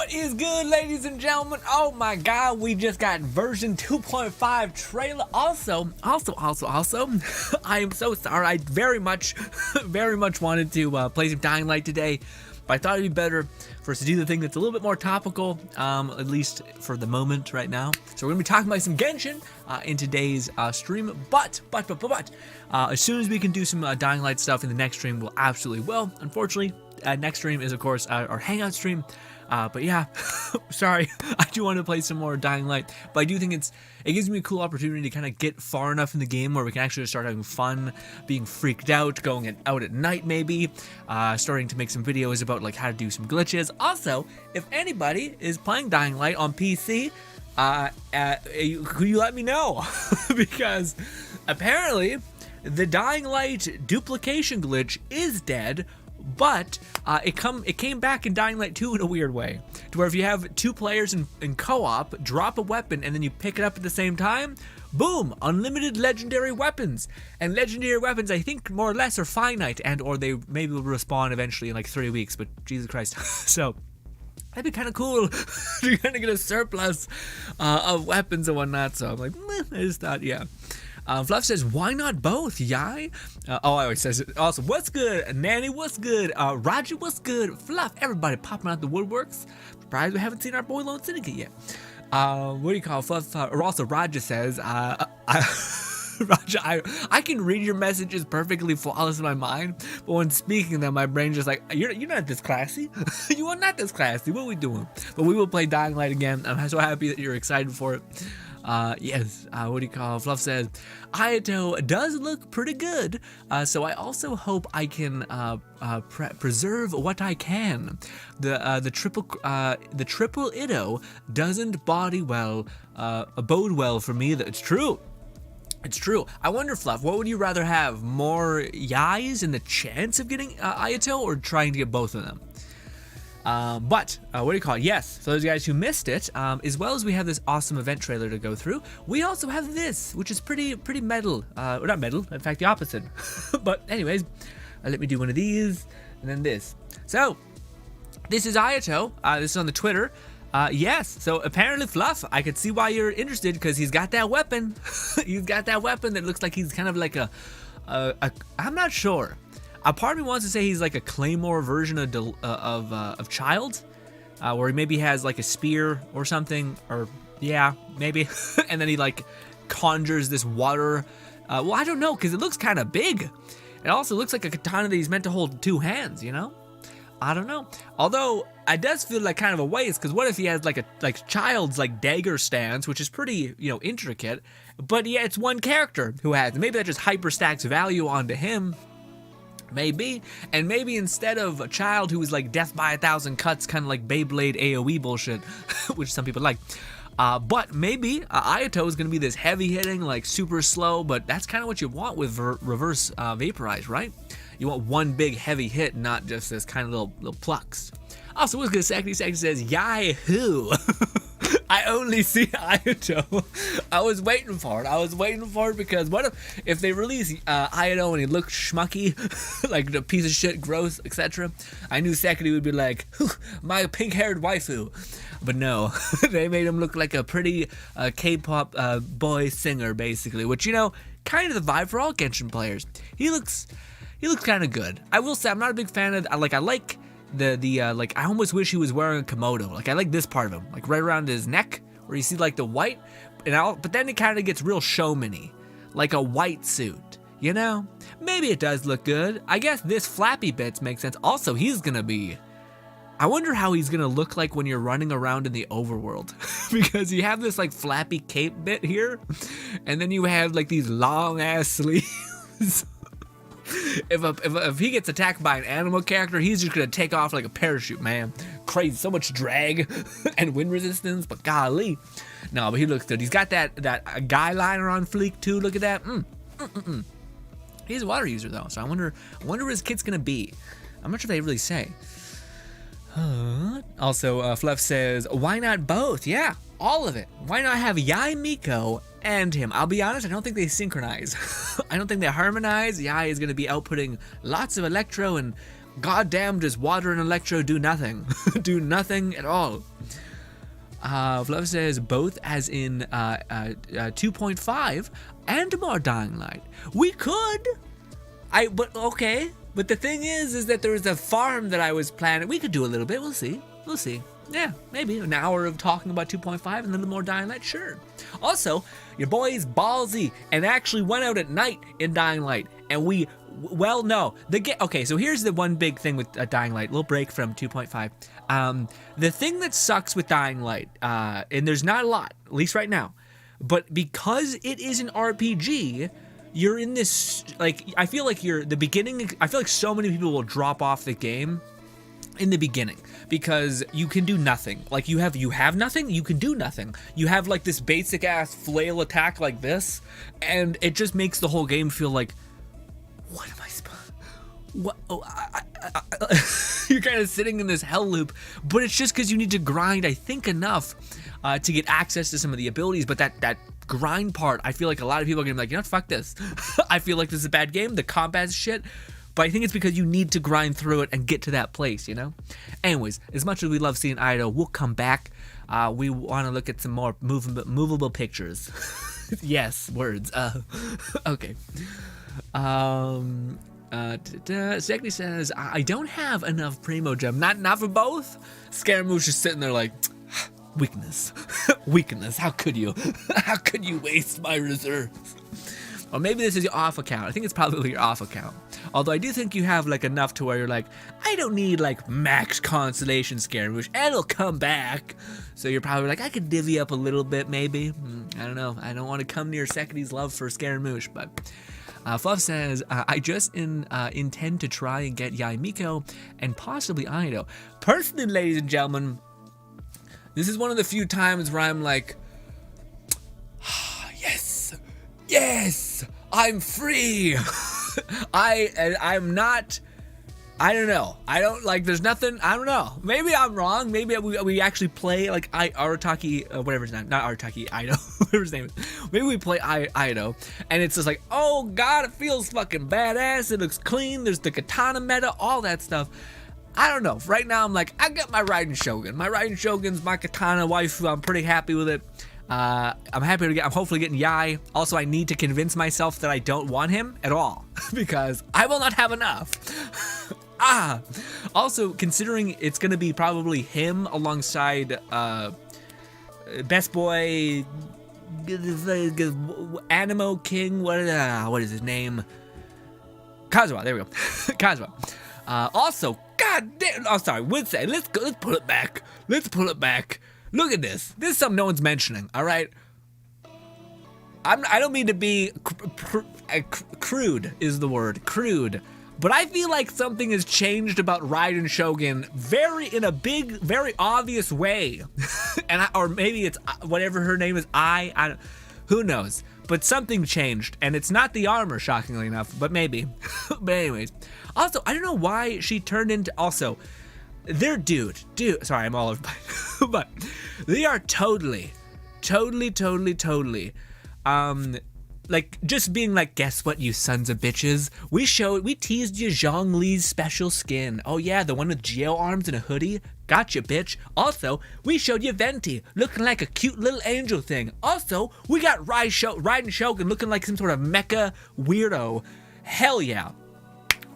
What is good, ladies and gentlemen? Oh my god, we just got version 2.5 trailer. Also, I am so sorry. I very much wanted to play some Dying Light today, but I thought it'd be better for us to do the thing that's a little bit more topical, at least for the moment right now. So we're gonna be talking about some Genshin in today's stream, but as soon as we can do some Dying Light stuff in the next stream, we'll absolutely will. Unfortunately, next stream is of course our hangout stream. But yeah, sorry, I do want to play some more Dying Light, but I do think it gives me a cool opportunity to kind of get far enough in the game where we can actually start having fun, being freaked out, going out at night maybe, starting to make some videos about like how to do some glitches. Also, if anybody is playing Dying Light on PC, could you let me know? Because apparently the Dying Light duplication glitch is dead. But it came back in Dying Light 2 in a weird way, to where if you have two players in co-op, drop a weapon and then you pick it up at the same time, boom, unlimited legendary weapons. And legendary weapons, I think, more or less are finite, and or they maybe will respawn eventually in like 3 weeks, but Jesus Christ. So that'd be kind of cool to kind of get a surplus of weapons and whatnot. So I'm like, I just thought, yeah. Fluff says, why not both, yai? I always says it. Also, what's good? Nanny, what's good? Roger, what's good? Fluff, everybody popping out the woodworks. Surprised we haven't seen our boy Lone Syndicate yet. What do you call it? Fluff? Or also, Roger says, Roger, I can read your messages perfectly flawless in my mind, but when speaking them, my brain's just like, you're not this classy. You are not this classy. What are we doing? But we will play Dying Light again. I'm so happy that you're excited for it. Yes, what do you call it? Fluff says, Ayato does look pretty good, so I also hope I can preserve what I can. The triple Itto doesn't bode well for me. It's true. It's true. I wonder, Fluff, what would you rather have? More yais and the chance of getting Ayato, or trying to get both of them? But what do you call it? Yes, for those guys who missed it, as well as we have this awesome event trailer to go through, we also have this, which is pretty metal. Or not metal, in fact the opposite. But anyways, let me do one of these, and then this. So, this is Ayato. This is on the Twitter. Yes, so apparently, Fluff, I could see why you're interested, because he's got that weapon. He's got that weapon that looks like he's kind of like I'm not sure. A part of me wants to say he's like a Claymore version of Child, where he maybe has like a spear or something, or yeah, maybe, and then he like conjures this water. Well, I don't know, because it looks kind of big. It also looks like a katana that he's meant to hold two hands, you know? I don't know. Although it does feel like kind of a waste, because what if he has like Child's like dagger stance, which is pretty, you know, intricate, but yeah, it's one character who has it. Maybe that just hyper stacks value onto him. Maybe, and maybe instead of a Child who is like death by 1,000 cuts, kind of like Beyblade AoE bullshit, which some people like, but maybe Ayato is going to be this heavy hitting, like super slow, but that's kind of what you want with reverse vaporize, right? You want one big heavy hit, not just this kind of little plucks. Also, what's good? Saki says, Yahoo! I only see Ayato. I was waiting for it because what if they release Ayato and he looks schmucky, like a piece of shit, gross, etc. I knew Sakura would be like, my pink-haired waifu. But no, they made him look like a pretty K-pop boy singer, basically, which, you know, kind of the vibe for all Genshin players. He looks kind of good. I will say I'm not a big fan of, I like like, I almost wish he was wearing a Komodo. Like, I like this part of him, like right around his neck, where you see like the white, but then it kind of gets real showman-y, like a white suit, you know? Maybe it does look good. I guess this flappy bits make sense. Also, I wonder how he's gonna look like when you're running around in the overworld, because you have this like flappy cape bit here, and then you have like these long ass sleeves. If he gets attacked by an animal character, he's just gonna take off like a parachute, man. Crazy, so much drag and wind resistance, but golly. No, but he looks good. He's got that guy liner on fleek too. Look at that. He's a water user though, so I wonder where his kit's gonna be. I'm not sure they really say. Also, Fluff says, why not both? Yeah, all of it. Why not have Yai Miko and him? I'll be honest, I don't think they synchronize. I don't think they harmonize. Yai is going to be outputting lots of electro and goddamn, does water and electro do nothing? Do nothing at all. Fluff says both, as in 2.5 and more Dying Light. We could. But okay. But the thing is that there was a farm that I was planning. We could do a little bit. We'll see. We'll see. Yeah, maybe an hour of talking about 2.5 and a little more Dying Light. Sure. Also, your boy is ballsy and actually went out at night in Dying Light, and we. Well, no. Okay, so here's the one big thing with Dying Light. Little break from 2.5. The thing that sucks with Dying Light, and there's not a lot, at least right now, but because it is an RPG, you're in this, like, I feel like the beginning, I feel like so many people will drop off the game in the beginning because you can do nothing. Like, you have nothing, you can do nothing. You have, like, this basic ass flail attack like this, and it just makes the whole game feel like, what am I supposed? What? Oh, you're kind of sitting in this hell loop, but it's just because you need to grind, I think, enough to get access to some of the abilities. But that grind part, I feel like a lot of people are gonna be like, you know what, fuck this. I feel like this is a bad game. The combat's shit. But I think it's because you need to grind through it and get to that place, you know? Anyways, as much as we love seeing Ido, we'll come back. We want to look at some more movable pictures. Yes, words. Okay. Zekni says, I don't have enough Primo Gem. Not for both? Scaramouche is sitting there like, weakness. Weakness. How could you? How could you waste my reserves? Or maybe this is your off account. I think it's probably your off account. Although I do think you have like enough to where you're like, I don't need like max constellation Scaramouche, and it'll come back. So you're probably like, I could divvy up a little bit maybe. I don't know. I don't want to come near Sekni's love for Scaramouche, but... Fluff says, I just intend to try and get Yai Miko and possibly Ido. Personally, ladies and gentlemen, this is one of the few times where I'm like, yes, I'm free. I'm not, I don't know. I don't, like, there's nothing, I don't know. Maybe I'm wrong. Maybe we actually play, like, Arataki, whatever his name, not Arataki, Ido, whatever his name is. Maybe we play Ido, and it's just like, oh god, it feels fucking badass, it looks clean, there's the katana meta, all that stuff. I don't know. Right now, I'm like, I got my Raiden Shogun. My Raiden Shogun's my katana waifu. I'm pretty happy with it. I'm hopefully getting Yai. Also, I need to convince myself that I don't want him at all, because I will not have enough. Also, considering it's gonna be probably him alongside Best Boy, Animo King, what is his name? Kazuha, there we go. Kazuha. Also, god damn, oh sorry, let's pull it back. Let's pull it back. Look at this. This is something no one's mentioning, all right? I don't mean to be crude is the word, crude. But I feel like something has changed about Raiden Shogun in a big, very obvious way. Or maybe it's whatever her name is, who knows? But something changed, and it's not the armor, shockingly enough, but maybe. But anyways. Also, I don't know why she turned into, also, they're sorry, I'm all over, but they are totally, like, just being like, guess what, you sons of bitches? We teased you Zhong Li's special skin. Oh yeah, the one with geo arms and a hoodie? Gotcha, bitch. Also, we showed you Venti, looking like a cute little angel thing. Also, we got Raiden Shogun looking like some sort of mecha weirdo. Hell yeah.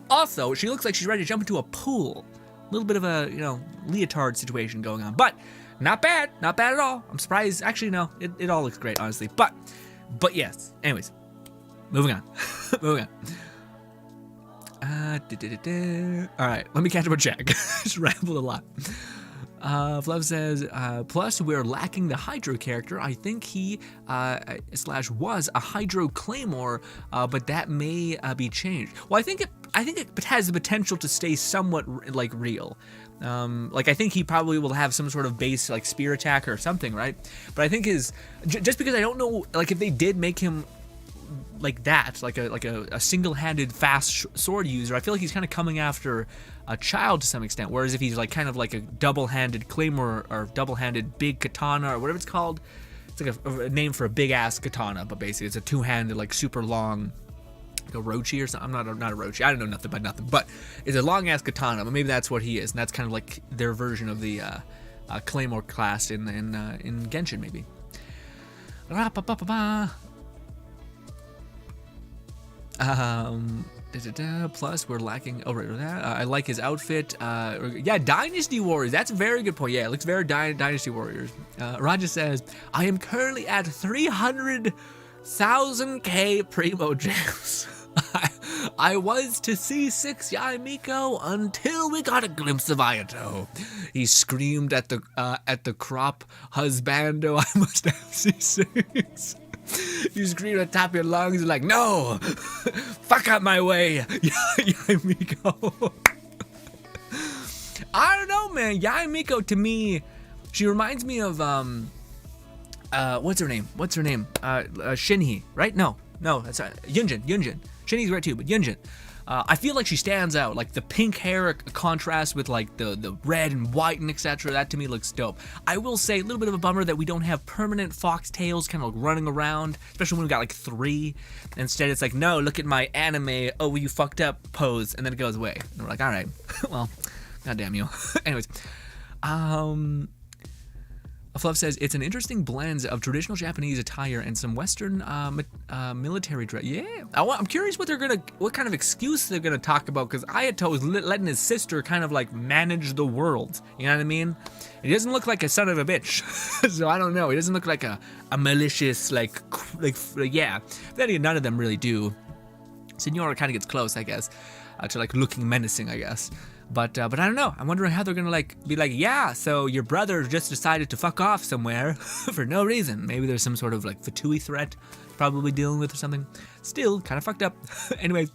Also, she looks like she's ready to jump into a pool. A little bit of a, leotard situation going on. But, not bad at all. I'm surprised. Actually, no, it all looks great, honestly. But yes. Anyways, moving on. Moving on. All right, let me catch up with Jack. Just rambled a lot. Fluff says, plus we're lacking the Hydro character. I think he was a Hydro Claymore, but that may be changed. Well, I think it has the potential to stay somewhat like real. Like, I think he probably will have some sort of base like spear attack or something, right? But I think just because I don't know, like, if they did make him like that, like a single-handed fast sword user, I feel like he's kind of coming after a child to some extent. Whereas if he's like kind of like a double-handed claymore or double-handed big katana or whatever it's called, it's like a name for a big-ass katana, but basically it's a two-handed, like, super long like a Rochi or something. I'm not a Rochi. I don't know nothing about nothing. But it's a long ass katana. But maybe that's what he is, and that's kind of like their version of the Claymore class in Genshin, maybe. Plus, we're lacking. Oh, right, I like his outfit. Yeah, Dynasty Warriors. That's a very good point. Yeah, it looks very Dynasty Warriors. Raja says, I am currently at 300,000k Primo Gems. I was to see 6 Yai Miko until we got a glimpse of Ayato. He screamed at the crop husbando. I must have C6. You scream at the top of your lungs, you're like, no, fuck out my way, Yai Miko. I don't know, man. Yai Miko, to me, she reminds me of what's her name? Shinhee, right? No, that's Yunjin. Shinhee's right too, but Yunjin. I feel like she stands out. Like the pink hair contrast with like the red and white and etc. That to me looks dope. I will say a little bit of a bummer that we don't have permanent foxtails kind of like running around, especially when we got like 3. Instead, it's like, no, look at my anime, oh, you fucked up pose, and then it goes away. And we're like, all right, well, goddamn you. Anyways, Fluff says, it's an interesting blend of traditional Japanese attire and some Western military dress. Yeah, I'm curious what kind of excuse they're gonna talk about, because Ayato is letting his sister kind of like manage the world. You know what I mean? He doesn't look like a son of a bitch, so I don't know. He doesn't look like a malicious yeah. Then none of them really do. Senora kind of gets close, I guess, to like looking menacing, I guess. But I don't know. I'm wondering how they're gonna be like, yeah, so your brother just decided to fuck off somewhere for no reason. Maybe there's some sort of like Fatui threat probably dealing with or something. Still kind of fucked up. Anyway,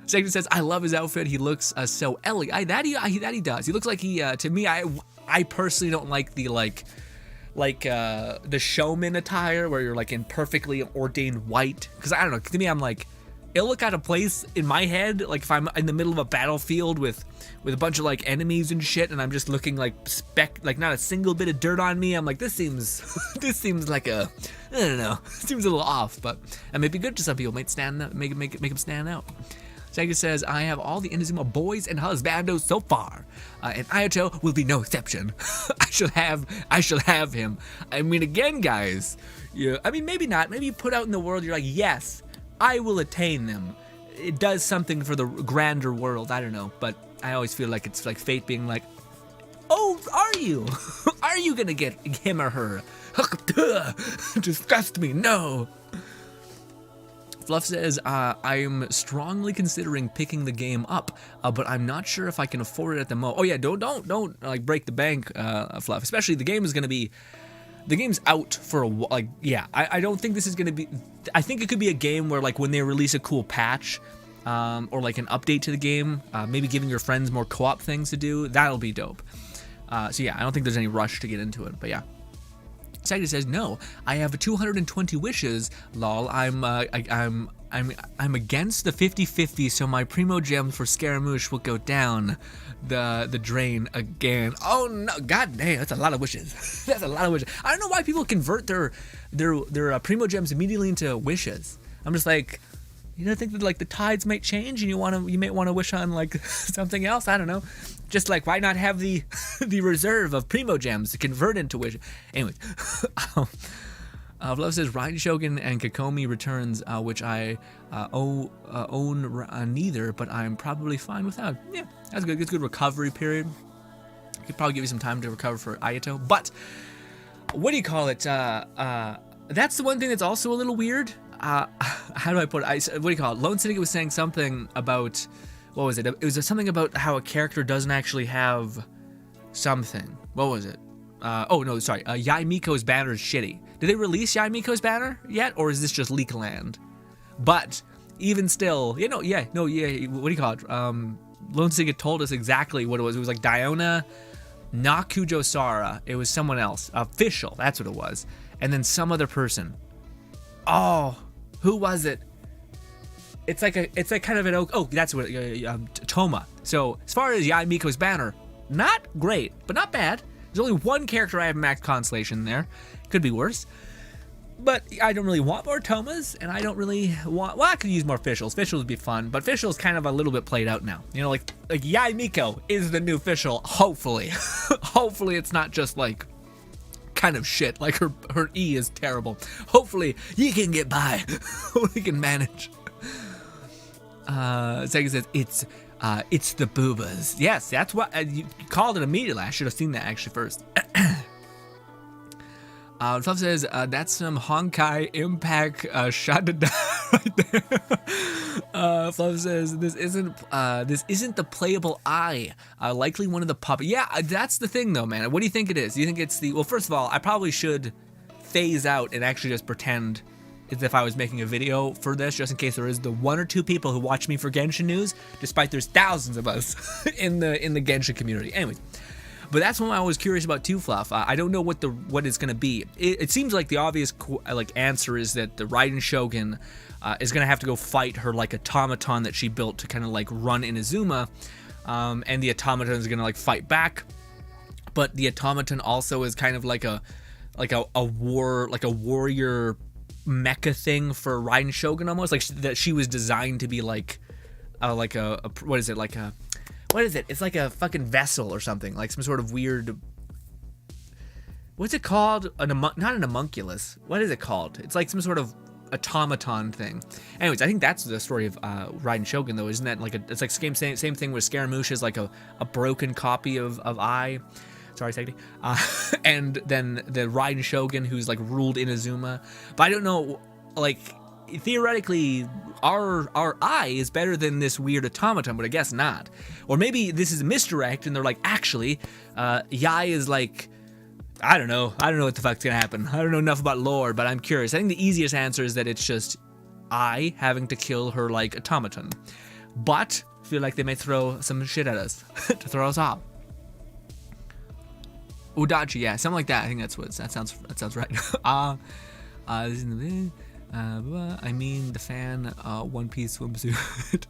Satan says, I love his outfit. He looks so elegant. That he does. He looks like he to me. I personally don't like the the showman attire where you're like in perfectly ordained white, because I don't know. To me, I'm like, it'll look out of place in my head, like if I'm in the middle of a battlefield with a bunch of like enemies and shit, and I'm just looking like not a single bit of dirt on me. I'm like, this seems like I don't know, seems a little off, but it may be good to some people. Make them stand out. Sega says, I have all the Inazuma boys and husbandos so far, and Ayato will be no exception. I shall have him. I mean, again, guys, yeah. I mean, maybe not. Maybe you put out in the world, you're like, yes, I will attain them. It does something for the grander world. I don't know, but I always feel like it's like fate being like, oh, are you? Are you gonna get him or her? Disgust me, no. Fluff says, I'm strongly considering picking the game up, but I'm not sure if I can afford it at the moment. Oh yeah, don't like break the bank, Fluff. Especially the game's out for I don't think this is gonna be. I think it could be a game where like when they release a cool patch, or like an update to the game, maybe giving your friends more co-op things to do, that'll be dope. So yeah, I don't think there's any rush to get into it, but yeah. Saggy says, no, I have 220 wishes, lol. I'm against the 50-50, so my Primo Gem for Scaramouche will go down the drain again. Oh no, god damn, that's a lot of wishes. That's a lot of wishes. I don't know why people convert their Primo Gems immediately into wishes. I'm just like, you don't think that like the tides might change and you might want to wish on like something else? I don't know. Just like, why not have the reserve of Primo Gems to convert into wishes? Anyways, Love says Raiden Shogun and Kikomi returns, which I own neither, but I'm probably fine without. Yeah, that's good. It's a good recovery period. Could probably give you some time to recover for Ayato. But what do you call it? That's the one thing that's also a little weird. How do I put it? What do you call it? Lone Syndicate was saying something about, what was it? It was something about how a character doesn't actually have something. What was it? Oh no, sorry. Yai Miko's banner is shitty. Did they release Yai Miko's banner yet, or is this just leak land? But even still, what do you call it? Lone Syndicate told us exactly what it was. It was like Diona, not Kujo Sara. It was someone else. Official, that's what it was. And then some other person. Oh, who was it? It's like kind of an, oh, that's what, Toma. So as far as Yai Miko's banner, not great, but not bad. There's only one character I have max constellation there. Could be worse. But I don't really want more Tomas, and I don't really want... Well, I could use more Fischls. Fischls would be fun, but Fischl's kind of a little bit played out now. You know, like Yai Miko is the new Fischl, hopefully. Hopefully it's not just, like, kind of shit. Like, her E is terrible. Hopefully you can get by. We can manage. Sega says, it's the boobas. Yes, that's what... you called it immediately. I should have seen that, actually, first. Fluff says, that's some Honkai Impact shot to die right there. Fluff says, this isn't the playable eye. Likely one of the puppet. Yeah, that's the thing though, man. What do you think it is? Do you think it's the... Well, first of all, I probably should phase out and actually just pretend as if I was making a video for this, just in case there is the 1 or 2 people who watch me for Genshin news, despite there's thousands of us in the Genshin community. Anyways. But that's what I was curious about too, Fluff. I don't know what it's gonna be. It seems like the obvious answer is that the Raiden Shogun is gonna have to go fight her like automaton that she built to kind of like run Inazuma, and the automaton is gonna like fight back. But the automaton also is kind of like a warrior mecha thing for Raiden Shogun almost, like that she was designed to be like what is it, like a... What is it? It's like a fucking vessel or something, like some sort of weird... What's it called? Not an homunculus. What is it called? It's like some sort of automaton thing. Anyways, I think that's the story of Raiden Shogun, though, isn't that like it's like same thing with Scaramouche is like a broken copy of I. Sorry, Sekti. And then the Raiden Shogun who's like ruled Inazuma. But I don't know, like... Theoretically, our eye is better than this weird automaton, but I guess not. Or maybe this is a misdirect, and they're like, actually, Yai is like, I don't know what the fuck's gonna happen. I don't know enough about lore, but I'm curious. I think the easiest answer is that it's just I having to kill her like automaton. But I feel like they may throw some shit at us to throw us off. Udachi, yeah, something like that. I think that sounds right. This is the... I mean the fan One Piece swimsuit.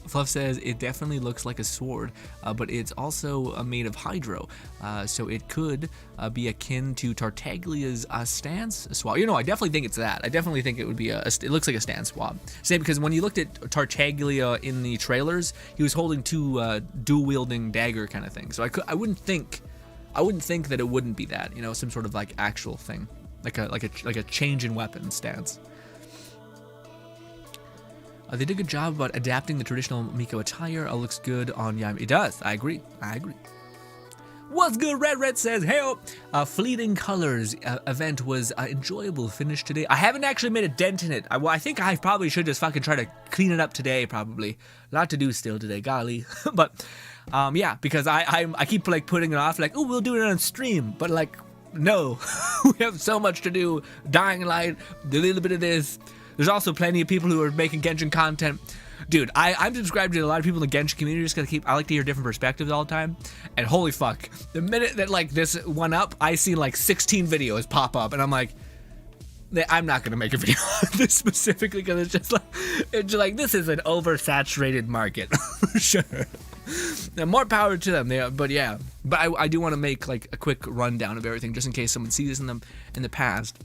Fluff says it definitely looks like a sword, but it's also made of hydro, so it could be akin to Tartaglia's stance swab. You know, I definitely think it's that. I definitely think it would be it looks like a stance swab. Same, because when you looked at Tartaglia in the trailers, he was holding 2 dual wielding dagger kind of thing. So I wouldn't think that it wouldn't be that. You know, some sort of like actual thing. Like a change in weapon stance. They did a good job about adapting the traditional Miko attire. Looks good on Yami. It does. I agree. What's good? Red says, hey, Fleeting Colors event was enjoyable. Finished today. I haven't actually made a dent in it. I think I probably should just fucking try to clean it up today. Probably a lot to do still today. Golly, but yeah, because I keep like putting it off. Like, oh, we'll do it on stream, but like. No, we have so much to do. Dying Light, a little bit of this. There's also plenty of people who are making Genshin content. Dude, I'm subscribed to a lot of people in the Genshin community just because I like to hear different perspectives all the time. And holy fuck, the minute that like this went up, I see like 16 videos pop up, and I'm like, I'm not gonna make a video on this specifically because it's just like this is an oversaturated market. Sure. Now, more power to them, but yeah. But I do want to make like a quick rundown of everything, just in case someone sees this in the past,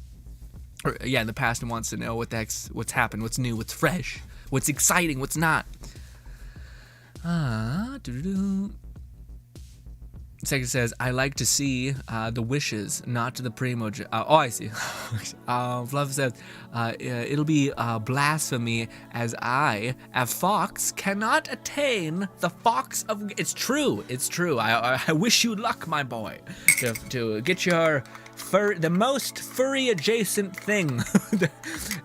or in the past and wants to know what's happened, what's new, what's fresh, what's exciting, what's not. Second says, I like to see the wishes, not the primo. Oh, I see. Fluff says, it'll be blasphemy as I, a fox, cannot attain the fox of... It's true. I wish you luck, my boy, to get your the most furry adjacent thing.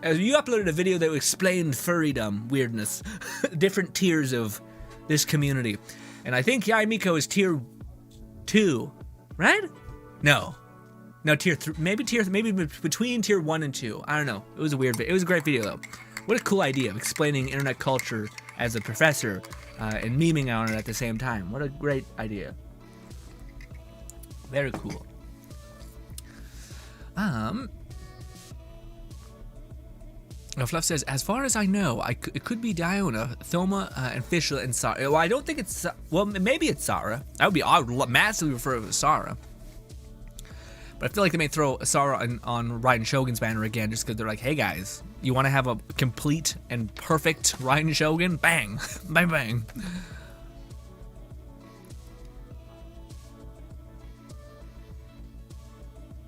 You uploaded a video that explained furrydom weirdness, different tiers of this community. And I think Yai Miko is tier 2, right? No, tier 3, maybe between tier 1 and 2. I don't know. It was a weird video. It was a great video though. What a cool idea of explaining internet culture as a professor and memeing on it at the same time. What a great idea. Very cool. Fluff says, as far as I know, it could be Diona, Thoma, and Fischl, and Sara. Well, I don't think it's... Well, maybe it's Sara. I would massively prefer it was Sara. But I feel like they may throw Asara on Raiden Shogun's banner again, just because they're like, hey guys, you want to have a complete and perfect Raiden Shogun? Bang, bang, bang.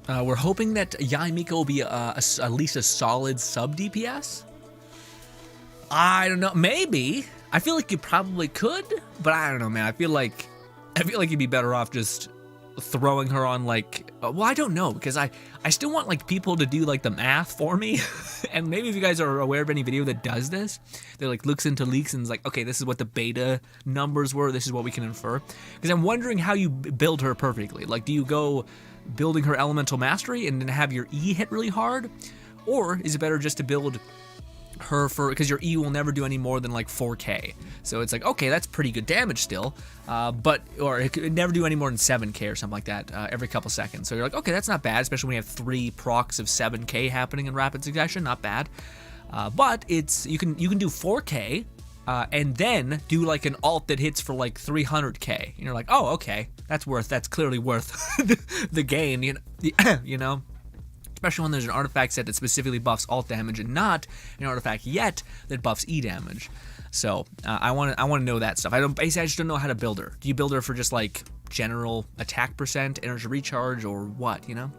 We're hoping that Miko will be at least a solid sub DPS. I don't know, maybe. I feel like you probably could, but I don't know, man. I feel like you'd be better off just throwing her on like, well, I don't know, because I still want like people to do like the math for me. And maybe if you guys are aware of any video that does this, that like looks into leaks and is like, okay, this is what the beta numbers were, this is what we can infer. Because I'm wondering how you build her perfectly. Like, do you go building her elemental mastery and then have your E hit really hard? Or is it better just to build her for, because your E will never do any more than like 4k, so it's like, okay, that's pretty good damage still, or it could never do any more than 7k or something like that every couple seconds. So you're like, okay, that's not bad, especially when you have 3 procs of 7k happening in rapid succession. Not bad. But it's you can do 4k and then do like an alt that hits for like 300k, and you're like, oh, okay, that's clearly worth the gain, you know. Especially when there's an artifact set that specifically buffs alt damage and not an artifact yet that buffs E damage. So I want to know that stuff. I just don't know how to build her. Do you build her for just like general attack percent, energy recharge, or what? You know,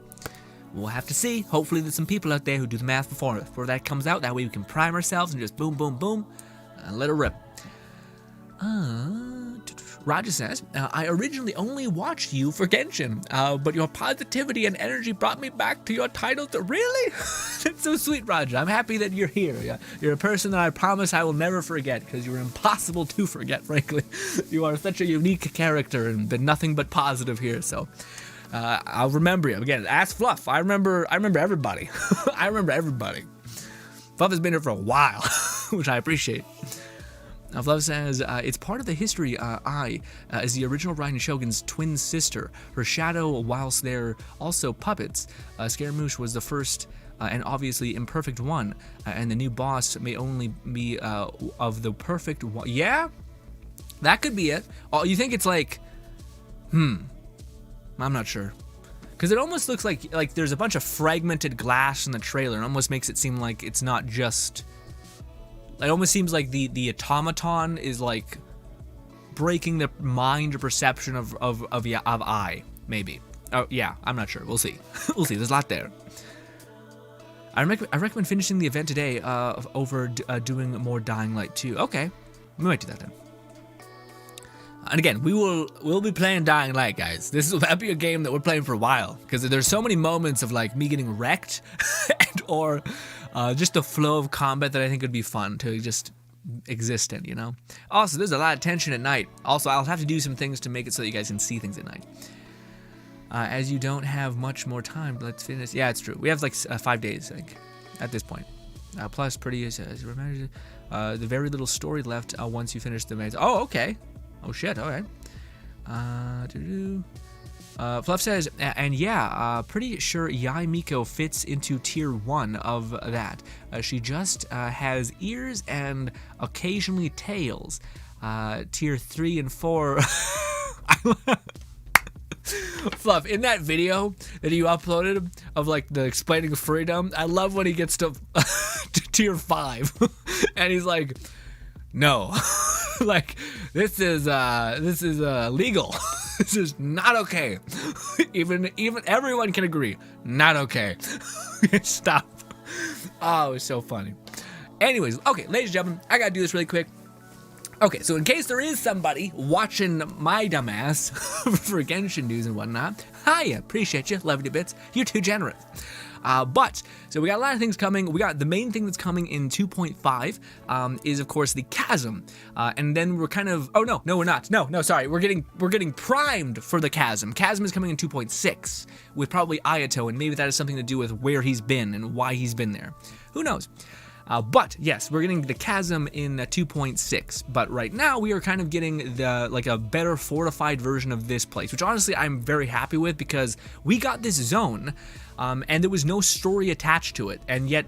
we'll have to see. Hopefully there's some people out there who do the math before that comes out. That way we can prime ourselves and just boom, boom, boom, and let her rip. Roger says, I originally only watched you for Genshin, but your positivity and energy brought me back to your title. Really? That's so sweet, Roger. I'm happy that you're here. Yeah? You're a person that I promise I will never forget, because you're impossible to forget, frankly. You are such a unique character and been nothing but positive here, so I'll remember you. Again, ask Fluff. I remember everybody. I remember everybody. Fluff has been here for a while, which I appreciate. Fluff says, it's part of the history. I is the original Raiden Shogun's twin sister. Her shadow, whilst they're also puppets. Scaramouche was the first and obviously imperfect one, and the new boss may only be of the perfect one. Yeah? That could be it. Oh, you think it's like, I'm not sure. Because it almost looks like there's a bunch of fragmented glass in the trailer. It almost makes it seem like it's not just... It almost seems like the automaton is like breaking the mind or perception of I, maybe. Oh yeah, I'm not sure. We'll see. We'll see. There's a lot there. I recommend finishing the event today over doing more Dying Light 2. Okay, we might do that then. And again, we'll be playing Dying Light, guys. That'll be a game that we're playing for a while, because there's so many moments of like me getting wrecked or just the flow of combat that I think would be fun to just exist in, you know? Also, there's a lot of tension at night. Also, I'll have to do some things to make it so that you guys can see things at night. As you don't have much more time, let's finish. Yeah, it's true. We have like 5 days, I think, at this point. Plus, pretty as the very little story left once you finish the main. Oh, okay. Oh shit, alright. Fluff says, and yeah, pretty sure Miko fits into tier 1 of that. She just has ears and occasionally tails. Tier 3 and 4. Fluff, in that video that you uploaded of like the explaining freedom, I love when he gets to tier 5 and he's like, no. Like, this is legal. This is not okay. Even everyone can agree, not okay. Stop. Oh, it's so funny. Anyways, okay, ladies and gentlemen, I gotta do this really quick. Okay, so in case there is somebody watching my dumbass for Genshin news and whatnot, hiya, appreciate you, love you to bits. You're too generous. So we got a lot of things coming. We got the main thing that's coming in 2.5 is of course the chasm, and then we're kind of we're not. No, sorry, we're getting primed for the chasm. Chasm is coming in 2.6 with probably Ayato, and maybe that has something to do with where he's been and why he's been there. Who knows? But yes, we're getting the chasm in 2.6. But right now we are kind of getting a better fortified version of this place, which honestly I'm very happy with, because we got this zone, and there was no story attached to it, and yet,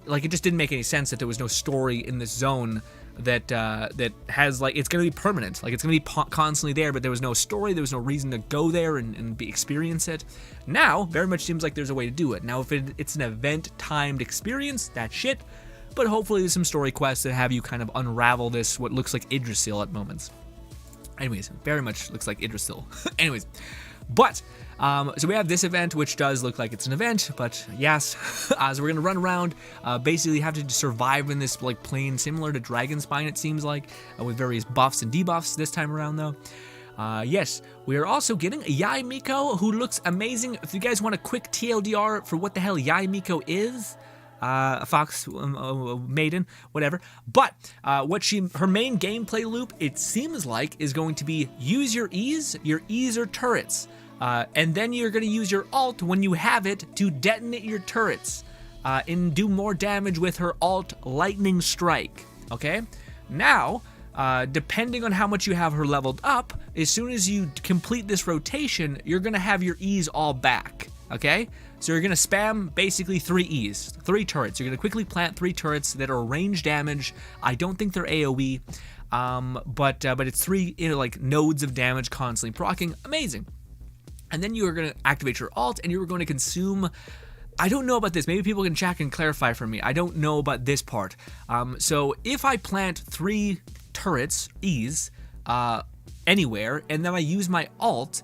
like, it just didn't make any sense that there was no story in this zone that has like, it's gonna be permanent, like it's gonna be constantly there, but there was no story, there was no reason to go there and experience it. Now very much seems like there's a way to do it. Now if it's an event timed experience, that's shit, but hopefully there's some story quests that have you kind of unravel this what looks like Yggdrasil at moments. Anyways, very much looks like Yggdrasil. Anyways, but so we have this event, which does look like it's an event, but yes. So we're gonna run around, basically have to survive in this like plane similar to Dragonspine, it seems like, with various buffs and debuffs this time around though. Yes, we are also getting a Yai Miko who looks amazing. If you guys want a quick TLDR for what the hell Yai Miko is, a fox maiden, whatever. But what her main gameplay loop, it seems like, is going to be use your E's. Your E's are turrets, and then you're going to use your alt when you have it to detonate your turrets and do more damage with her alt Lightning Strike. Okay, now depending on how much you have her leveled up, as soon as you complete this rotation, you're going to have your E's all back. Okay, so you're gonna spam basically 3 E's, 3 turrets. You're gonna quickly plant 3 turrets that are range damage. I don't think they're AoE, but it's 3 like nodes of damage constantly proccing. Amazing. And then you are gonna activate your alt, and you are going to consume. I don't know about this. Maybe people can chat and clarify for me. I don't know about this part. So if I plant 3 turrets, E's, anywhere, and then I use my alt,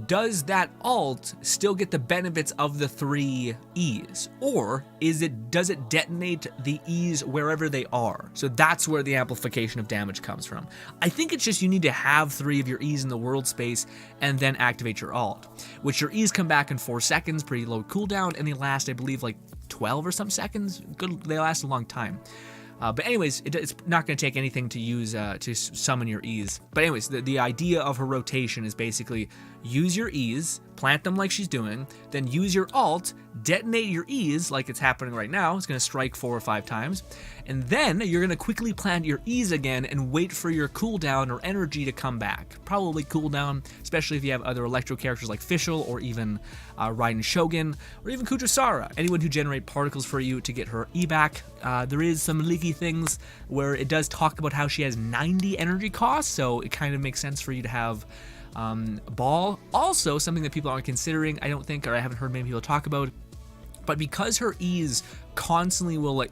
does that alt still get the benefits of the 3 E's, or does it detonate the E's wherever they are? So that's where the amplification of damage comes from. I think it's just you need to have 3 of your E's in the world space and then activate your alt, which your E's come back in 4 seconds, pretty low cooldown, and they last, I believe, like 12 or some seconds. Good, they last a long time. But anyways, it's not going to take anything to use to summon your E's. But anyways, the idea of her rotation is basically use your E's, plant them like she's doing, then use your alt, detonate your E's like it's happening right now. It's going to strike 4 or 5 times. And then you're going to quickly plant your E's again and wait for your cooldown or energy to come back. Probably cooldown, especially if you have other electro characters like Fischl or even Raiden Shogun or even Kujusara. Anyone who generate particles for you to get her E back. There is some leaky things where it does talk about how she has 90 energy costs, so it kind of makes sense for you to have Ball. Also, something that people aren't considering, I don't think, or I haven't heard many people talk about, but because her E's constantly will in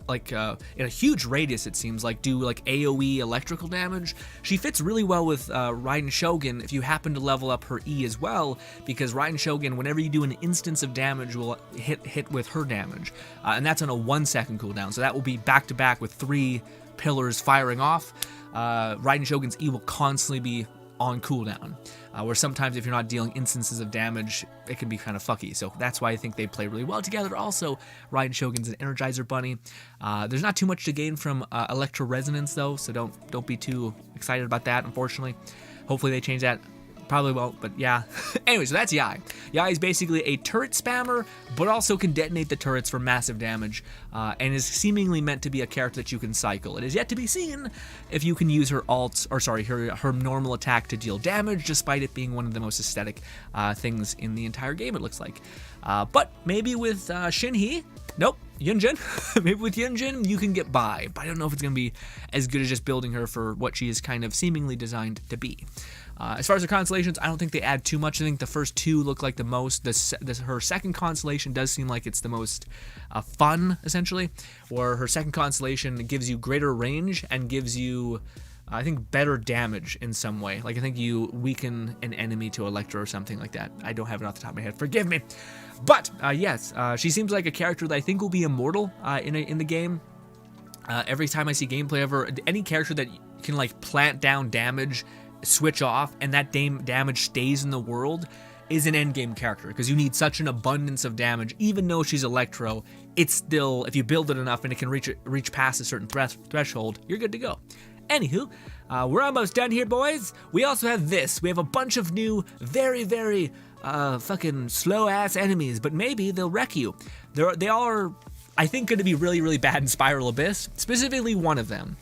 a huge radius, it seems like, do like AoE electrical damage, she fits really well with Raiden Shogun if you happen to level up her E as well, because Raiden Shogun, whenever you do an instance of damage, will hit with her damage, and that's on a 1-second cooldown, so that will be back to back with 3 pillars firing off. Raiden Shogun's E will constantly be on cooldown, where sometimes if you're not dealing instances of damage, it can be kind of fucky. So that's why I think they play really well together. Also, Raiden Shogun's an Energizer Bunny. There's not too much to gain from Electro Resonance though, so don't be too excited about that, unfortunately. Hopefully they change that. Probably won't, but yeah. Anyway, so that's Yai. Yai is basically a turret spammer, but also can detonate the turrets for massive damage, and is seemingly meant to be a character that you can cycle. It is yet to be seen if you can use her her normal attack to deal damage, despite it being one of the most aesthetic things in the entire game, it looks like. But maybe with Shinhee, nope, Yunjin, maybe with Yunjin you can get by, but I don't know if it's going to be as good as just building her for what she is kind of seemingly designed to be. As far as her constellations, I don't think they add too much. I think the first 2 look like the most. Her second constellation does seem like it's the most fun, essentially, or her second constellation gives you greater range and gives you, I think, better damage in some way. Like, I think you weaken an enemy to Electro or something like that. I don't have it off the top of my head. Forgive me. But, yes, she seems like a character that I think will be immortal in the game. Every time I see gameplay of her, any character that can, like, plant down damage, switch off, and that damage stays in the world is an endgame character, because you need such an abundance of damage. Even though she's Electro, it's still, if you build it enough and it can reach past a certain threshold, you're good to go. Anywho, we're almost done here, boys. We also have this. We have a bunch of new, very, very fucking slow-ass enemies, but maybe they'll wreck you. They are, I think, going to be really, really bad in Spiral Abyss, specifically one of them.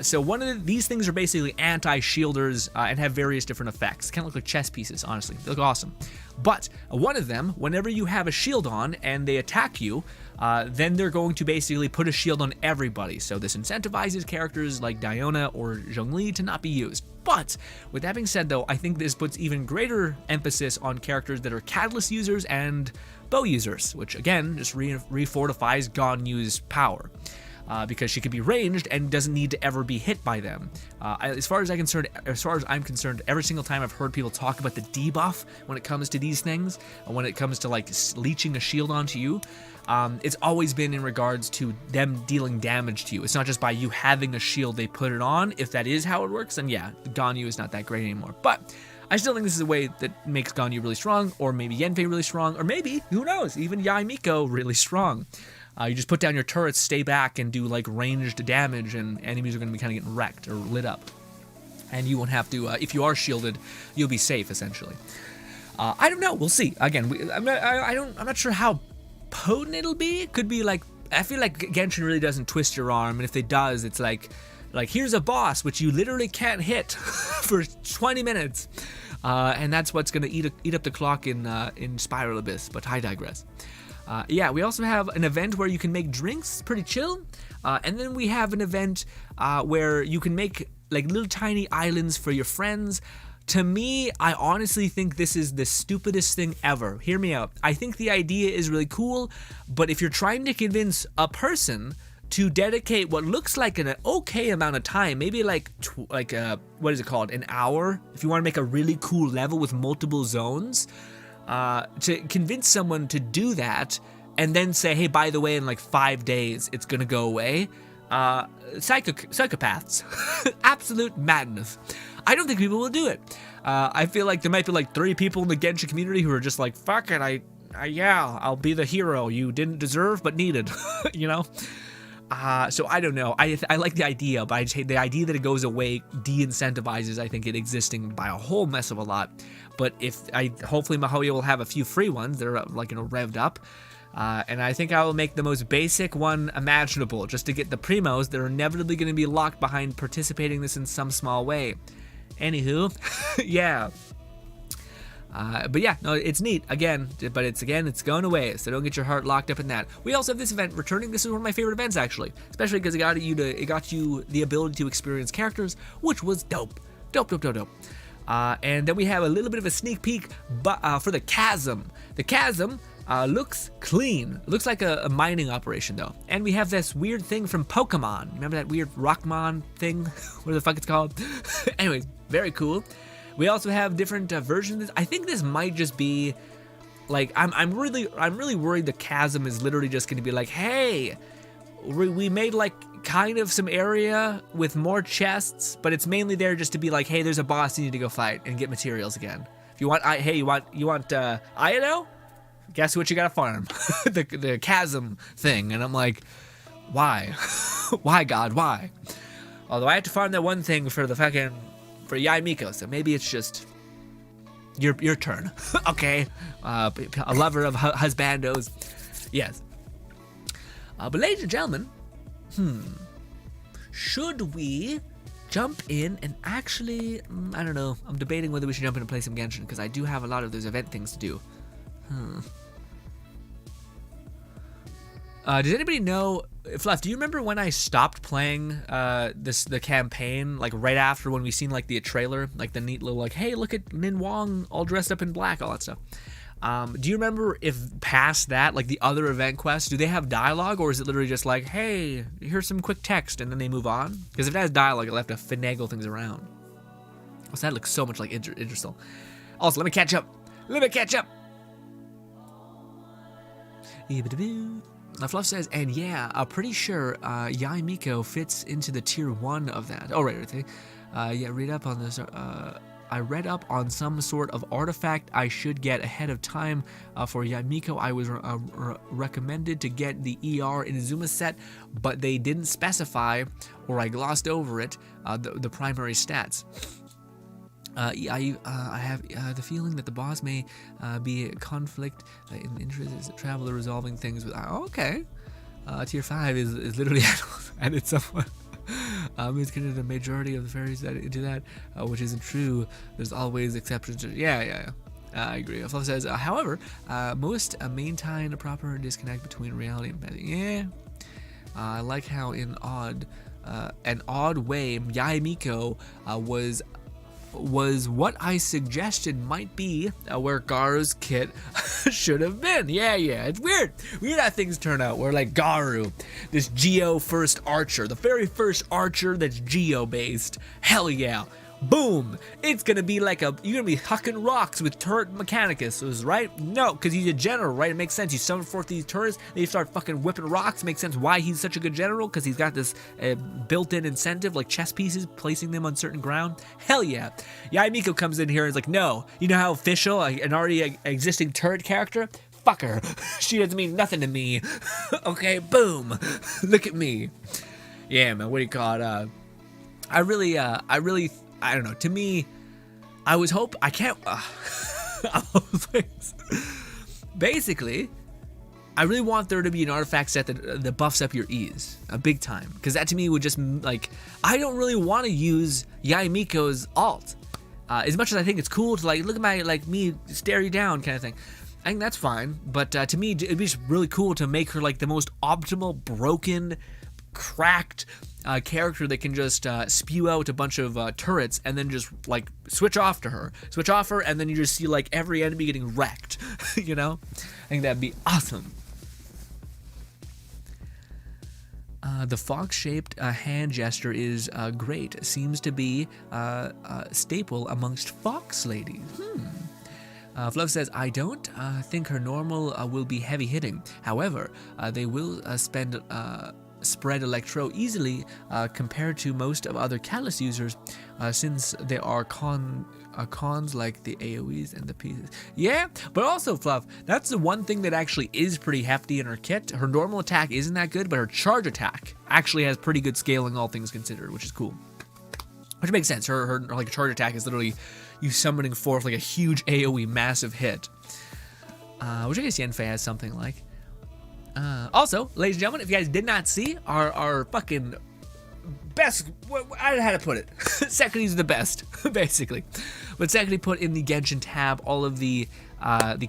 So these things are basically anti-shielders and have various different effects. Kind of look like chess pieces, honestly. They look awesome. But one of them, whenever you have a shield on and they attack you, then they're going to basically put a shield on everybody. So this incentivizes characters like Diona or Zhongli to not be used. But with that being said, though, I think this puts even greater emphasis on characters that are catalyst users and bow users, which again just refortifies Ganyu's power. Because she can be ranged and doesn't need to ever be hit by them. As far as I'm concerned, every single time I've heard people talk about the debuff when it comes to these things, when it comes to like leeching a shield onto you, it's always been in regards to them dealing damage to you. It's not just by you having a shield they put it on. If that is how it works, then yeah, Ganyu is not that great anymore. But I still think this is a way that makes Ganyu really strong, or maybe Yanfei really strong, or maybe, who knows, even Miko really strong. You just put down your turrets, stay back, and do like ranged damage, and enemies are going to be kind of getting wrecked or lit up. And you won't have to, if you are shielded, you'll be safe essentially. I don't know. We'll see. Again, I'm not sure how potent it'll be. It could be like, I feel like Genshin really doesn't twist your arm, and if it does, it's like here's a boss which you literally can't hit for 20 minutes, and that's what's going to eat up the clock in Spiral Abyss. But I digress. Yeah, we also have an event where you can make drinks, pretty chill. And then we have an event where you can make like little tiny islands for your friends. To me, I honestly think this is the stupidest thing ever. Hear me out. I think the idea is really cool, but if you're trying to convince a person to dedicate what looks like an okay amount of time, maybe like what is it called, an hour, if you want to make a really cool level with multiple zones, to convince someone to do that and then say, hey, by the way, in like 5 days, it's going to go away. Psychopaths. Absolute madness. I don't think people will do it. I feel like there might be like 3 people in the Genshin community who are just like, fuck it, yeah, I'll be the hero you didn't deserve but needed, you know? So I don't know. I like the idea, but I just hate the idea that it goes away de-incentivizes, I think, it existing by a whole mess of a lot. But hopefully Mihoyo will have a few free ones that are like, you know, revved up. And I think I will make the most basic one imaginable just to get the primos that are inevitably going to be locked behind participating in this in some small way. Anywho, yeah. But yeah, no, it's neat again, but it's going away, so don't get your heart locked up in that. We also have this event returning. This is one of my favorite events actually, especially because it got you the ability to experience characters, which was dope. And then we have a little bit of a sneak peek, but for the chasm. The chasm looks clean. It looks like a mining operation though. And we have this weird thing from Pokemon. Remember that weird Rockmon thing? What the fuck it's called? Anyways, very cool. We also have different versions. I think this might just be like, I'm really worried the chasm is literally just going to be like, hey, we made like kind of some area with more chests, but it's mainly there just to be like, hey, there's a boss you need to go fight and get materials again. If you want, you want Ayano? Guess what you gotta farm? the chasm thing. And I'm like, why? Why, God, why? Although I have to farm that one thing for Miko, so maybe it's just your turn. Okay, a lover of husbandos. Yes. But ladies and gentlemen, should we jump in and actually, I don't know, I'm debating whether we should jump in and play some Genshin, because I do have a lot of those event things to do. Does anybody know, Fluff, do you remember when I stopped playing the campaign, like right after when we seen like the trailer, like the neat little like, hey, look at Nin Wong all dressed up in black, all that stuff. Do you remember if past that, like the other event quests, do they have dialogue, or is it literally just like, hey, here's some quick text and then they move on? Because if it has dialogue, it'll have to finagle things around. Also, that looks so much like Idrisil. Also, let me catch up. Now Fluff says, and yeah, I'm pretty sure Miko fits into the tier 1 of that. Oh, right. Yeah, read up on this. I read up on some sort of artifact I should get ahead of time for Miko. I was recommended to get the ER Inazuma set, but they didn't specify, or I glossed over it, the primary stats. I have the feeling that the boss may be a conflict in interest as a traveler resolving things with. Okay, tier 5 is literally added somewhere. It's considered the majority of the fairies that do that, which isn't true. There's always exceptions. Yeah. I agree. Fluff says, however, most maintain a proper disconnect between reality and fantasy. Yeah. I like how in an odd way, Miko was what I suggested might be where Garu's kit should have been. Yeah, it's weird how things turn out, where like Garu, this Geo first archer, the very first archer that's Geo based, hell yeah, boom, it's gonna be like you're gonna be hucking rocks with turret mechanicus, right? No, because he's a general, right? It makes sense. You summon forth these turrets, they start fucking whipping rocks. Makes sense why he's such a good general, because he's got this built-in incentive, like chess pieces, placing them on certain ground. Hell yeah. Miko comes in here and is like, no, you know how official, an already existing turret character? Fuck her. She doesn't mean nothing to me. Okay, boom. Look at me. Yeah, man, what do you call it? I don't know. To me, I was hoping. I can't. Basically, I really want there to be an artifact set that buffs up your ease a big time, because that to me would just like, I don't really want to use Miko's alt as much as I think it's cool to like look at my me stare you down kind of thing. I think that's fine, but to me it'd be just really cool to make her like the most optimal broken, cracked character that can just spew out a bunch of turrets and then just like switch off her, and then you just see like every enemy getting wrecked. You know, I think that'd be awesome. The fox-shaped hand gesture is great. Seems to be staple amongst fox ladies. Fluff says, I don't think her normal will be heavy hitting. However, they will spread electro easily compared to most of other catalyst users, since there are cons like the AoEs and the pieces. Yeah, but also Fluff, that's the one thing that actually is pretty hefty in her kit. Her normal attack isn't that good, but her charge attack actually has pretty good scaling, all things considered, which is cool. Which makes sense. Her like charge attack is literally you summoning forth like a huge AoE massive hit, which I guess Yanfei has something like. Also, ladies and gentlemen, if you guys did not see our fucking best, I don't know how to put it. Sekiri's the best, basically. But Sekiri put in the Genshin tab all of the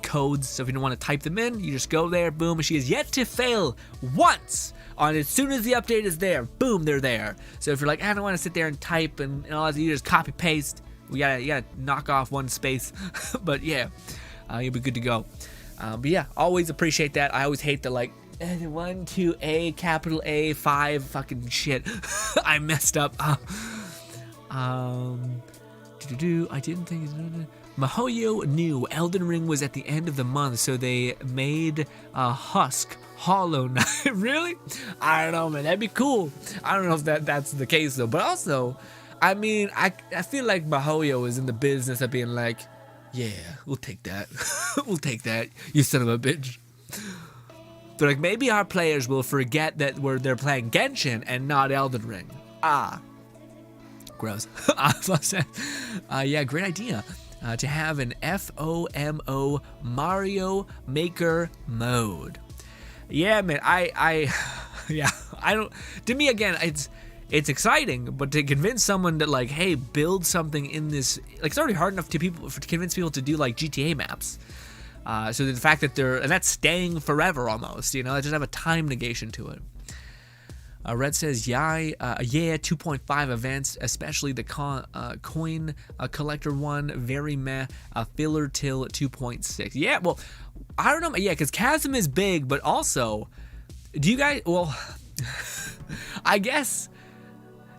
codes, so if you don't want to type them in, you just go there, boom, and she is yet to fail once. As soon as the update is there, boom, they're there. So if you're like, I don't want to sit there and type and all that, you just copy paste. You gotta knock off one space. But yeah, you'll be good to go. But yeah, always appreciate that. I always hate the like 1, 2, A, capital A, 5, fucking shit. I messed up. I didn't think. Mahoyo knew Elden Ring was at the end of the month, so they made Husk Hollow Knight. Really? I don't know, man. That'd be cool. I don't know if that's the case though. But also, I mean, I feel like Mahoyo is in the business of being like, yeah, we'll take that. We'll take that, you son of a bitch. But like, maybe our players will forget that they're playing Genshin and not Elden Ring. Gross. Yeah, great idea. To have an FOMO Mario Maker mode. Yeah, man, I don't. To me, again, it's exciting, but to convince someone that like, hey, build something in this, like, it's already hard enough to convince people to do like GTA maps. So the fact that and that's staying forever almost, you know, I just have a time negation to it. Red says, yeah, 2.5 events, especially the coin collector one, very meh, filler till 2.6. Yeah, well, I don't know, yeah, because Chasm is big, but also, do you guys, well, I guess,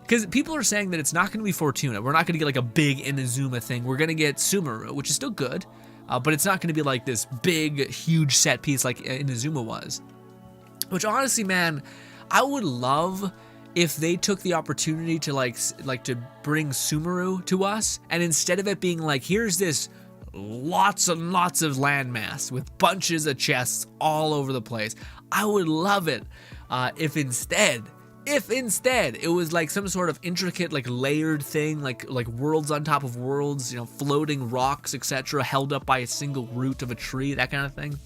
because people are saying that it's not going to be Fortuna. We're not going to get like a big Inazuma thing. We're going to get Sumeru, which is still good, but it's not going to be like this big, huge set piece like Inazuma was. Which honestly, man, I would love if they took the opportunity to like to bring Sumeru to us, and instead of it being like, here's this lots and lots of landmass with bunches of chests all over the place, I would love it if instead it was like some sort of intricate like layered thing, like worlds on top of worlds, you know, floating rocks, etc., held up by a single root of a tree, that kind of thing.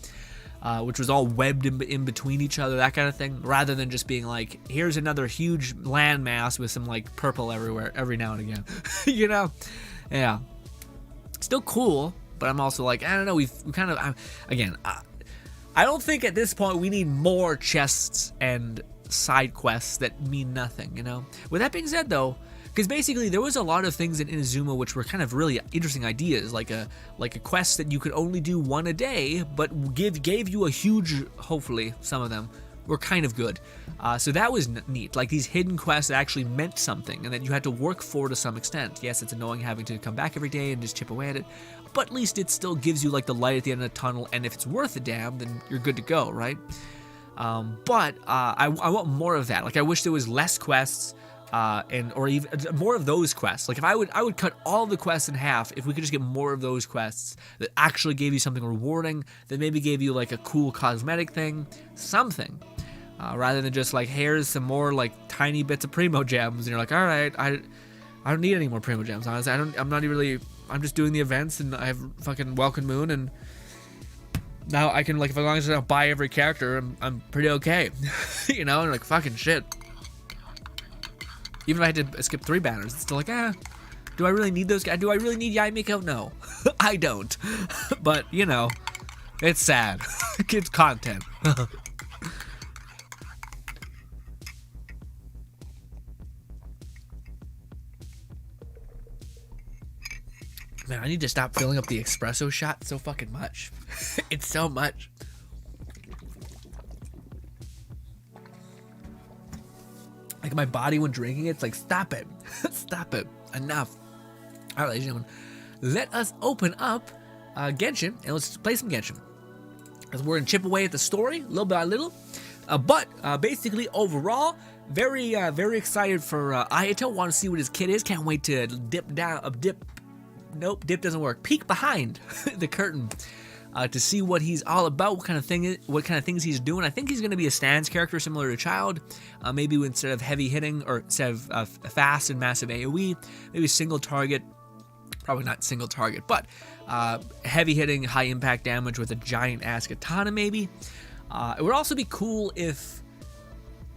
which was all webbed in between each other, that kind of thing, rather than just being like, here's another huge landmass with some like purple everywhere every now and again. You know? Yeah. Still cool, but I'm also like, I don't know, we've kind of, again, I don't think at this point we need more chests and side quests that mean nothing, you know? With that being said, though, because basically there was a lot of things in Inazuma which were kind of really interesting ideas, like a quest that you could only do one a day, but gave you a huge, hopefully some of them were kind of good. So that was neat. Like these hidden quests that actually meant something and that you had to work for to some extent. Yes, it's annoying having to come back every day and just chip away at it, but at least it still gives you like the light at the end of the tunnel, and if it's worth a damn, then you're good to go, right? But I want more of that. Like I wish there was less quests, or even more of those quests. Like if I would cut all the quests in half if we could just get more of those quests that actually gave you something rewarding, that maybe gave you like a cool cosmetic thing, something, rather than just like, here's some more like tiny bits of Primo Gems, and you're like, all right, I don't need any more Primo Gems. Honestly, I'm just doing the events, and I have fucking Welcome Moon, and now I can, like, as long as I don't buy every character, I'm pretty okay. You know, and like, fucking shit. Even if I had to skip 3 banners, it's still like, do I really need those guys? Do I really need Yai Miko? No, I don't. But, you know, it's sad. Kids content. Man, I need to stop filling up the espresso shot so fucking much. It's so much. Like my body when drinking it, it's like, stop it. Stop it. Enough. All right, ladies and gentlemen, let us open up Genshin, and let's play some Genshin. Because we're going to chip away at the story, little by little. But basically, overall, very excited for Ayato. Want to see what his kit is. Can't wait to Nope, dip doesn't work. Peek behind the curtain to see what he's all about, what kind of things he's doing. I think he's going to be a stands character similar to Child. Maybe instead of heavy hitting, or instead of fast and massive AoE, maybe single target. Probably not single target, but heavy hitting, high impact damage with a giant ass katana. Maybe it would also be cool if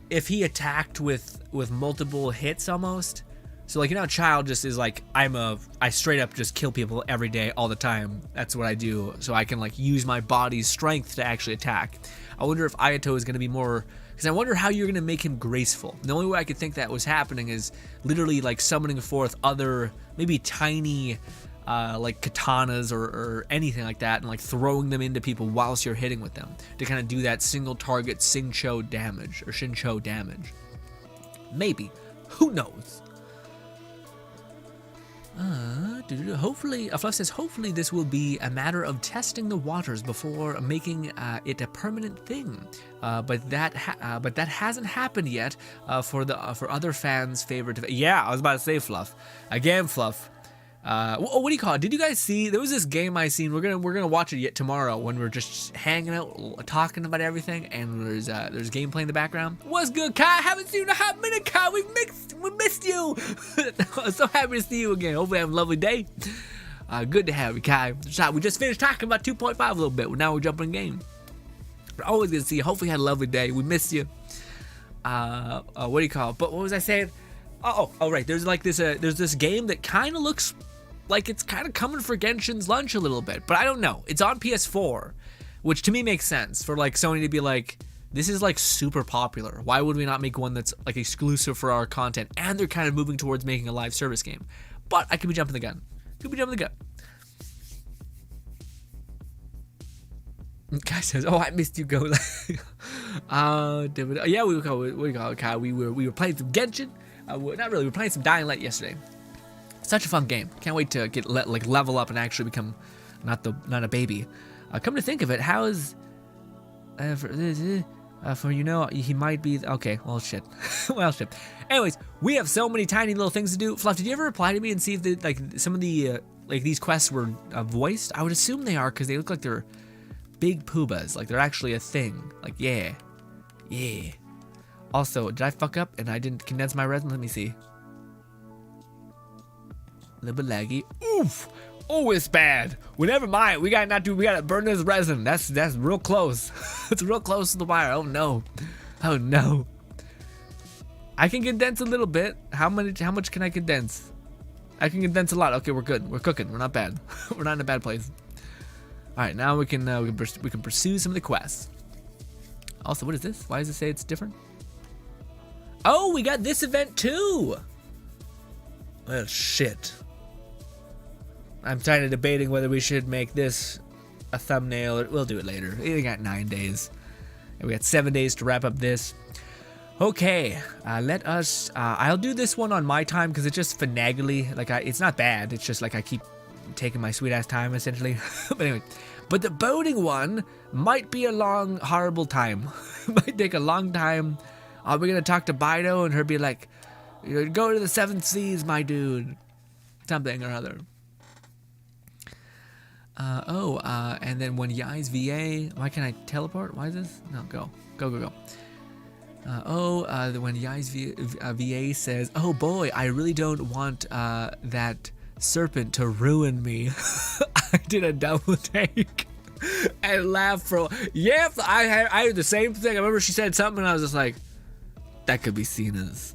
he attacked with multiple hits almost. So like, you know, Child just is like, I straight up just kill people every day, all the time. That's what I do. So I can like use my body's strength to actually attack. I wonder if Ayato is going to be more, because I wonder how you're going to make him graceful. And the only way I could think that was happening is literally like summoning forth other, maybe tiny, like katanas or anything like that, and like throwing them into people whilst you're hitting with them to kind of do that single target Shincho damage. Maybe. Who knows? Hopefully, Fluff says, hopefully this will be a matter of testing the waters before making it a permanent thing. But that hasn't happened yet for other fans' favorite. Yeah, I was about to say, Fluff. Again, Fluff. What do you call it? Did you guys see? There was this game I seen. We're gonna watch it yet tomorrow when we're just hanging out, talking about everything, and there's gameplay in the background. What's good, Kai? Haven't seen you in a hot minute, Kai. We missed you. I'm so happy to see you again. Hopefully, have a lovely day. Good to have you, Kai. We just finished talking about 2.5 a little bit. Now we're jumping in game. But always good to see you. Hopefully, you had a lovely day. We missed you. What do you call it? But what was I saying? Oh, right. There's like this. There's this game that kind of looks like it's kind of coming for Genshin's lunch a little bit, but I don't know. It's on PS4, which to me makes sense for like Sony to be like, this is like super popular. Why would we not make one that's like exclusive for our content? And they're kind of moving towards making a live service game. But I could be jumping the gun. Guy says, "Oh, I missed you, go." Yeah, we were playing some Genshin. Not really. We were playing some Dying Light yesterday. Such a fun game. Can't wait to level up and actually become not a baby. Come to think of it, how is he might be okay. Well, shit. Well, shit. Anyways, we have so many tiny little things to do. Fluff, did you ever reply to me and see if some of the these quests were voiced? I would assume they are because they look like they're big poobas, like they're actually a thing. Like yeah. Also, did I fuck up and I didn't condense my resin? Let me see. A little bit laggy. Oof! Oh, it's bad. Well, never mind. We gotta burn this resin. That's real close. It's real close to the wire. Oh no. Oh no. I can condense a little bit. How much can I condense? I can condense a lot. Okay, we're good. We're cooking. We're not bad. We're not in a bad place. All right, now we can pursue some of the quests. Also, what is this? Why does it say it's different? Oh, we got this event too. Well, shit. I'm kind of debating whether we should make this a thumbnail, or we'll do it later. We got 9 days. And we got 7 days to wrap up this. Okay, let us. I'll do this one on my time because it's just finagly. Like, it's not bad. It's just like I keep taking my sweet ass time essentially. But anyway, but the boating one might be a long, horrible time. Might take a long time. Are we gonna talk to Bido and her be like, "Go to the 7 seas, my dude," something or other. And then when Yai's VA, why can't I teleport? Why is this? No, go. When Yai's VA says, "Oh boy, I really don't want that serpent to ruin me." I did a double take and laughed for. Yep, I had the same thing. I remember she said something, and I was just like, that could be seen as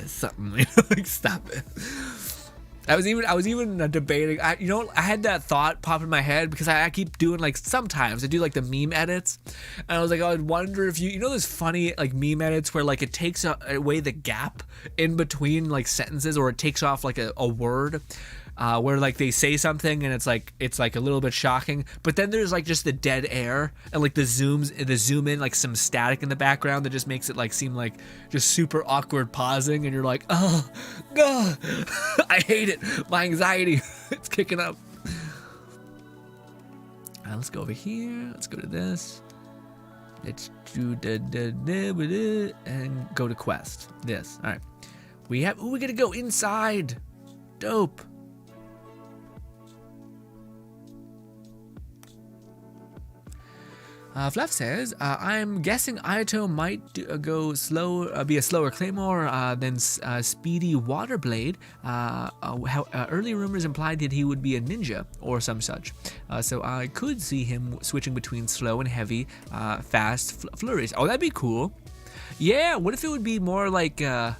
something. Like, stop it. I was even debating. I had that thought pop in my head because I keep doing, like, sometimes I do like the meme edits, and I was like, I would wonder if those funny like meme edits where like it takes away the gap in between like sentences, or it takes off like a word. Where like they say something and it's like a little bit shocking, but then there's like just the dead air and like the zoom in, like some static in the background that just makes it like seem like just super awkward pausing, and you're like, oh god, I hate it. My anxiety, it's kicking up. Let's go over here. Let's go to this. Let's do and go to quest. This. All right. We gotta go inside. Dope. Fluff says, I'm guessing Ayato might be a slower claymore than speedy water blade. Early rumors implied that he would be a ninja or some such. So I could see him switching between slow and heavy, fast flurries. Oh, that'd be cool. Yeah, what if it would be more like, I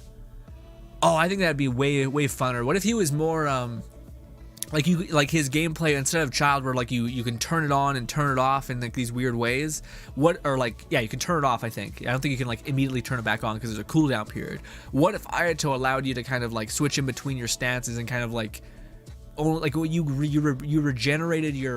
think that'd be way funner. What if he was more, like his gameplay instead of child, where like you can turn it on and turn it off in like these weird ways. You can turn it off. I don't think you can like immediately turn it back on because there's a cooldown period. What if Ayato allowed you to kind of like switch in between your stances and kind of like, you regenerated your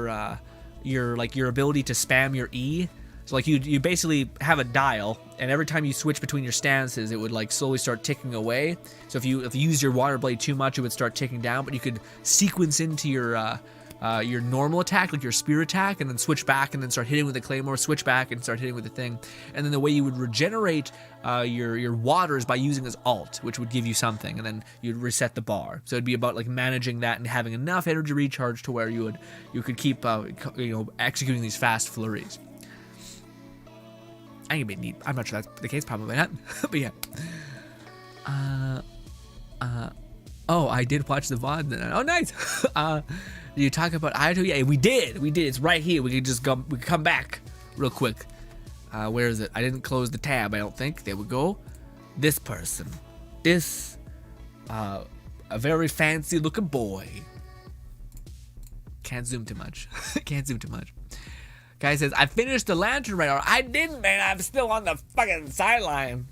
ability to spam your E. So like you basically have a dial, and every time you switch between your stances, it would like slowly start ticking away. So if you use your water blade too much, it would start ticking down. But you could sequence into your normal attack, like your spear attack, and then switch back, and then start hitting with the claymore. Switch back and start hitting with the thing. And then the way you would regenerate your water is by using this alt, which would give you something, and then you'd reset the bar. So it'd be about like managing that and having enough energy recharge to where you could keep executing these fast flurries. I think it'd be neat. I'm not sure that's the case, probably not. But yeah. I did watch the VOD. Oh, nice. Did you talk about Ayato? Yeah, we did. It's right here. We could come back real quick. Where is it? I didn't close the tab, I don't think. There we go. This person. A very fancy looking boy. Can't zoom too much. Guy says, I finished the lantern radar. I didn't, man. I'm still on the fucking sideline.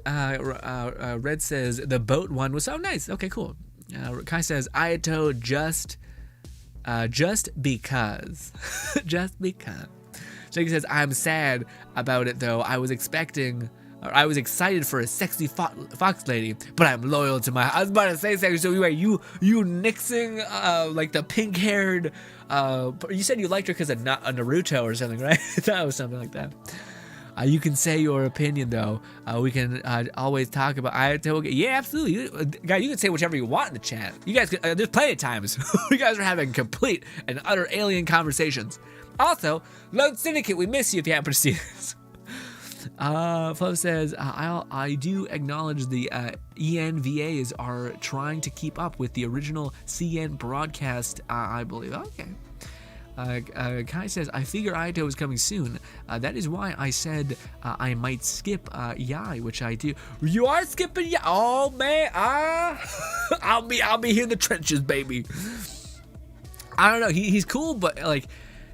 Red says, the boat one was so nice. Okay, cool. Kai says, Ayato just because. Just because. Shaggy says, I'm sad about it, though. I was excited for a sexy fox lady, but I'm loyal to I was about to say sexy, so anyway, you nixing, like the pink-haired, you said you liked her because of Naruto or something, right? I thought it was something like that. You can say your opinion, though. We can always talk about Ayato. Yeah, absolutely. Guys, you can say whichever you want in the chat. You guys, there's plenty of times you guys are having complete and utter alien conversations. Also, Lone Syndicate, we miss you if you happen to see this. Fluff says, I do acknowledge the ENVAs are trying to keep up with the original CN broadcast, I believe. Okay. Kai says, I figure Aito is coming soon. That is why I said I might skip Yai, which I do. You are skipping Yai? Oh man, I'll be here in the trenches, baby. I don't know. He's cool, but like,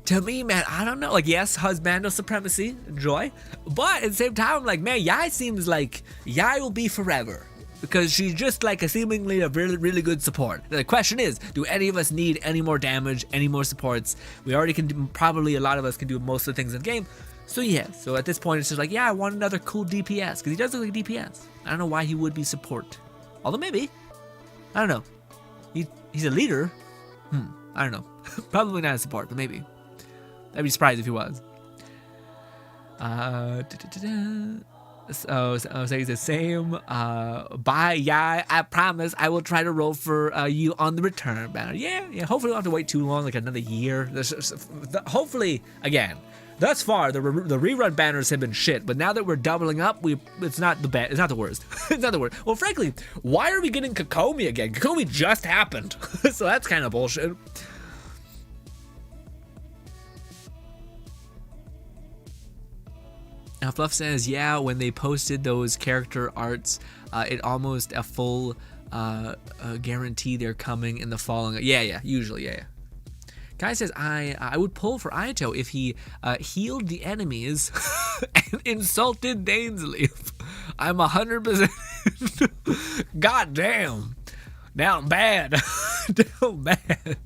to me, man, I don't know. Like, yes, husbando supremacy, enjoy, but at the same time, like, man, Yai seems like Yai will be forever. Because she's just like a seemingly a really, really good support. The question is, do any of us need any more damage, any more supports? We already can do, probably a lot of us can do most of the things in the game. So yeah, so at this point it's just like, yeah, I want another cool DPS. Because he does look like DPS. I don't know why he would be support. Although maybe, I don't know. He's a leader. I don't know. Probably not a support, but maybe. I'd be surprised if he was. So he's the same. Bye, Yai. I promise I will try to roll for you on the return banner. Yeah. Hopefully we don't have to wait too long, like another year. Hopefully, again, thus far the rerun banners have been shit. But now that we're doubling up, it's not the best. It's not the worst. It's not the worst. Well, frankly, why are we getting Kokomi again? Kokomi just happened, so that's kind of bullshit. Now Fluff says, yeah, when they posted those character arts, it almost a full guarantee they're coming in the following. Yeah, usually, yeah. Kai says, I would pull for Aito if he healed the enemies and insulted Dainsleif. I'm 100%. God damn. Down bad. Down bad.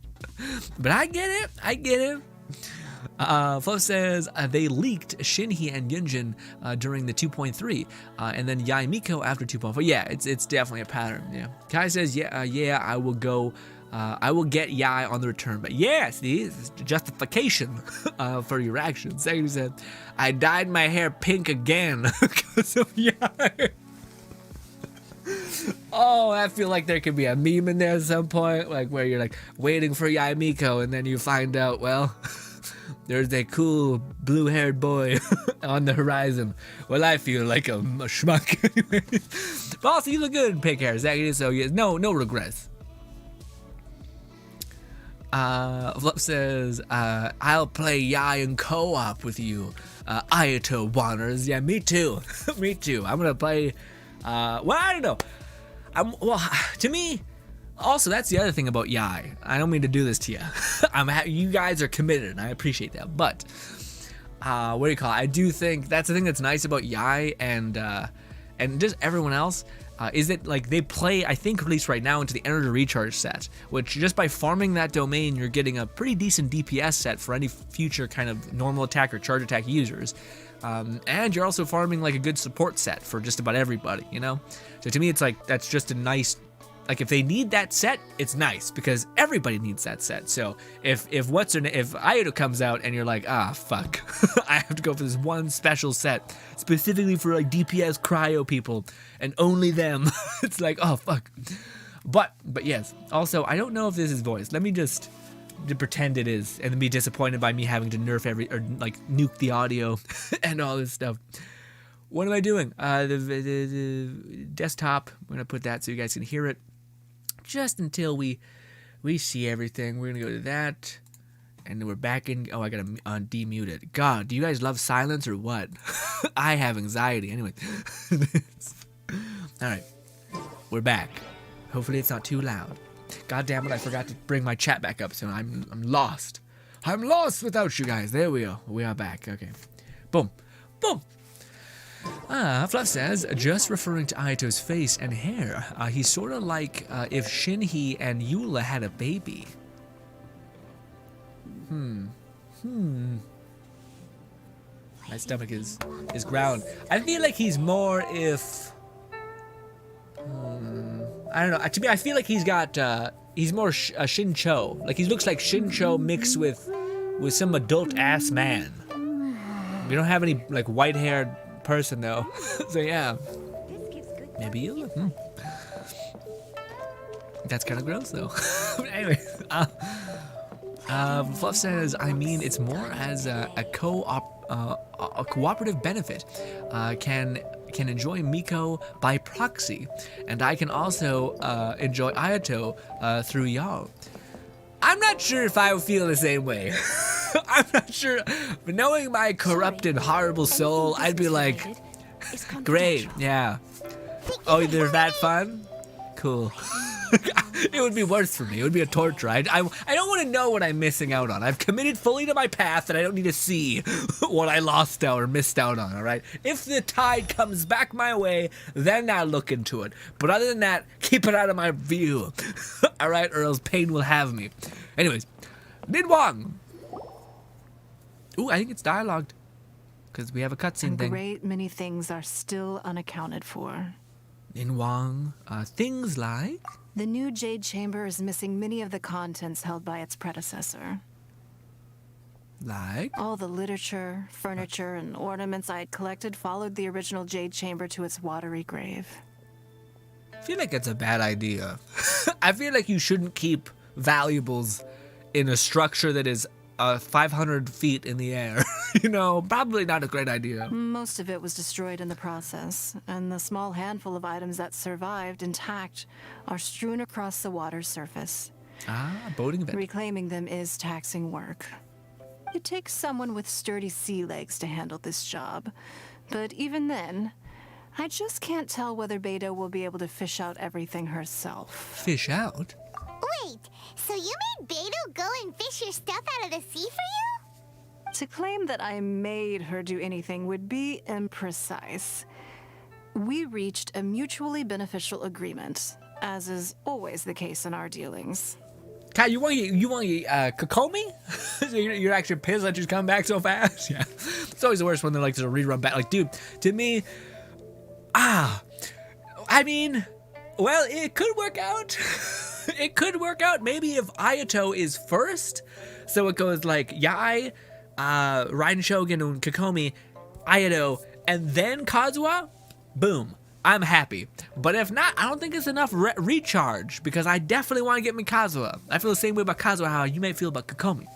But I get it. Fluff says they leaked Shinhee and Genshin during the 2.3, and then Yai Miko after 2.4. Yeah, it's definitely a pattern. Yeah. Kai says, yeah, I will go. I will get Yai on the return. But yes, it's justification for your actions. Second said, I dyed my hair pink again because of Yai. Oh, I feel like there could be a meme in there at some point, like where you're like waiting for Yai Miko, and then you find out, well. There's a cool blue-haired boy on the horizon. Well, I feel like a schmuck. But also, you look good in pink hair, exactly. So yes, no regrets. Flup says, I'll play Yai in co-op with you. Ayato Wanners. Yeah, me too. Me too. I'm gonna play. Well, I don't know. To me. Also, that's the other thing about Yai. I don't mean to do this to you. You guys are committed, and I appreciate that. But, what do you call it? I do think that's the thing that's nice about Yai and just everyone else, is that, like, they play, I think, at least right now, into the Energy Recharge set, which just by farming that domain, you're getting a pretty decent DPS set for any future kind of normal attack or charge attack users. And you're also farming, like, a good support set for just about everybody, you know? So to me, it's like, that's just a nice. Like, if they need that set, it's nice because everybody needs that set. So if Ayato comes out and you're like, fuck, I have to go for this one special set specifically for like DPS cryo people and only them, it's like, oh fuck. But yes. Also, I don't know if this is voiced. Let me just pretend it is and then be disappointed by me having to nerf or like nuke the audio and all this stuff. What am I doing? The desktop. I'm gonna put that so you guys can hear it. Just until we see everything. We're gonna go to that, and then we're back in. Oh, I gotta demute it. God, do you guys love silence or what? I have anxiety. Anyway, all right, we're back. Hopefully, it's not too loud. God damn it! I forgot to bring my chat back up, so I'm lost. I'm lost without you guys. There we go. We are back. Okay, boom, boom. Fluff says, just referring to Aito's face and hair, he's sort of like if Shinhee and Eula had a baby. My stomach is growling. I feel like he's more if. I don't know. To me, I feel like he's got. He's more Shincho. Like he looks like Shincho mixed with some adult ass man. We don't have any like white haired person though. So yeah, maybe you. That's kind of gross though. But anyway, Fluff says, I mean, it's more as a co-op a cooperative benefit. Can enjoy Miko by proxy, and I can also enjoy Ayato through y'all. I'm not sure if I feel the same way. I'm not sure, but knowing my corrupted, horrible soul, I'd be like, great, yeah. Oh, they're that fun? Cool. It would be worse for me. It would be a torture. I don't want to know what I'm missing out on. I've committed fully to my path, and I don't need to see what I lost out or missed out on, all right? If the tide comes back my way, then I'll look into it. But other than that, keep it out of my view. All right, or else pain will have me. Anyways, Nidwang. Ooh, I think it's dialogued, because we have a cutscene thing. A great many things are still unaccounted for. Nidwang, things like... The new Jade Chamber is missing many of the contents held by its predecessor. Like? All the literature, furniture, and ornaments I had collected followed the original Jade Chamber to its watery grave. I feel like it's a bad idea. I feel like you shouldn't keep valuables in a structure that is 500 feet in the air. You know, probably not a great idea. Most of it was destroyed in the process, and the small handful of items that survived intact are strewn across the water's surface. Ah, boating event. Reclaiming them is taxing work. It takes someone with sturdy sea legs to handle this job, but even then, I just can't tell whether Beto will be able to fish out everything herself. Fish out? Wait, so you made Beto go and fish your stuff out of the sea for you? To claim that I made her do anything would be imprecise. We reached a mutually beneficial agreement, as is always the case in our dealings. Kai, you want Kokomi? So you're actually pissed that she's coming back so fast? Yeah. It's always the worst when they like to rerun back. Like, dude, to me, I mean, well, it could work out. It could work out. Maybe if Ayato is first, so it goes like Yai, Raiden Shogun, and Kokomi, Ayato, and then Kazuha, boom. I'm happy. But if not, I don't think it's enough recharge, because I definitely want to get me Kazuha. I feel the same way about Kazuha how you may feel about Kokomi.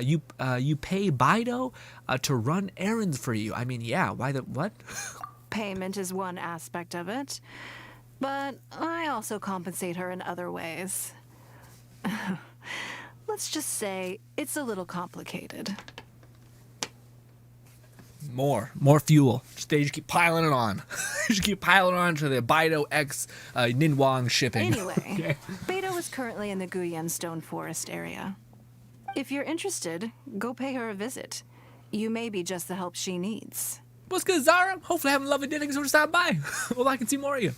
You pay Baido to run errands for you. I mean, yeah, why the what? Payment is one aspect of it, but I also compensate her in other ways. Let's just say it's a little complicated. More fuel. They just keep piling it on. Just keep piling it on to the Baido X Nidwang shipping. Anyway, okay. Beto is currently in the Guyan Stone Forest area. If you're interested, go pay her a visit. You may be just the help she needs. What's good, Zara? Hopefully having a lovely dinner because we're stopping by. Well, I can see more of you.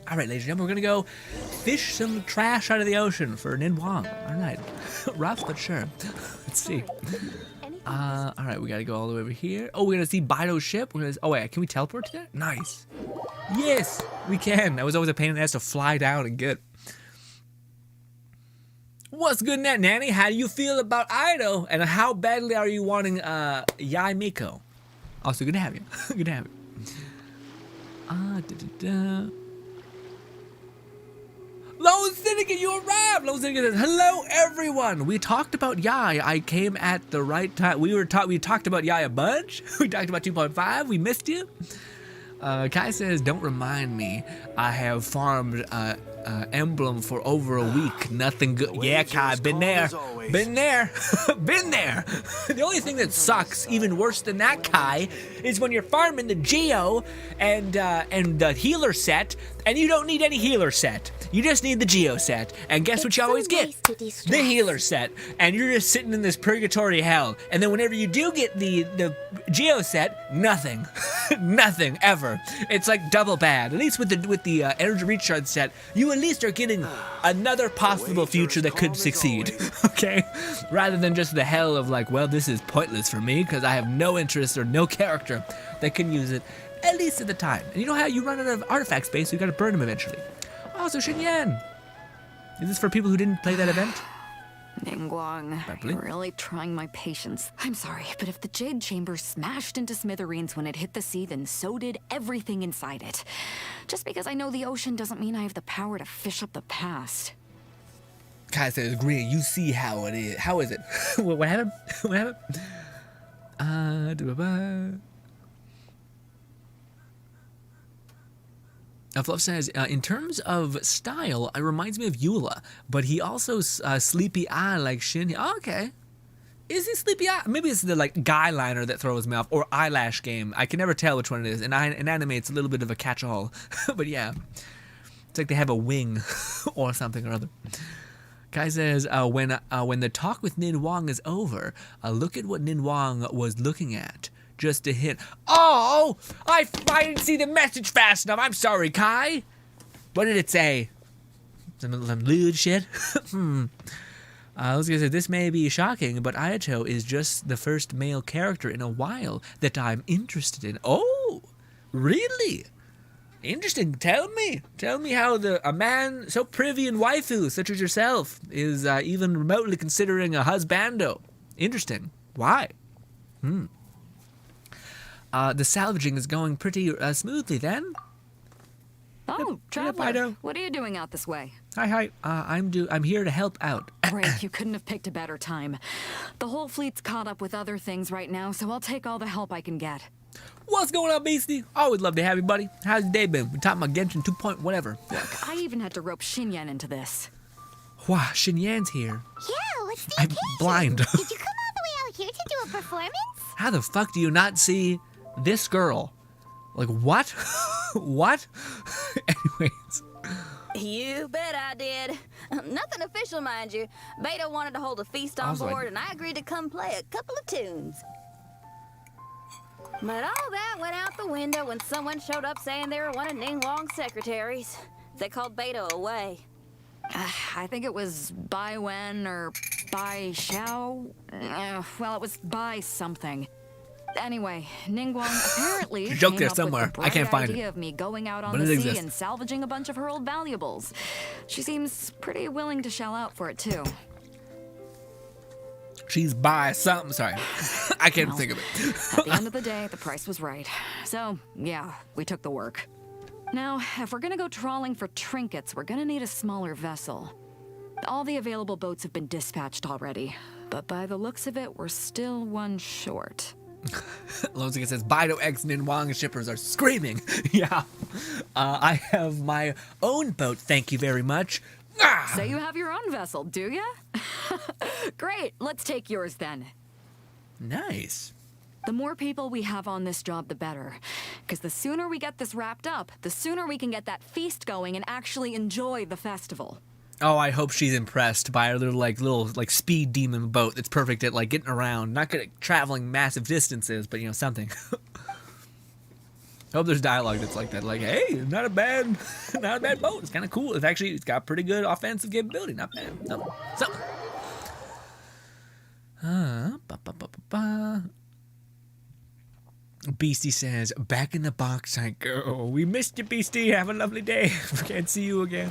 All right, ladies and gentlemen, we're going to go fish some trash out of the ocean for Nidwang. All right. Rough, but sure. Let's see. All right, we got to go all the way over here. Oh, we're going to see Baido's ship. Oh, wait, can we teleport to that? Nice. Yes, we can. That was always a pain in the ass to fly down and get. What's good, Net Nanny? How do you feel about Ido? And how badly are you wanting Yai Miko? Also, good to have you. Good to have you. Lone Syndicate, you arrived! Lone Syndicate says, hello, everyone! We talked about Yai. I came at the right time. We talked about Yai a bunch. We talked about 2.5. We missed you. Kai says, don't remind me. I have farmed emblem for over a week. Nothing good. Yeah, Kai, been there. Been there. Been there. The only thing that sucks, even worse than that, Kai, is when you're farming the Geo and the healer set, and you don't need any healer set. You just need the Geo set. And guess what you always get? The healer set. And you're just sitting in this purgatory hell. And then whenever you do get the Geo set, nothing. Nothing, ever. It's like double bad. At least with the energy recharge set, you at least are getting another possible future that could succeed. Okay? Rather than just the hell of like, well, this is pointless for me because I have no interest or no character that can use it, at least at the time. And you know how you run out of artifact space, so you gotta burn them eventually. Oh, so Shinyan. Is this for people who didn't play that event? Ningguang, you're really trying my patience. I'm sorry, but if the Jade Chamber smashed into smithereens when it hit the sea, then so did everything inside it. Just because I know the ocean doesn't mean I have the power to fish up the past. Kai says, agreeing. You see how it is. How is it? What happened? What happened? Fluff says, in terms of style, it reminds me of Eula, but he also sleepy eye like Shin. Oh, okay. Is he sleepy eye? Maybe it's the like guy liner that throws me off, or eyelash game. I can never tell which one it is. In anime, it's a little bit of a catch-all, but yeah, it's like they have a wing or something or other. Kai says, when the talk with Nin Wang is over, look at what Nin Wang was looking at. Just a hint. Oh, I didn't see the message fast enough. I'm sorry, Kai. What did it say? Some lewd shit? I was gonna say, this may be shocking, but Ayato is just the first male character in a while that I'm interested in. Oh, really? Interesting. Tell me how a man so privy and waifu such as yourself is even remotely considering a husbando. Interesting. Why? The salvaging is going pretty smoothly then. Oh, Traveler, what are you doing out this way? Hi. I'm here to help out. Great, you couldn't have picked a better time. The whole fleet's caught up with other things right now, so I'll take all the help I can get. What's going on, Beastie? Always love to have you, buddy. How's your day been? We're talking about Genshin 2 point whatever. Look, I even had to rope Xinyan into this. Wow, Xinyan's here. Yeah, what's the I'm occasion? blind. Did you come all the way out here to do a performance? How the fuck do you not see this girl? Like, what? What? Anyways. You bet I did. Nothing official, mind you. Beta wanted to hold a feast on board, and I agreed to come play a couple of tunes. But all that went out the window when someone showed up saying they were one of Ning Wang's secretaries. They called Beta away. I think it was Bai Wen or Bai Xiao. Well, it was Bai something. Anyway, Ning Wang apparently joke came there up somewhere. with the I can't bright find idea it. of me going out on But the it sea exists. and salvaging a bunch of her old valuables. She seems pretty willing to shell out for it too. She's by something. Sorry. I can't Well, think of it. At the end of the day, the price was right. So, yeah, we took the work. Now, if we're gonna go trawling for trinkets, we're gonna need a smaller vessel. All the available boats have been dispatched already, but by the looks of it, we're still one short. Lonzica says, Bido X Nin Wang shippers are screaming. Yeah. I have my own boat, thank you very much. Ah! So you have your own vessel, do ya? Great, let's take yours then. Nice. The more people we have on this job, the better. Because the sooner we get this wrapped up, the sooner we can get that feast going and actually enjoy the festival. Oh, I hope she's impressed by our little speed demon boat that's perfect at like getting around. Not good at traveling massive distances, but you know, something. I hope there's dialogue that's like that. Like, hey, not a bad boat. It's kind of cool. It's got pretty good offensive capability. Not bad. No, something. Beastie says, back in the box I go. We missed you, Beastie. Have a lovely day. Can't see you again.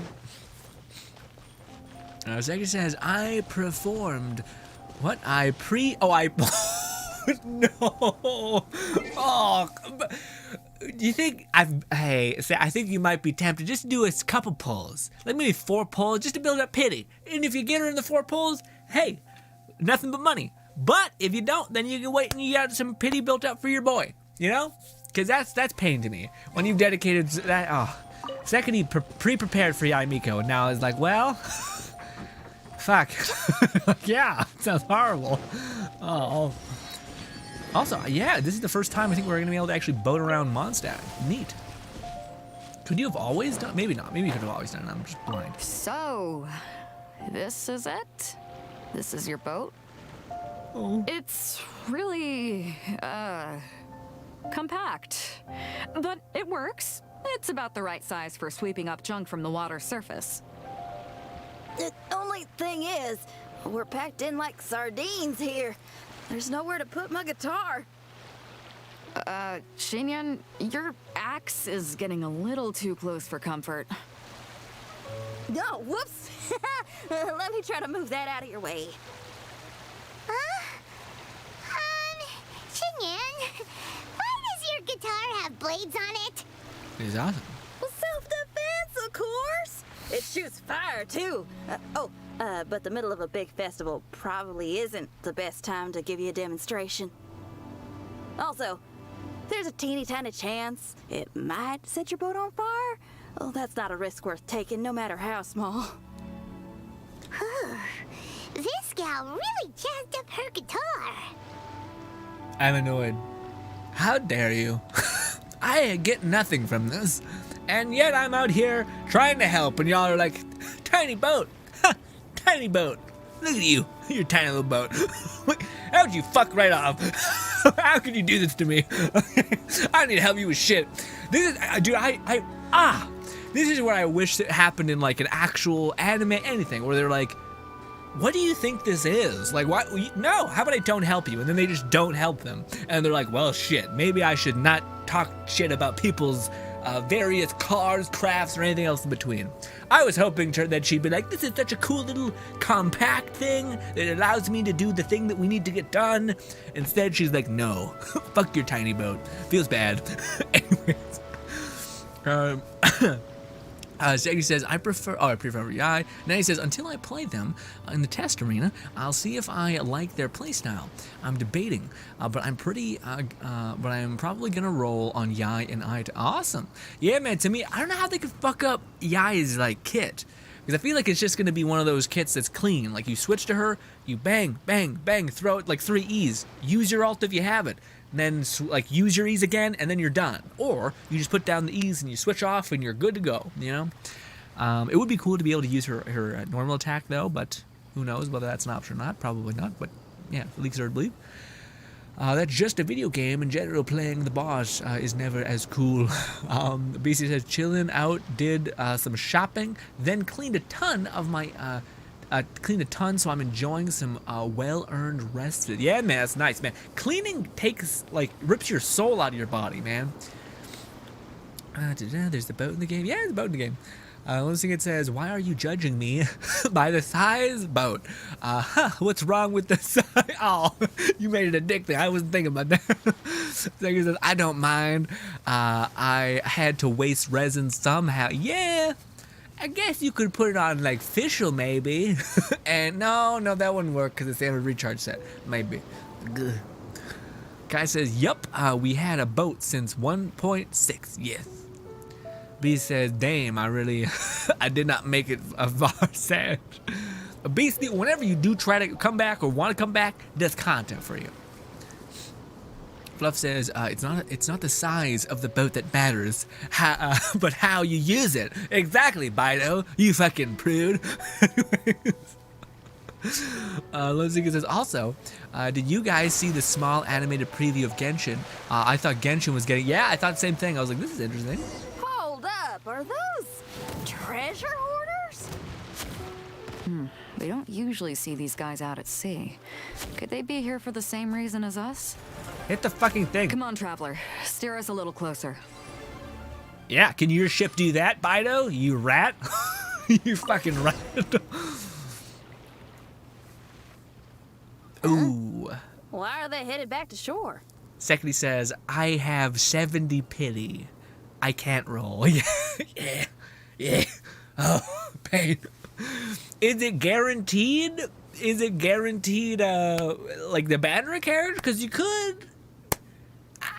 Zeki says, I performed what I no. Oh, do you think I think you might be tempted just to do a couple pulls. Like maybe 4 pulls just to build up pity. And if you get her in the 4 pulls, hey, nothing but money. But if you don't, then you can wait and you got some pity built up for your boy, you know? Because that's pain to me. When you've dedicated that, Sekini pre-prepared for Yai Miko, and now it's like, well, fuck. Yeah, sounds horrible. Oh. Also, yeah, this is the first time I think we're going to be able to actually boat around Mondstadt. Neat. Could you have always done? Maybe not. Maybe you could have always done it. I'm just blind. So, this is it? This is your boat? Oh. It's really, compact. But it works. It's about the right size for sweeping up junk from the water's surface. The only thing is, we're packed in like sardines here. There's nowhere to put my guitar. Xinyan, your axe is getting a little too close for comfort. Oh, whoops. Let me try to move that out of your way. Xinyan, why does your guitar have blades on it? It's awesome. Well, self-defense, of course. It shoots fire, too. But the middle of a big festival probably isn't the best time to give you a demonstration. Also, there's a teeny tiny chance it might set your boat on fire. Oh, that's not a risk worth taking, no matter how small. This gal really jazzed up her guitar. I'm annoyed. How dare you? I get nothing from this. And yet I'm out here trying to help, and y'all are like, tiny boat. Ha, tiny boat. Look at you, your tiny little boat. How'd you fuck right off? How could you do this to me? I don't need to help you with shit. This is, dude, this is what I wish that happened in like an actual anime, anything, where they're like, what do you think this is? Like, what? No, how about I don't help you? And then they just don't help them. And they're like, well, shit, maybe I should not talk shit about people's various cars, crafts, or anything else in between. I was hoping that she'd be like, this is such a cool little compact thing that allows me to do the thing that we need to get done. Instead, she's like, no, fuck your tiny boat. Feels bad. Anyways. Shaggy says, I prefer Yai. Now he says, until I play them in the test arena, I'll see if I like their playstyle. I'm debating, but I'm probably gonna roll on Yai and I. Awesome. Yeah, man, to me, I don't know how they could fuck up Yai's, like, kit. Because I feel like it's just gonna be one of those kits that's clean. Like, you switch to her, you bang, bang, bang, throw it like 3 E's. Use your ult if you have it. Then like use your E's again, and then you're done. Or you just put down the E's and you switch off, and you're good to go. You know, it would be cool to be able to use her normal attack though, but who knows whether that's an option or not? Probably not. But yeah, leaks are to believe. That's just a video game. In general, playing the boss is never as cool. BC says chilling out, did some shopping, then cleaned a ton, so I'm enjoying some well-earned rest. Yeah, man, that's nice, man. Cleaning rips your soul out of your body, man. There's the boat in the game. Yeah, there's a boat in the game. One thing it says, why are you judging me by the size? Boat. What's wrong with the size? Oh, you made it addicting. I wasn't thinking about that. Second says, I don't mind. I had to waste resin somehow. Yeah. I guess you could put it on like Fischl maybe. And no, that wouldn't work because it's the recharge set. Maybe. Gugh. Guy says, yup, we had a boat since 1.6. Yes. B says, damn, I did not make it a far sad. Beastie, whenever you do try to come back or want to come back, there's content for you. Fluff says, it's not the size of the boat that matters, but how you use it. Exactly, Bido, you fucking prude. Lozika says, also, did you guys see the small animated preview of Genshin? I thought Genshin was getting, I thought the same thing. I was like, this is interesting. Hold up, are those treasure hoarders? We don't usually see these guys out at sea. Could they be here for the same reason as us? Hit the fucking thing. Come on, Traveler. Steer us a little closer. Yeah, can your ship do that, Bido? You rat? You fucking rat. Ooh. Why are they headed back to shore? Secondly says, I have 70 pity. I can't roll. Yeah. Oh, pain. Is it guaranteed? Like the banner carriage? Because you could. I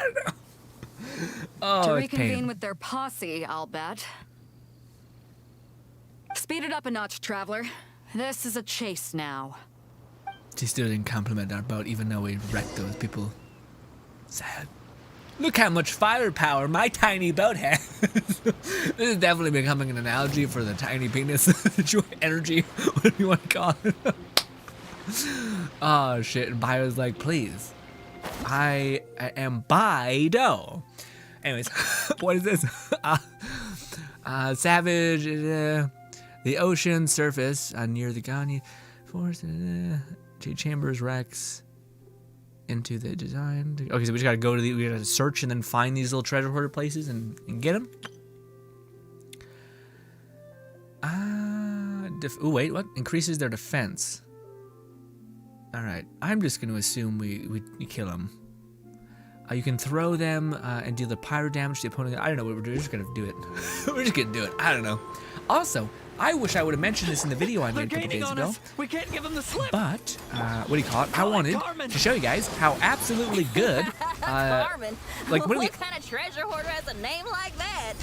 don't know. Oh, to it's reconvene pain. with their posse, I'll bet. Speed it up a notch, Traveler. This is a chase now. She still didn't compliment our boat, even though we wrecked those people. Sad. Look how much firepower my tiny boat has. This is definitely becoming an analogy for the tiny penis energy, whatever you want to call it. Oh shit! And Bio's like, please, I am Bido. Anyways, what is this? Savage, the ocean surface near the Ganya forest. Chambers Rex. Into the design. Okay, so we just gotta go to we gotta search and then find these little treasure hoarder places and get them. Oh wait, what? Increases their defense. All right, I'm just gonna assume we kill them. You can throw them and deal the pyro damage to the opponent. I don't know what we're doing. We're just gonna do it. We're just gonna do it. I don't know. Also, I wish I would have mentioned this in the video I They're made a couple gaining days on ago. us. We can't give them the slip. But, what do you call it? I wanted Carmen. to show you guys how absolutely good, Carmen. like, what do we... What kind of treasure hoarder has a name like that?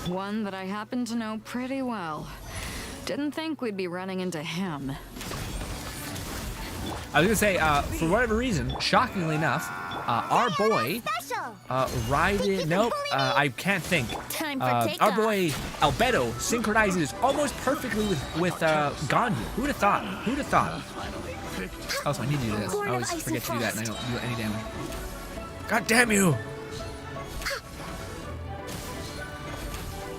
One that I happen to know pretty well. Didn't think we'd be running into him. I was gonna say, for whatever reason, shockingly enough, our boy, Special. Raiden, nope, I can't think. Time for Our takeoff. boy, Albedo, synchronizes almost perfectly with Ganyu. Who would have thought? Who would have thought? Also, I need to do this. I always forget to do that and I don't do any damage. God damn you!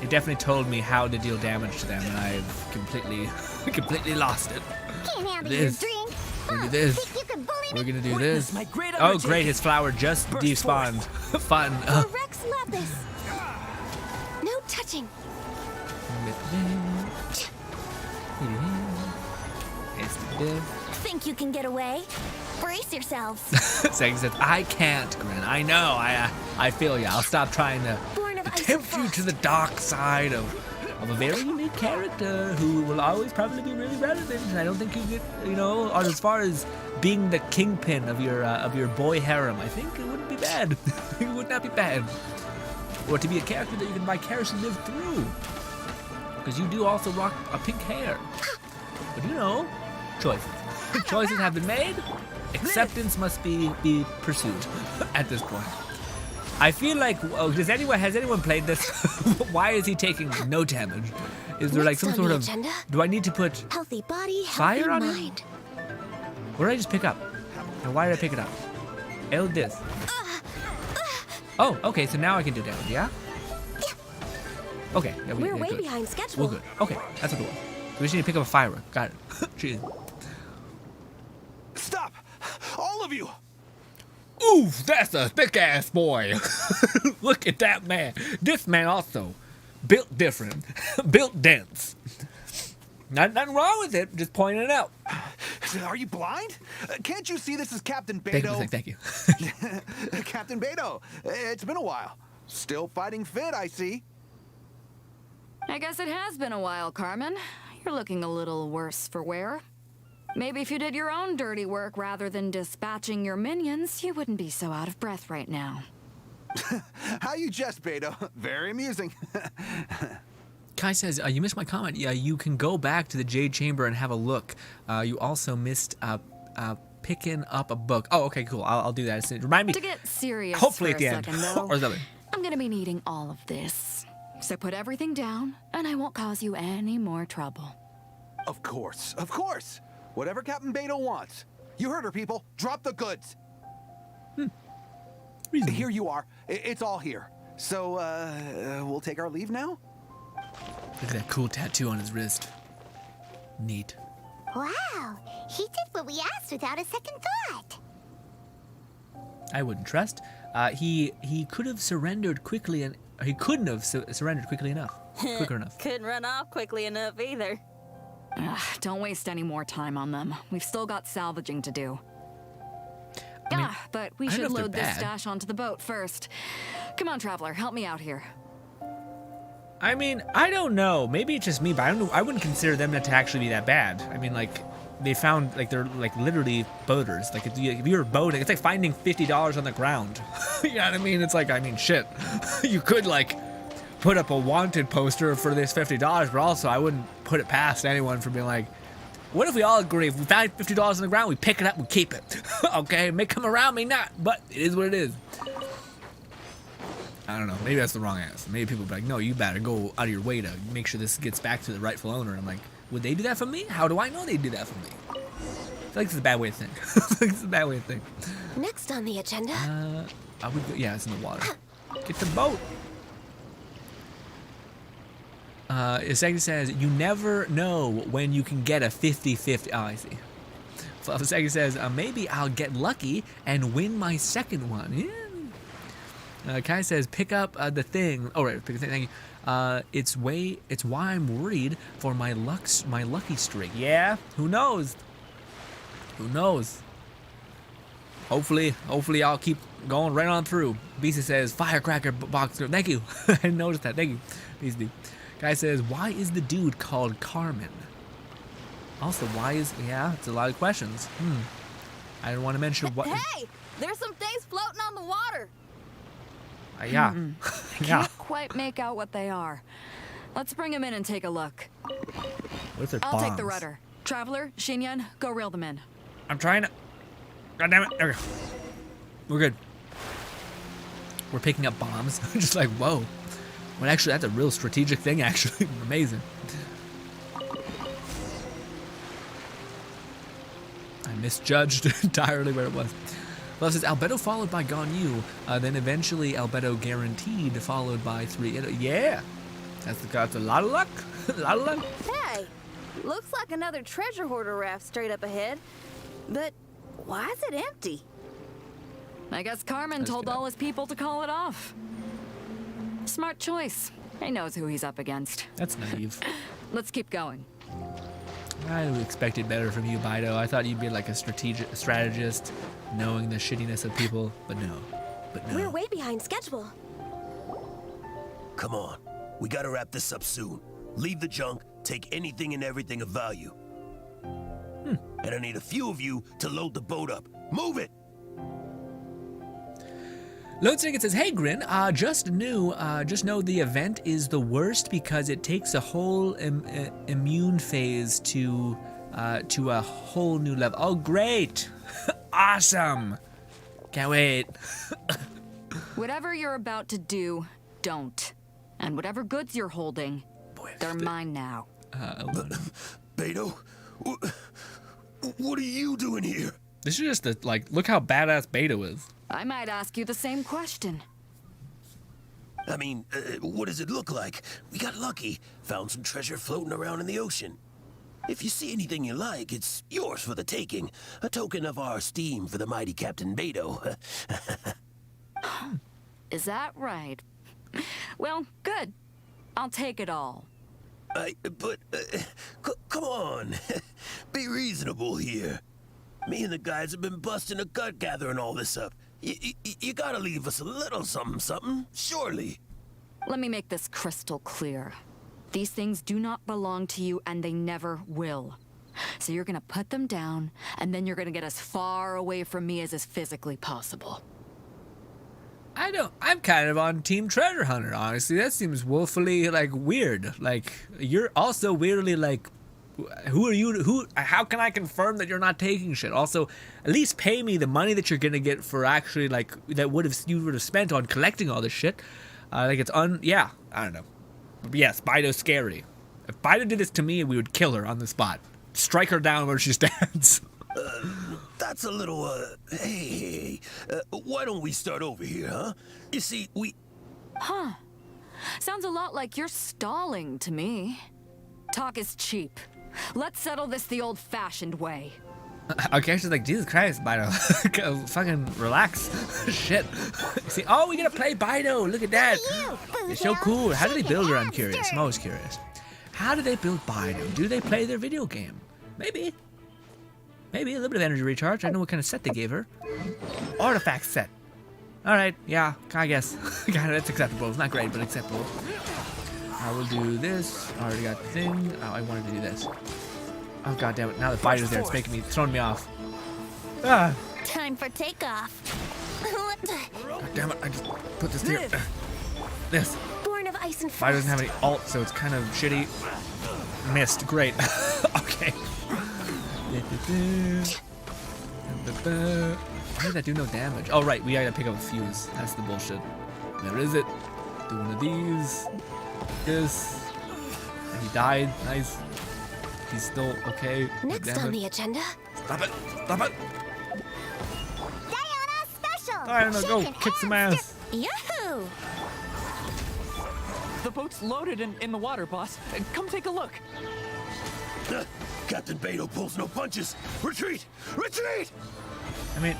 It definitely told me how to deal damage to them, and I've completely lost it. Can't handle This. your drink. We're gonna do this. Think you can bully We're me? gonna do this. My great Oh, undertaking. great! His flower just Burst despawned. Fun. For Rex Lapis. No touching. It's the Think you can get away? Brace yourselves. Saying says, I can't, Grin. I know. I feel you. I'll stop trying to Born of tempt you to the dark side of a very unique character who will always probably be really relevant. And I don't think you get, as far as being the kingpin of your boy harem, I think it wouldn't be bad. It would not be bad. Or to be a character that you can vicariously live through. Because you do also rock a pink hair. But choices. Choices have been made. Acceptance must be pursued at this point. I feel like, has anyone played this? Why is he taking no damage? Is there like some Next on sort the of, agenda, do I need to put healthy body, healthy fire on him? mind. What did I just pick up? And why did I pick it up? El this. Oh, okay, so now I can do damage, yeah? Okay. Yeah, We're yeah, way good. behind schedule. We're good. Okay, that's what it was. We just need to pick up a firework. Got it. Jeez. Stop! All of you! Oof, that's a thick ass boy. Look at that man. This man also built different, built dense. Nothing wrong with it. Just pointing it out. Are you blind? Can't you see this is Captain Thank Beto? you. Thank you. Captain Beto, it's been a while. Still fighting fit, I see. I guess it has been a while, Carmen. You're looking a little worse for wear. Maybe if you did your own dirty work rather than dispatching your minions, you wouldn't be so out of breath right now. How you jest, Beto? Very amusing. Kai says, you missed my comment. Yeah, you can go back to the Jade Chamber and have a look. You also missed picking up a book. Oh, okay, cool. I'll do that. Remind me. To get serious Hopefully for at the a end. second, though, Or something. I'm gonna be needing all of this. So put everything down, and I won't cause you any more trouble. Of course, of course. Whatever Captain Beto wants. You heard her, people. Drop the goods. Reasonable. Here you are. It's all here. So, we'll take our leave now? Look at that cool tattoo on his wrist. Neat. Wow, he did what we asked without a second thought. I wouldn't trust. He could have surrendered quickly, and he couldn't have surrendered quickly enough. Quicker enough. Couldn't run off quickly enough either. Ugh, don't waste any more time on them. We've still got salvaging to do. I mean, But we I don't should know if load they're this bad. stash onto the boat first. Come on, Traveler, help me out here. I mean, I don't know. Maybe it's just me, but I don't know. I wouldn't consider them to actually be that bad. I mean, like, they found, like, they're, like, literally boaters. Like, if you're boating, it's like finding $50 on the ground. You know what I mean? It's like, I mean, shit. You could, like, put up a wanted poster for this $50, but also I wouldn't put it past anyone for being like, what if we all agree, if we find $50 on the ground, we pick it up and keep it? Okay, may come around, may not, but it is what it is. I don't know, maybe that's the wrong answer. Maybe people would be like, no, you better go out of your way to make sure this gets back to the rightful owner. I'm like, would they do that for me? How do I know they'd do that for me? I feel like it's a bad way to think. I feel like it's a bad way to think. Next on the agenda, Yeah, it's in the water. Get the boat. Isagi says, you never know when you can get a 50-50. Oh, I see. Isagi says, maybe I'll get lucky and win my second one. Yeah. Kai says, pick up the thing. Oh, right, pick the thing. Thank you. It's why I'm worried for my lucky streak. Yeah, who knows? Who knows? Hopefully I'll keep going right on through. Beastie says, firecracker box. Thank you. I noticed that. Thank you, Beastie. Guy says, why is the dude called Carmen? Also, why is... Yeah, it's a lot of questions. I don't want to mention what... Hey, there's some things floating on the water. Yeah. Yeah. Can't quite make out what they are. Let's bring him in and take a look. What if they're I'll bombs? take the rudder. Traveler, Xinyan, go reel them in. I'm trying to... God damn it. There we go. We're good. We're picking up bombs. Just like, whoa. Well, actually, that's a real strategic thing, actually. Amazing. I misjudged entirely where it was. Well, it says Albedo followed by Ganyu, then eventually Albedo guaranteed followed by 3. Yeah. That's a lot of luck. A lot of luck. Hey, looks like another treasure hoarder raft straight up ahead. But why is it empty? I guess Carmen told all his people to call it off. Smart choice. He knows who he's up against. That's naive. Let's keep going. I expected better from you, Bido. I thought you'd be like a strategist, knowing the shittiness of people, but no. We're way behind schedule. Come on. We gotta wrap this up soon. Leave the junk, take anything and everything of value. And I need a few of you to load the boat up. Move it! Lone Ticket says, hey Grin, just know the event is the worst because it takes a whole immune phase to a whole new level. Oh great! Awesome! Can't wait. Whatever you're about to do, don't. And whatever goods you're holding, they're mine now. Beto? What are you doing here? This is just look how badass Beto is. I might ask you the same question. I mean, what does it look like? We got lucky. Found some treasure floating around in the ocean. If you see anything you like, it's yours for the taking. A token of our esteem for the mighty Captain Beto. Is that right? Well, good. I'll take it all. Come on. Be reasonable here. Me and the guys have been busting a gut gathering all this up. You gotta leave us a little something, surely. Let me make this crystal clear. These things do not belong to you, and they never will. So you're gonna put them down, and then you're gonna get as far away from me as is physically possible. I'm kind of on Team Treasure Hunter, honestly. That seems woefully, weird. You're also weirdly, who are you, how can I confirm that you're not taking shit? Also, at least pay me the money that you're gonna get for actually, that you would have spent on collecting all this shit. Yeah, I don't know. But yes, Bido's scary. If Bido did this to me, we would kill her on the spot. Strike her down where she stands. That's a little, hey, why don't we start over here, huh? You see, Huh. Sounds a lot like you're stalling to me. Talk is cheap. Let's settle this the old-fashioned way. Okay, she's like, Jesus Christ, Bido. Fucking relax. Shit. See, oh, we gotta play Bido. Look at that. It's so cool. How do they build her? I'm curious. I'm always curious. How do they build Bido? Do they play their video game? Maybe. Maybe a little bit of energy recharge. I know what kind of set they gave her. Artifact set. Alright, yeah, I guess. That's acceptable. It's not great, but acceptable. I will do this. I already got the thing. Oh, I wanted to do this. Oh, god damn it. Now the Bido's there. It's throwing me off. Ah. Time for takeoff. God damn it. I just put this here. This. Born of ice and Bido frost. doesn't have any ult, so it's kind of shitty. Missed. Great. Okay. Why did that do no damage? Oh, right, we gotta pick up a fuse. That's the bullshit. Where is it? Do one of these. This. And he died. Nice. He's still okay. Next on the agenda. Stop it! Stop it! Diana special. I don't know, go Shaken kick some and ass. Yahoo! The boat's loaded in the water, boss. Come take a look. Captain Beto pulls no punches. Retreat! Retreat! I mean,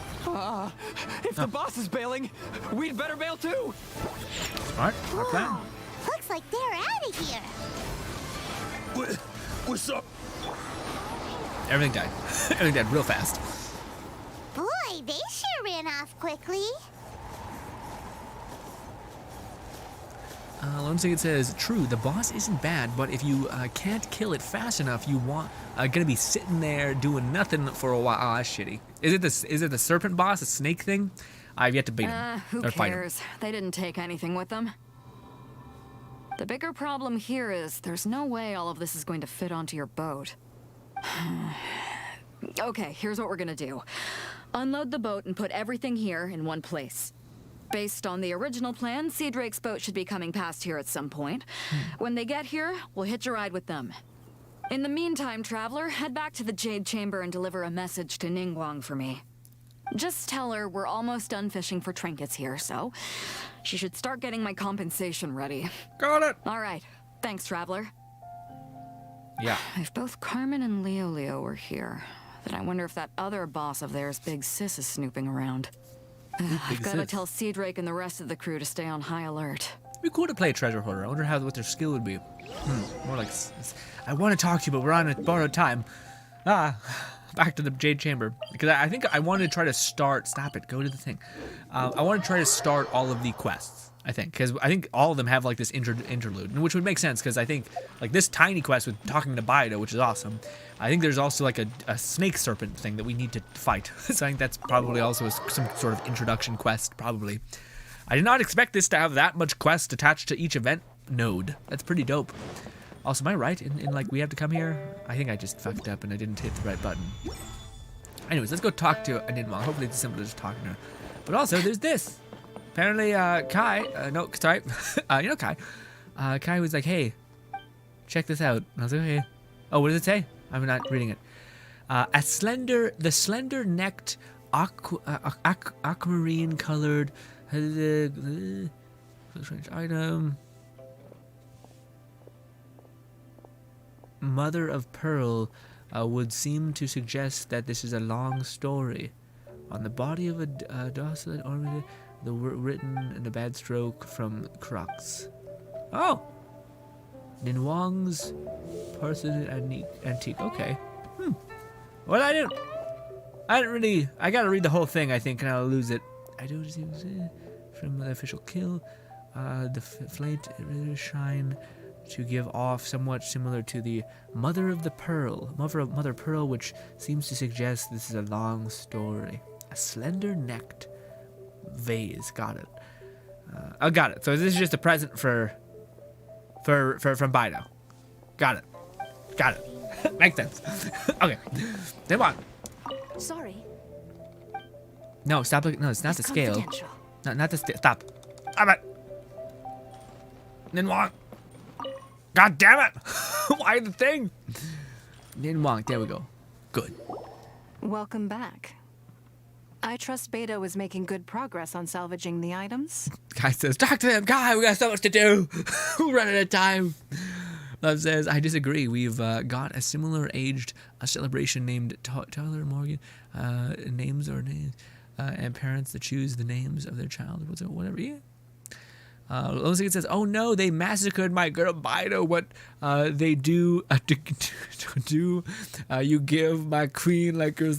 If the boss is bailing, we'd better bail too. smart plan. Whoa. Looks like they're out of here. We're sorry. Everything died. Everything died real fast. Boy, they sure ran off quickly. Lone Singed says, true, the boss isn't bad, but if you can't kill it fast enough, you want gonna be sitting there doing nothing for a while. Oh, that's shitty. Is it the serpent boss, a snake thing? I've yet to beat him. Who or fight him. cares? They didn't take anything with them. The bigger problem here is there's no way all of this is going to fit onto your boat. Okay, here's what we're gonna do. Unload the boat and put everything here in one place. Based on the original plan, Sea Drake's boat should be coming past here at some point. When they get here, we'll hitch a ride with them. In the meantime, Traveler, head back to the Jade Chamber and deliver a message to Ningguang for me. Just tell her we're almost done fishing for trinkets here, so she should start getting my compensation ready. Got it. All right. Thanks, Traveler. Yeah. If both Carmen and Leo were here, then I wonder if that other boss of theirs, Big Sis, is snooping around. I've got to tell Sea Drake and the rest of the crew to stay on high alert. It'd be cool to play a treasure hoarder. I wonder what their skill would be. More like, I want to talk to you, but we're on a borrowed time. Back to the Jade Chamber. Because I think I want to try to start... Stop it. Go to the thing. I want to try to start all of the quests, I think. Because I think all of them have, like, this interlude. Which would make sense, because I think, like, this tiny quest with talking to Baido, which is awesome. I think there's also, like, a snake serpent thing that we need to fight. So I think that's probably also some sort of introduction quest, probably. I did not expect this to have that much quest attached to each event node. That's pretty dope. Also, am I right in like, we have to come here? I think I just fucked up and I didn't hit the right button. Anyways, let's go talk to Ninmong. Hopefully it's simple as just talking to her. But also, there's this. Apparently, Kai, no, sorry. You know Kai. Kai was like, hey, check this out. And I was like, okay. Oh, what does it say? I'm not reading it. The slender-necked, aquamarine-colored item. Mother of Pearl would seem to suggest that this is a long story. On the body of a docile ornament, written in a bad stroke from Crux. Oh! Ninwang's Parson Antique. Okay. Well, I didn't really... I gotta read the whole thing, I think, and I'll lose it. I don't see from the official kill. The flint shine to give off somewhat similar to the Mother of Pearl, which seems to suggest this is a long story. A slender-necked vase. Got it. I got it. So this is just a present from Baido. Got it. Makes sense. Okay. Come on. Sorry. No, stop. No, it's not the scale. Not the scale. Stop. Stop it. Ninwang. God damn it! Why the thing? Ninwang. There we go. Good. Welcome back. I trust Beto is making good progress on salvaging the items. Guy says, talk to him. God, we got so much to do. We're running out of time. Love says, I disagree. We've got a similar aged celebration named Tyler Morgan. Names or names. And parents that choose the names of their child. Whatever. Yeah. Losing says, oh no, they massacred my girl Baido. What they do you give my queen like her.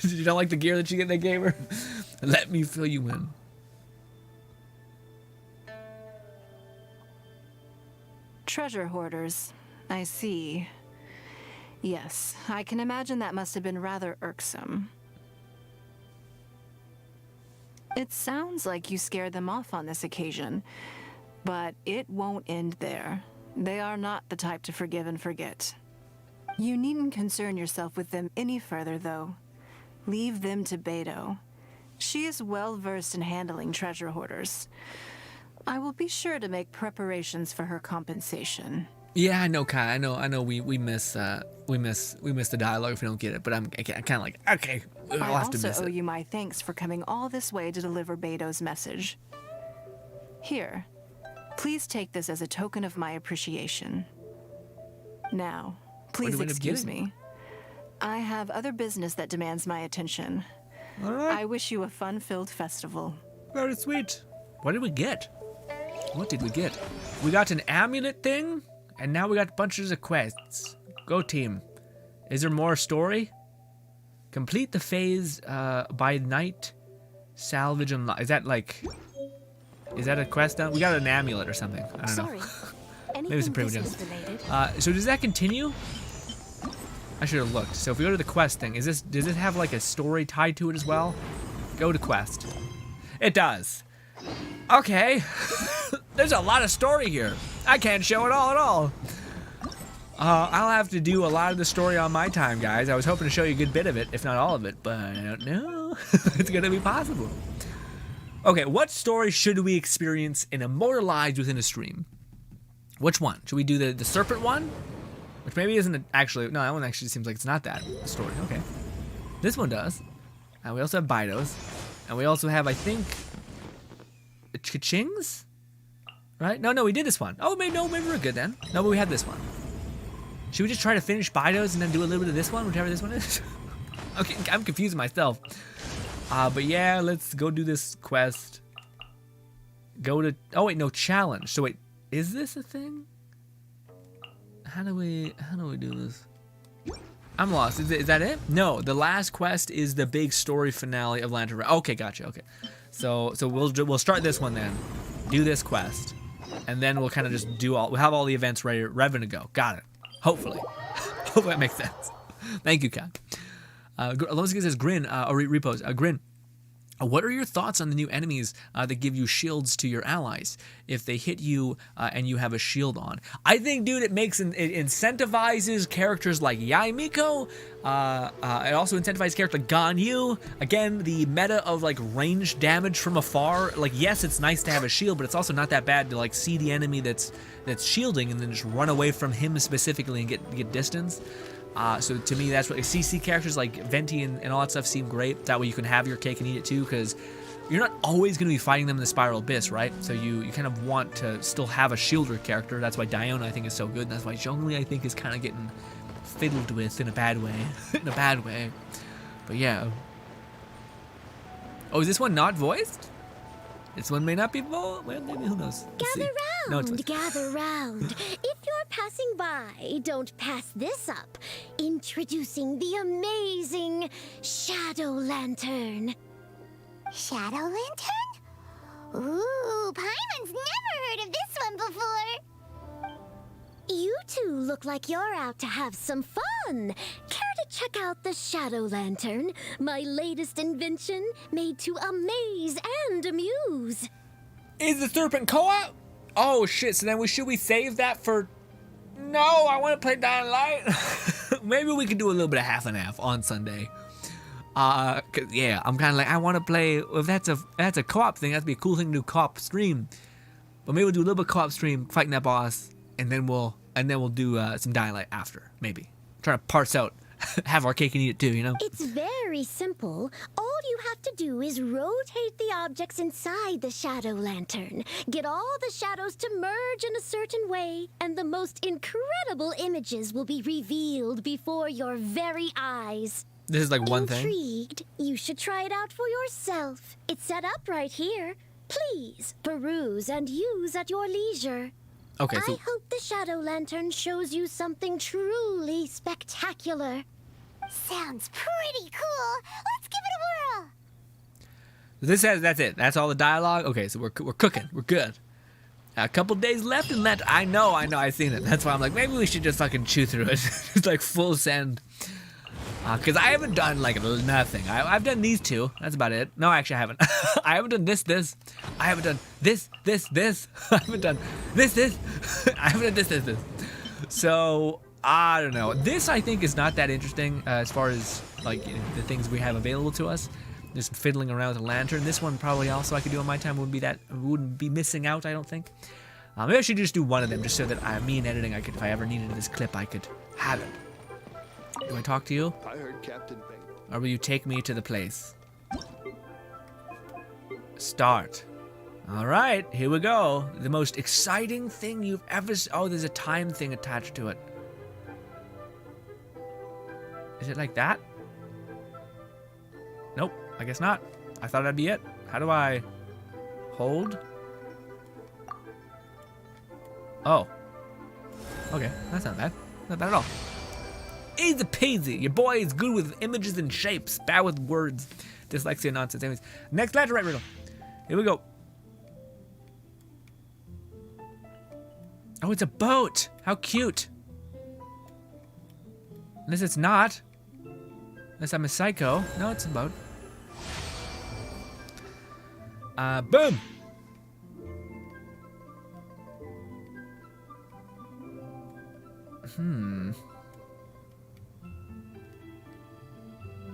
You don't like the gear that they gave her? Let me fill you in. Treasure hoarders. I see. Yes, I can imagine that must have been rather irksome. It sounds like you scared them off on this occasion, but it won't end there. They are not the type to forgive and forget. You needn't concern yourself with them any further, though. Leave them to Beto. She is well versed in handling treasure hoarders. I will be sure to make preparations for her compensation. Yeah, I know, Kai. I know. We miss the dialogue if we don't get it. But I'm kind of like, okay, I'll have to miss it. I also owe you my thanks for coming all this way to deliver Beto's message. Here, please take this as a token of my appreciation. Now, please excuse me. I have other business that demands my attention. All right. I wish you a fun-filled festival. Very sweet. What did we get? What did we get? We got an amulet thing. And now we got bunches of quests. Go team. Is there more story? Complete the phase by night. Salvage and is that like Is that a quest done? We got an amulet or something. I don't Sorry. know. Anything Maybe some primo business gems. related? So does that continue? I should have looked. So if we go to the quest thing, does this have like a story tied to it as well? Go to quest. It does. Okay. There's a lot of story here. I can't show it all at all. I'll have to do a lot of the story on my time, guys. I was hoping to show you a good bit of it, if not all of it, but I don't know. It's gonna be possible. Okay, what story should we experience and immortalize within a stream? Which one? Should we do the serpent one? Which maybe isn't actually, no, that one actually seems like it's not that story. Okay. This one does. And we also have Bidos. And we also have, I think, Ching's? Right? No, we did this one. Oh, maybe we're good then. No, but we had this one. Should we just try to finish Bidos and then do a little bit of this one, whichever this one is? Okay, I'm confusing myself. But yeah, let's go do this quest. Go to, oh wait, no, challenge. So wait, is this a thing? How do we do this? I'm lost. Is that it? No, the last quest is the big story finale of Lantern. Okay, gotcha. Okay, so we'll start this one then. Do this quest, and then we'll kind of just do all. We'll have all the events ready to go. Got it. Hopefully, hopefully that makes sense. Thank you, Kat. Alonso says Grin or repose. Grin. What are your thoughts on the new enemies that give you shields to your allies if they hit you and you have a shield on? I think, dude, it incentivizes characters like Miko. It also incentivizes characters like Ganyu. Again, the meta of like range damage from afar. Like, yes, it's nice to have a shield, but it's also not that bad to like see the enemy that's shielding and then just run away from him specifically and get distance. So to me, that's what CC characters like Venti and all that stuff seem great. That way you can have your cake and eat it too, because you're not always going to be fighting them in the Spiral Abyss, right? So you kind of want to still have a shielder character. That's why Diona, I think, is so good. And that's why Zhongli, I think, is kind of getting fiddled with in a bad way. In a bad way. But yeah. Oh, is this one not voiced? This one may not be voiced. Well, maybe, who knows? Gather round. If you're passing by, don't pass this up. Introducing the amazing Shadow Lantern. Shadow Lantern? Ooh, Paimon's never heard of this one before. You two look like you're out to have some fun. Care to check out the Shadow Lantern, my latest invention made to amaze and amuse? Is the Serpent co-op? Oh shit, so then should we save that for... No, I want to play Dying Light. Maybe we could do a little bit of half and half on Sunday. 'Cause yeah, I'm kind of like, I want to play, if that's a co-op thing, that'd be a cool thing to do, co-op stream. But maybe we'll do a little bit of co-op stream, fighting that boss, and then we'll do some Dying Light after, maybe. Trying to parse out, have our cake and eat it too, you know? It's very simple. All you have to do is rotate the objects inside the Shadow Lantern. Get all the shadows to merge in a certain way, and the most incredible images will be revealed before your very eyes. This is like one thing. Intrigued? You should try it out for yourself. It's set up right here. Please peruse and use at your leisure. Okay, so I hope the Shadow Lantern shows you something truly spectacular. Sounds pretty cool. Let's give it a whirl. that's it. That's all the dialogue. Okay, so we're cooking. We're good. A couple days left in Lent. I know. I've seen it. That's why I'm like, maybe we should just fucking chew through it. Just like full send. Because I haven't done like nothing. I've done these two. That's about it. No, actually I haven't. I haven't done this. I haven't done this. I haven't done this. I haven't done this. So, I don't know. This, I think, is not that interesting as far as like the things we have available to us. Just fiddling around with a lantern. This one probably also I could do on my time. Wouldn't be missing out, I don't think. Maybe I should just do one of them just so that me in editing, if I ever needed this clip, I could have it. Do I talk to you? I heard Captain Bang. Or will you take me to the place? Start. All right, here we go. The most exciting thing you've ever... Oh, there's a time thing attached to it. Is it like that? Nope, I guess not. I thought that'd be it. How do I hold? Oh. Okay, that's not bad. Not bad at all. Easy peasy. Your boy is good with images and shapes, bad with words. Dyslexia nonsense. Anyways, next letter right riddle. Here we go. Oh, it's a boat. How cute. Unless it's not. Unless I'm a psycho. No, it's a boat. Boom.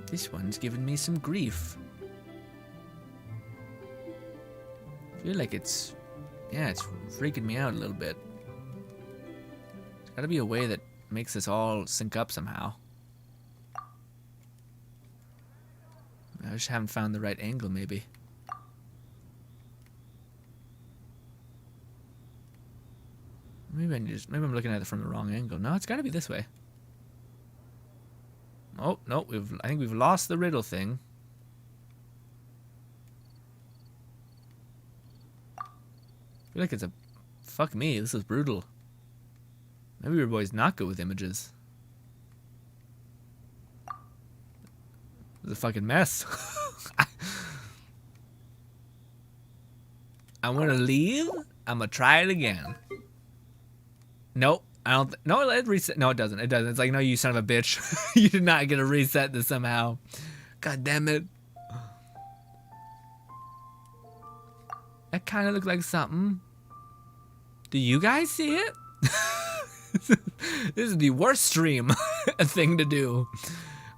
This one's giving me some grief. I feel like it's freaking me out a little bit. There's gotta be a way that makes this all sync up somehow. I just haven't found the right angle, maybe. Maybe I'm looking at it from the wrong angle. No, it's gotta be this way. Oh, no, I think we've lost the riddle thing. I feel like it's a... Fuck me, this is brutal. Maybe your boy's not good with images. It's a fucking mess. I'm gonna leave. I'm gonna try it again. Nope. I don't. No, it reset. No, it doesn't. It doesn't. It's like, no, you son of a bitch. You did not get to reset this somehow. God damn it. That kind of looked like something. Do you guys see it? This is the worst stream thing to do.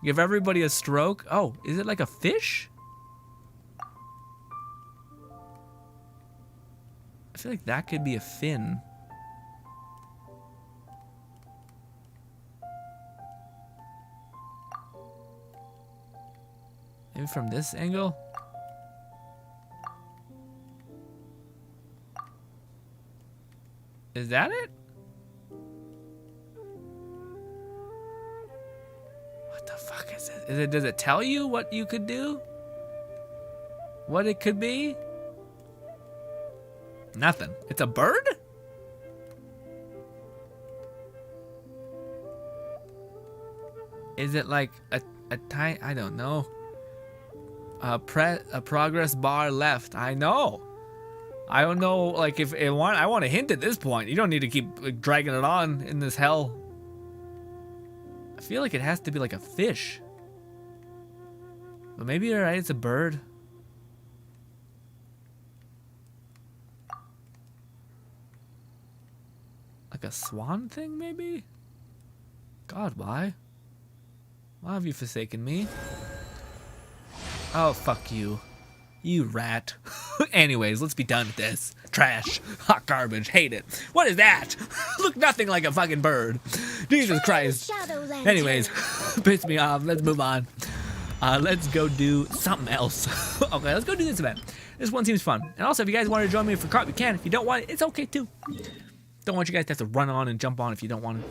Give everybody a stroke. Oh, is it like a fish? I feel like that could be a fin. Maybe from this angle? Is that it? What the fuck is it? Does it tell you what you could do? What it could be? Nothing. It's a bird? Is it like a tiny... I don't know. A progress bar left. I know. I don't know, like, if it want... I want a hint at this point. You don't need to keep like, dragging it on in this hell. I feel like it has to be like a fish. But maybe you're right, it's a bird. Like a swan thing, maybe? God, why? Why have you forsaken me? Oh, fuck you. You rat. Anyways, let's be done with this. Trash. Hot garbage. Hate it. What is that? Look nothing like a fucking bird. Jesus Christ. Anyways, piss me off. Let's move on. Let's go do something else. Okay, let's go do this event. This one seems fun. And also, if you guys want to join me for carp, you can. If you don't want it, it's okay too. Don't want you guys to have to run on and jump on if you don't want it.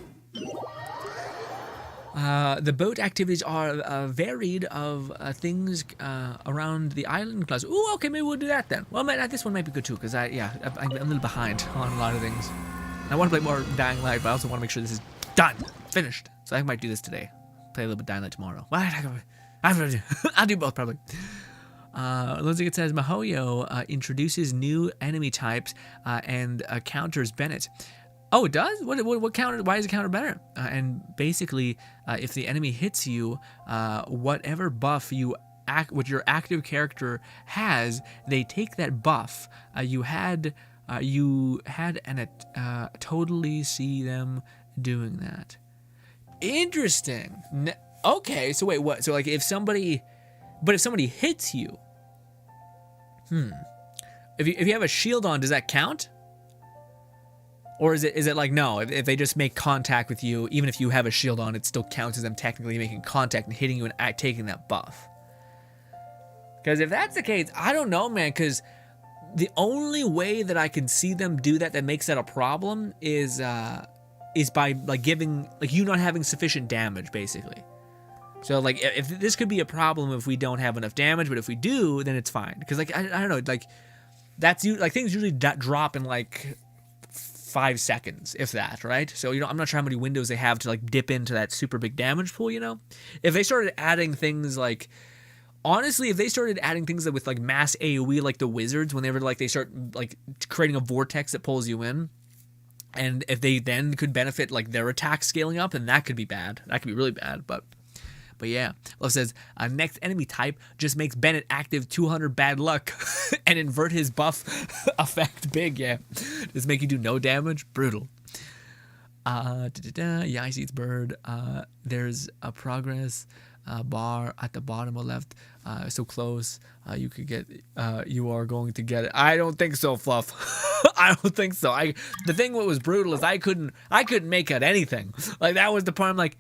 The boat activities are varied of things around the island class. Ooh, okay, maybe we'll do that then. Well, this one might be good too, because I'm a little behind on a lot of things. I want to play more Dying Light, but I also want to make sure this is done, finished. So I might do this today. Play a little bit Dying Light tomorrow. I'll do both probably. Looks like it says Mihoyo introduces new enemy types and counters Bennett. Oh, it does? What counter? Why does it counter better? And basically, if the enemy hits you, whatever buff what your active character has, they take that buff. You had and totally see them doing that. Interesting. Okay, so wait, what? So like, if somebody hits you, if you have a shield on, does that count? Or is it like, no, if they just make contact with you, even if you have a shield on, it still counts as them technically making contact and hitting you and taking that buff? Because if that's the case, I don't know, man, because the only way that I can see them do that makes that a problem is by like giving, like, you not having sufficient damage, basically. So like, if this could be a problem if we don't have enough damage, but if we do, then it's fine. Because like, I don't know, like, things usually drop in like 5 seconds, if that, right? So, I'm not sure how many windows they have to like dip into that super big damage pool, If they started adding things like, honestly, if they started adding things with like mass AoE, like the wizards, whenever like they start like creating a vortex that pulls you in, And if they then could benefit like their attack scaling up, then that could be bad. That could be really bad. But yeah, Love says next enemy type just makes Bennett active 200 bad luck and invert his buff effect big. Yeah, just make you do no damage. Brutal. Yeah, I see it's bird. There's a progress bar at the bottom of left. So close. You could get. You are going to get it. I don't think so, Fluff. I don't think so. The thing what was brutal is I couldn't make out anything. Like that was the part. I'm like,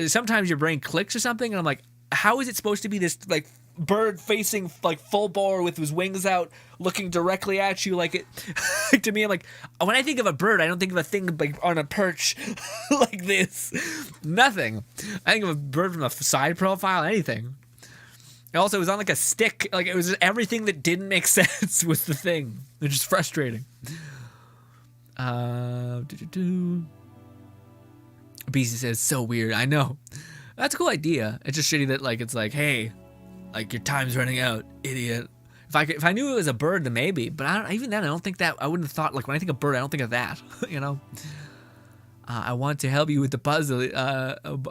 sometimes your brain clicks or something, and I'm like, how is it supposed to be this like bird facing like full bore with his wings out, looking directly at you like it? To me, I'm like, when I think of a bird, I don't think of a thing like on a perch like this. Nothing. I think of a bird from a side profile, anything. Also, it was on like a stick. Like it was just everything that didn't make sense was the thing. It's just frustrating. BC says, so weird. I know. That's a cool idea. It's just shitty that like it's like, hey, like your time's running out, idiot. If I knew it was a bird, then maybe. But even then, I don't think that. I wouldn't have thought like when I think of bird, I don't think of that. You know. I want to help you with the puzzle.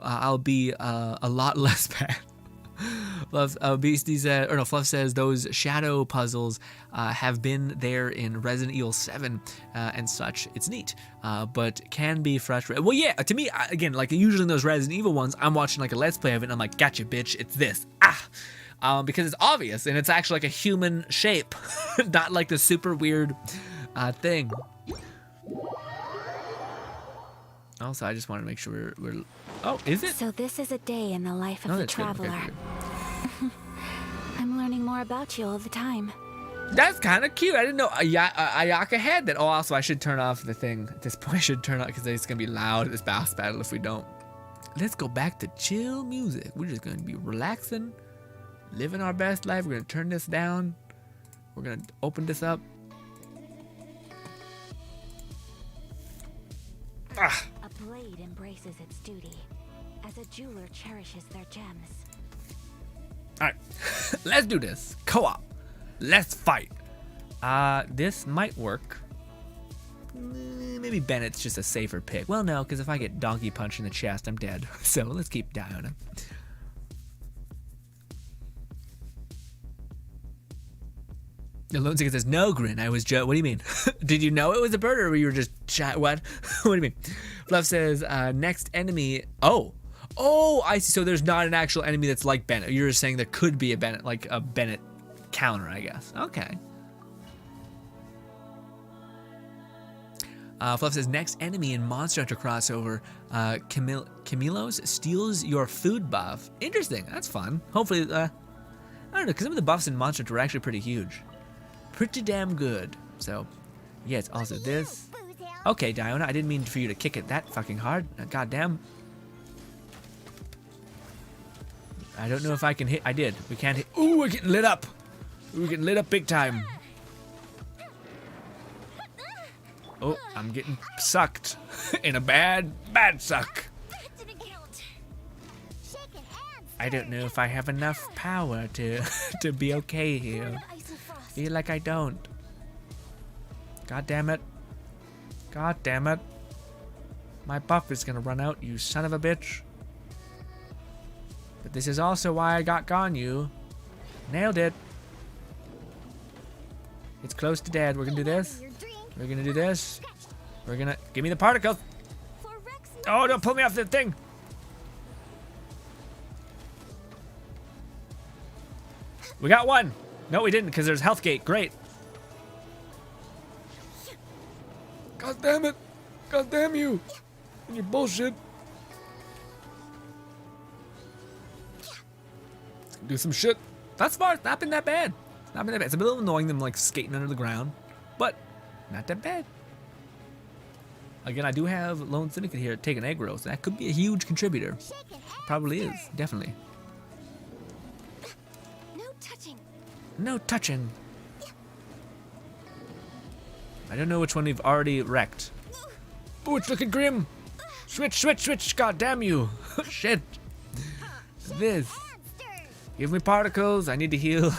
I'll be a lot less bad. Fluff says those shadow puzzles have been there in Resident Evil 7 and such. It's neat, but can be frustrating. Well, yeah, to me, again, like usually in those Resident Evil ones, I'm watching like a Let's Play of it, and I'm like, gotcha, bitch, it's this. Because it's obvious, and it's actually like a human shape, not like the super weird thing. Also, I just want to make sure we're... Oh, is it? So this is a day in the life of the traveler. Okay, I'm learning more about you all the time. That's kind of cute. I didn't know Ayaka had that. Oh, also, I should turn off the thing. At this point, I should turn off because it's going to be loud at this boss battle if we don't. Let's go back to chill music. We're just going to be relaxing, living our best life. We're going to turn this down. We're going to open this up. A blade embraces its duty, as a jeweler cherishes their gems. Alright, let's do this. Co-op. Let's fight. This might work. Maybe Bennett's just a safer pick. Well, no, because if I get donkey punched in the chest, I'm dead. So let's keep Diana. The Lone Singer says, no, Grin, I was what do you mean? Did you know it was a bird, or were you just what? What do you mean? Fluff says, next enemy. Oh, I see. So there's not an actual enemy that's like Bennett. You're just saying there could be a Bennett, like a Bennett counter, I guess. Okay. Fluff says, next enemy in Monster Hunter crossover, Camilos steals your food buff. Interesting. That's fun. Hopefully, I don't know, because some of the buffs in Monster Hunter are actually pretty huge. Pretty damn good. So, yes, also this. Okay, Diona, I didn't mean for you to kick it that fucking hard. Goddamn. I don't know if I can hit. I did. We can't hit. Ooh, we're getting lit up. We're getting lit up big time. Oh, I'm getting sucked. In a bad suck. I don't know if I have enough power to be okay here. Feel like I don't. God damn it. God damn it. My buff is gonna run out, you son of a bitch. But this is also why I got Ganyu. Nailed it. It's close to dead. We're gonna do this. We're gonna do this. We're gonna... Give me the particles. Oh, don't pull me off the thing. We got one. No, we didn't, because there's health gate. Great. God damn it. God damn you. And your bullshit. Do some shit. That's smart. Not been that bad. Not been that bad. It's a little annoying them like skating under the ground, but not that bad. Again, I do have Lone Syndicate here taking egg rolls. That could be a huge contributor. Probably is. Definitely. No touching. I don't know which one we've already wrecked. Oh, it's looking grim. Switch. God damn you. Shit. This. Give me particles. I need to heal.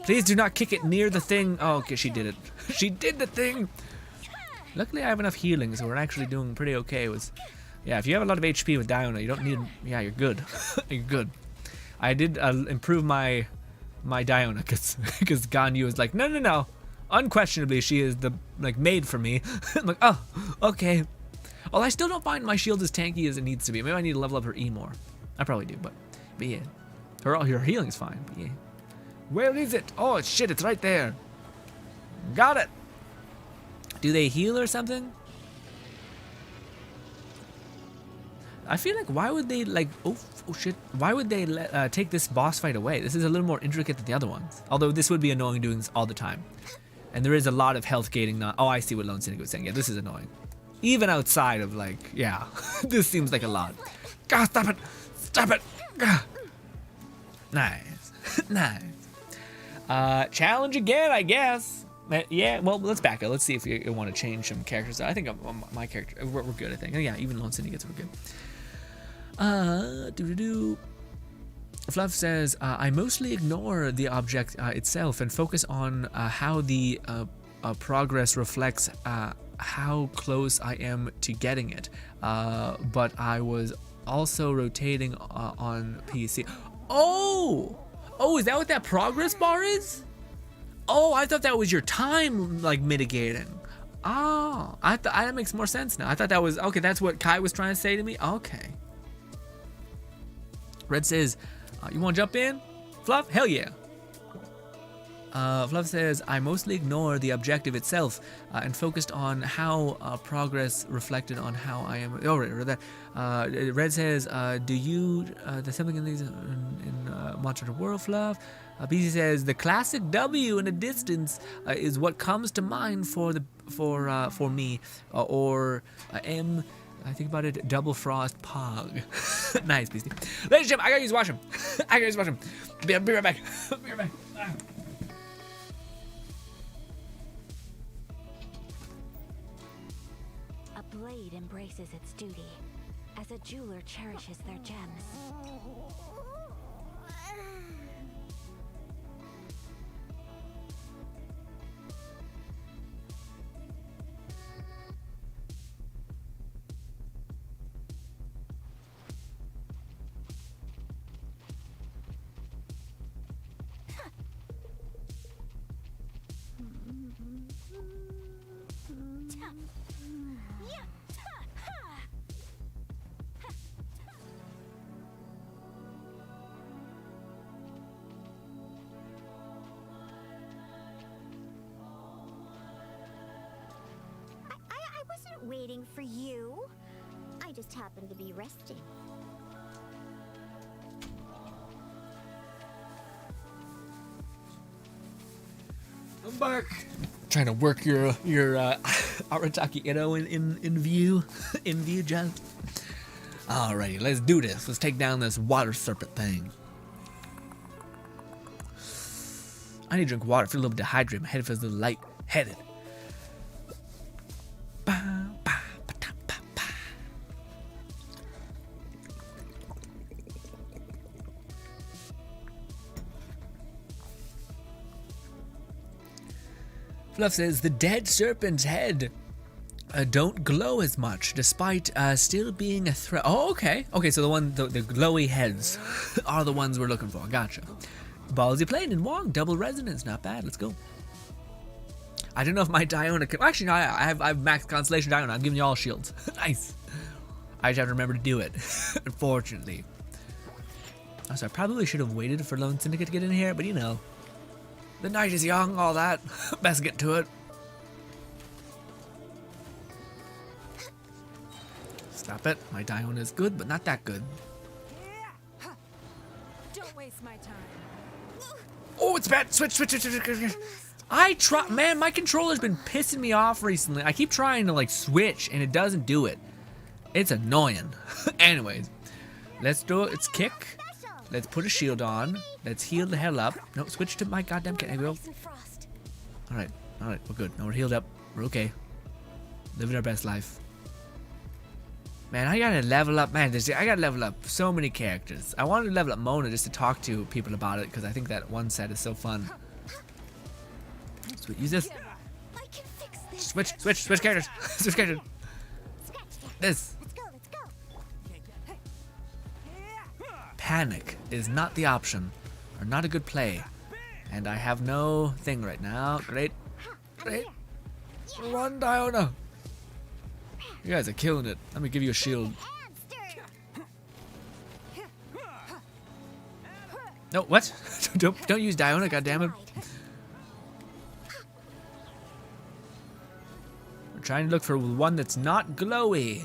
Please do not kick it near the thing. Oh, okay, she did it. She did the thing. Luckily, I have enough healing, so we're actually doing pretty okay. Yeah, if you have a lot of HP with Diona, you don't need. Yeah, you're good. You're good. I did improve my Diona because Ganyu was like, no. Unquestionably, she is the made for me. I'm like, oh, okay. Well, I still don't find my shield as tanky as it needs to be. Maybe I need to level up her E more. I probably do, but yeah, her healing's fine. But yeah, where is it? Oh shit, it's right there. Got it. Do they heal or something? I feel like why would they oh shit, why would they take this boss fight away? This is a little more intricate than the other ones. Although this would be annoying doing this all the time. And there is a lot of health gating. Oh, I see what Lone Syndicate was saying. Yeah, this is annoying. Even outside of yeah, this seems like a lot. God, stop it! Stop it! Gah. Nice, nice. Challenge again, I guess. Yeah, well, let's back up. Let's see if you want to change some characters. I think my character, we're good. I think. Oh, yeah, even Lone Syndicates were good. Fluff says, I mostly ignore the object itself and focus on how the progress reflects how close I am to getting it. But I was also rotating on PC. Oh, is that what that progress bar is? Oh, I thought that was your time mitigating. Oh, that makes more sense now. I thought that was okay. That's what Kai was trying to say to me. Okay. Red says, you want to jump in? Fluff? Hell yeah. Fluff says, I mostly ignore the objective itself and focused on how progress reflected on how I am. Oh, right. Red says, do you, there's something in these in Monster Hunter World, Fluff? BC says, the classic W in the distance is what comes to mind for me. Or M. I think about it, Double Frost Pog. Nice, Beastie. Ladies and gentlemen, I gotta use the washroom. Be right back. Be right back. A blade embraces its duty, as a jeweler cherishes their gems. Waiting for you. I just happened to be resting. I'm back. Trying to work your Arataki Edo in view, John. Alrighty, let's do this. Let's take down this water serpent thing. I need to drink water. I feel a little dehydrated. My head feels a little light-headed. Fluff says, the dead serpent's head don't glow as much, despite still being a threat. Oh, okay. Okay, so the glowy heads are the ones we're looking for. Gotcha. Ballsy playing in Wong, double resonance. Not bad. Let's go. I don't know if my Diona can... Actually, no, I have max Constellation Diona. I'm giving you all shields. Nice. I just have to remember to do it, unfortunately. So I probably should have waited for Lone Syndicate to get in here, but you know. The night is young, all that. Best get to it. Stop it. My Diona is good, but not that good. Don't waste my time. Oh, it's bad. Switch. Man, my controller's been pissing me off recently. I keep trying to switch and it doesn't do it. It's annoying. Anyways, let's do it. Let's kick. Let's put a shield on. Let's heal the hell up. No, switch to my goddamn cat. Here we go. Alright, we're good. Now we're healed up. We're okay. Living our best life. Man, I gotta level up. Man, I gotta level up so many characters. I wanted to level up Mona just to talk to people about it because I think that one set is so fun. Sweet, use this. Switch characters. Switch characters. This. Let's go. Panic is not the option, or not a good play. And I have no thing right now. Great. Run, Diona. You guys are killing it. Let me give you a shield. No, what? don't use Diona, goddammit. We're trying to look for one that's not glowy.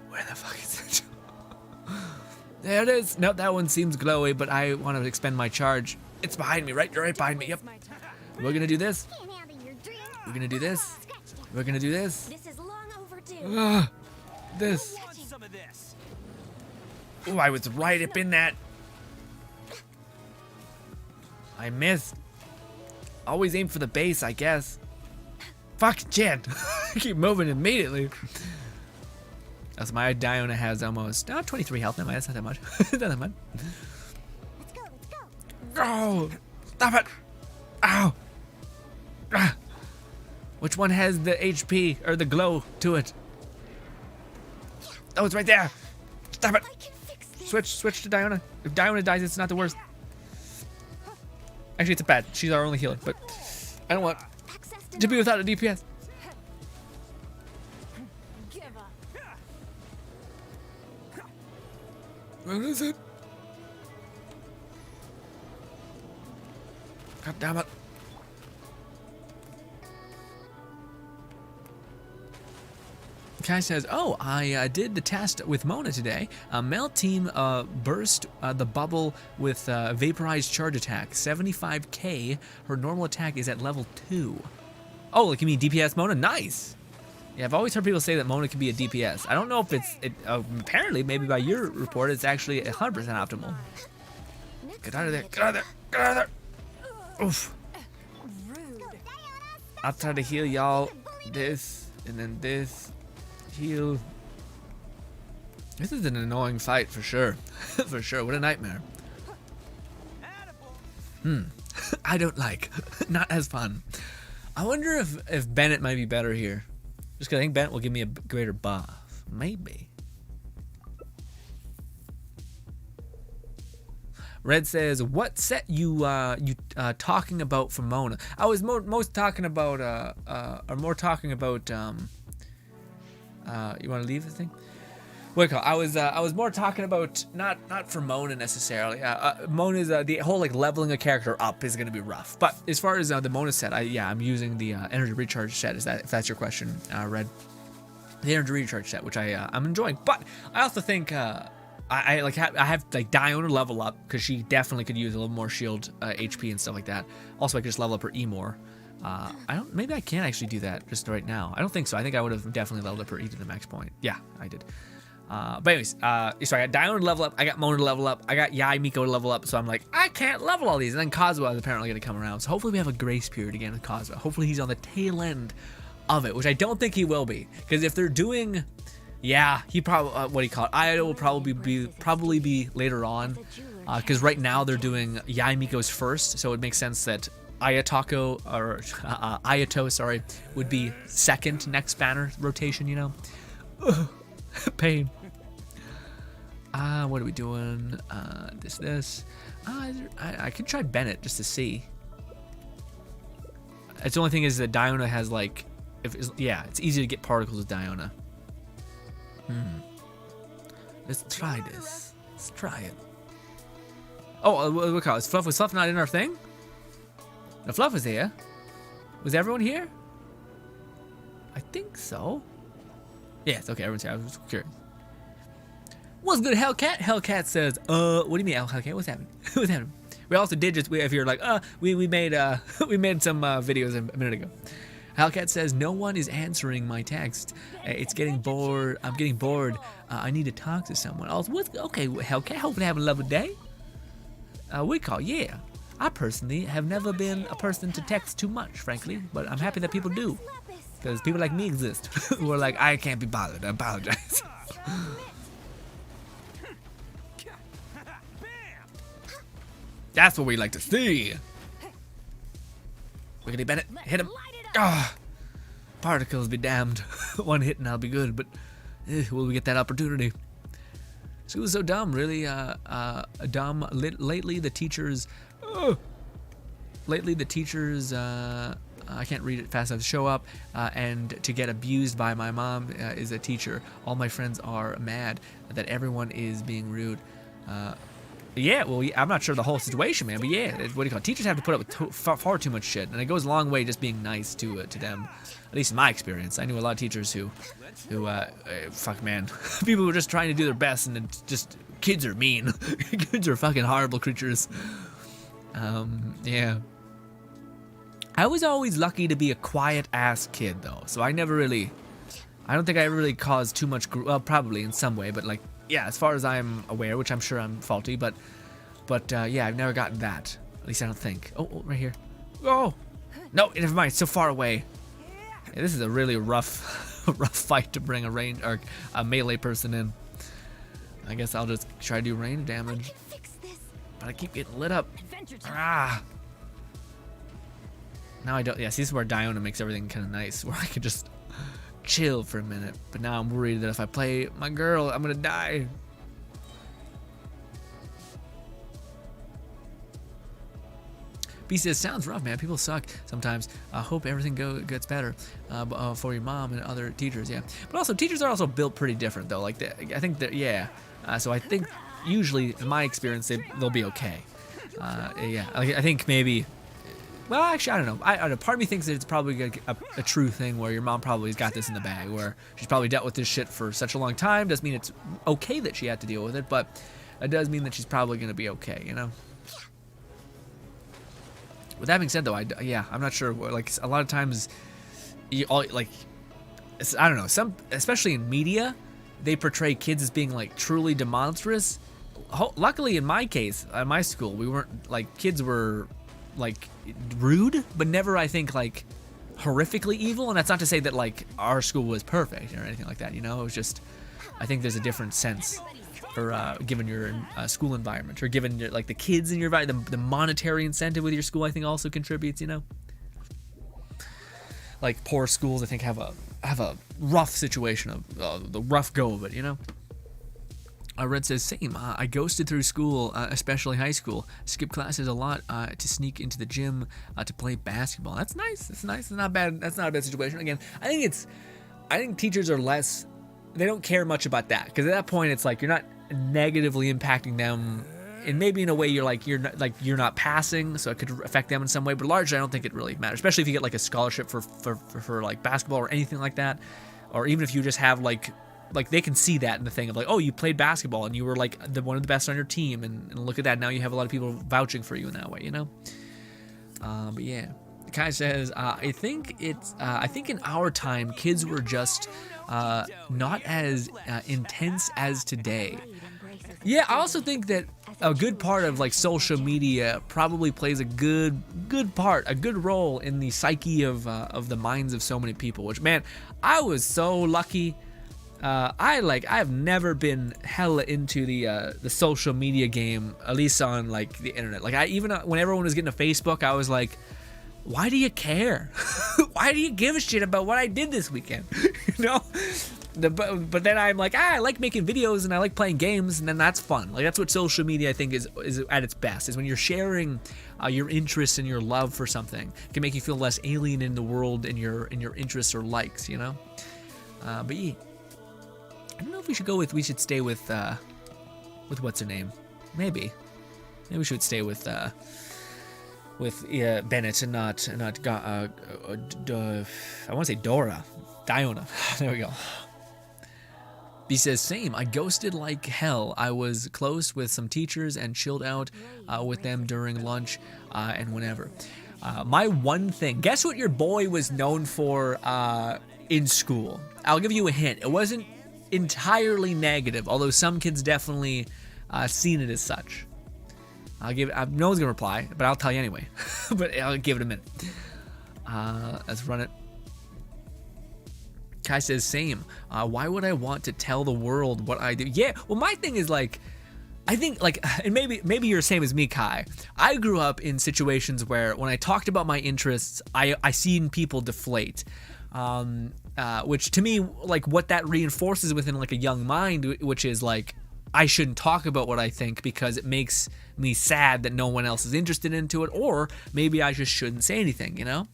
Where the fuck is it? There it is. Nope, that one seems glowy, but I want to expend my charge. It's behind me, right? You're right behind me. Yep. We're gonna do this. We're gonna do this. We're gonna do this. This is long overdue. This. Oh, I was right up in that. I missed. Always aim for the base, I guess. Fuck, Jet. Keep moving immediately. That's my Diona has almost 23 health. Never mind, that's not that much. Not that much. Let's go. Oh, stop it. Ow. Ah. Which one has the HP or the glow to it? Oh, it's right there. Stop it. Switch to Diona. If Diona dies, it's not the worst. Actually, it's a bad. She's our only healer, but I don't want to be without a DPS. Where is it? God damn it. Kai says, oh, I did the test with Mona today. Male team burst the bubble with vaporized charge attack. 75k. Her normal attack is at level 2. Oh, like you mean DPS Mona? Nice. Yeah, I've always heard people say that Mona can be a DPS. I don't know if it's, apparently, maybe by your report, it's actually 100% optimal. Get out of there. Get out of there. Get out of there. Oof. I'll try to heal y'all. This, and then this. Heal. This is an annoying fight for sure. For sure. What a nightmare. I don't like. Not as fun. I wonder if Bennett might be better here. Just because I think Bennett will give me a greater buff. Maybe. Red says, what set you talking about for Mona? I was most talking about you want to leave the thing? What do you call it? I was more talking about not for Mona necessarily. Mona's the whole like leveling a character up is gonna be rough. But as far as the Mona set, I'm using the energy recharge set. If that's your question, Red? The energy recharge set, which I'm enjoying. But I also think I have Diona level up because she definitely could use a little more shield HP and stuff like that. Also, I could just level up her E more. Maybe I can actually do that just right now. I don't think so. I think I would have definitely leveled up her E to the max point. Yeah, I did. But anyways, so I got Diona to level up, I got Mona to level up, I got Miko to level up, so I'm like, I can't level all these. And then Kazuha is apparently going to come around. So hopefully we have a grace period again with Kazuha. Hopefully he's on the tail end of it, which I don't think he will be. Because if they're doing, he probably, what do you call it? Ayato will probably be later on. Because right now they're doing Miko's first, so it makes sense that Ayato, would be second next banner rotation, you know? Ugh, pain. What are we doing? This. I could try Bennett just to see. It's the only thing is that Diona has like, it's easy to get particles with Diona. Let's try this. Let's try it. Oh, look how was Fluff not in our thing? No, Fluff was here. Was everyone here? I think so. Yes, okay, everyone's here. I was curious. What's good, Hellcat? Hellcat says, what do you mean, Hellcat? What's happening? What's happening? We also did just, if you're like, we made some videos a minute ago. Hellcat says, no one is answering my text. It's getting bored. I'm getting bored. I need to talk to someone else. Okay, Hellcat, hopefully having a lovely day. Yeah. I personally have never been a person to text too much, frankly, but I'm happy that people do. Because people like me exist who are like, I can't be bothered. I apologize. That's what we like to see. Wiggity Bennett, hit him. Particles be damned. One hit and I'll be good, but will we get that opportunity? School is so dumb, really dumb. Lately, the teachers... I can't read it fast enough to show up, and to get abused by my mom is a teacher. All my friends are mad that everyone is being rude. Yeah, well, I'm not sure the whole situation, man, but yeah, what do you call it? Teachers have to put up with far too much shit, and it goes a long way just being nice to them. At least in my experience, I knew a lot of teachers who fuck, man, people who are just trying to do their best, and it's just kids are mean. Kids are fucking horrible creatures. Yeah. I was always lucky to be a quiet ass kid though, so I don't think I ever really caused too much. Well, probably in some way, but like, yeah, as far as I'm aware, which I'm sure I'm faulty, but yeah, I've never gotten that. At least I don't think. Oh, right here. Oh, no, never mind. It's so far away. Yeah, this is a really rough fight to bring a range or a melee person in. I guess I'll just try to do range damage. But I keep getting lit up. Ah. Now I don't. Yeah, see, this is where Diona makes everything kind of nice, where I could just chill for a minute. But now I'm worried that if I play my girl, I'm gonna die. B says, sounds rough, man. People suck sometimes. I hope everything gets better for your mom and other teachers. Yeah, but also teachers are also built pretty different though. Like I think that, yeah. So I think usually, in my experience, they'll be okay. Yeah, I think maybe. Well, actually, I don't know. I don't know. Part of me thinks that it's probably a true thing where your mom probably has got this in the bag, where she's probably dealt with this shit for such a long time. Doesn't mean it's okay that she had to deal with it, but it does mean that she's probably going to be okay, you know? With that being said, though, yeah, I'm not sure. Like, a lot of times, I don't know, especially in media, they portray kids as being, like, truly demonstrous. Luckily, in my case, at my school, we weren't, like, kids were, like, rude, but never, I think, like, horrifically evil. And that's not to say that, like, our school was perfect or anything like that, you know? It was just, I think there's a different sense for given your school environment, or given your, like, the kids in your environment, the monetary incentive with your school, I think also contributes, you know? Like, poor schools, I think, have a rough situation of the rough go of it, you know? Red says, same. I ghosted through school, especially high school. Skipped classes a lot to sneak into the gym to play basketball. That's nice. That's nice. It's not bad. That's not a bad situation. Again, I think teachers are less. They don't care much about that, because at that point it's like you're not negatively impacting them, and maybe in a way you're not passing, so it could affect them in some way. But largely, I don't think it really matters. Especially if you get like a scholarship for like basketball or anything like that, or even if you just have like they can see that in the thing of like, oh, you played basketball and you were like one of the best on your team, and look at that, now you have a lot of people vouching for you in that way, you know? But yeah, Kai says, I think in our time kids were just not as intense as today. Yeah, I also think that a good part of like social media probably plays a good role in the psyche of the minds of so many people, which, man, I was so lucky. I've never been hella into the social media game, at least on like the internet. Like even when everyone was getting a Facebook, I was like, why do you care? Why do you give a shit about what I did this weekend? You know? But then I'm like, I like making videos and I like playing games, and then that's fun. Like that's what social media, I think, is at its best, is when you're sharing your interests and your love for something. It can make you feel less alien in the world in your interests or likes, you know? But yeah. I don't know if we should stay with what's her name? Maybe we should stay with Bennett and not I want to say Diona. There we go. B says, same. I ghosted like hell. I was close with some teachers and chilled out with them during lunch and whenever. My one thing. Guess what your boy was known for in school? I'll give you a hint. It wasn't entirely negative, although some kids definitely seen it as such. No one's gonna reply, but I'll tell you anyway. But I'll give it a minute. Let's run it. Kai says, same. Why would I want to tell the world what I do? Yeah, well, my thing is like, I think like, and maybe you're the same as me, Kai. I grew up in situations where when I talked about my interests, I seen people deflate. Which to me, like what that reinforces within like a young mind, which is like, I shouldn't talk about what I think because it makes me sad that no one else is interested into it, or maybe I just shouldn't say anything, you know?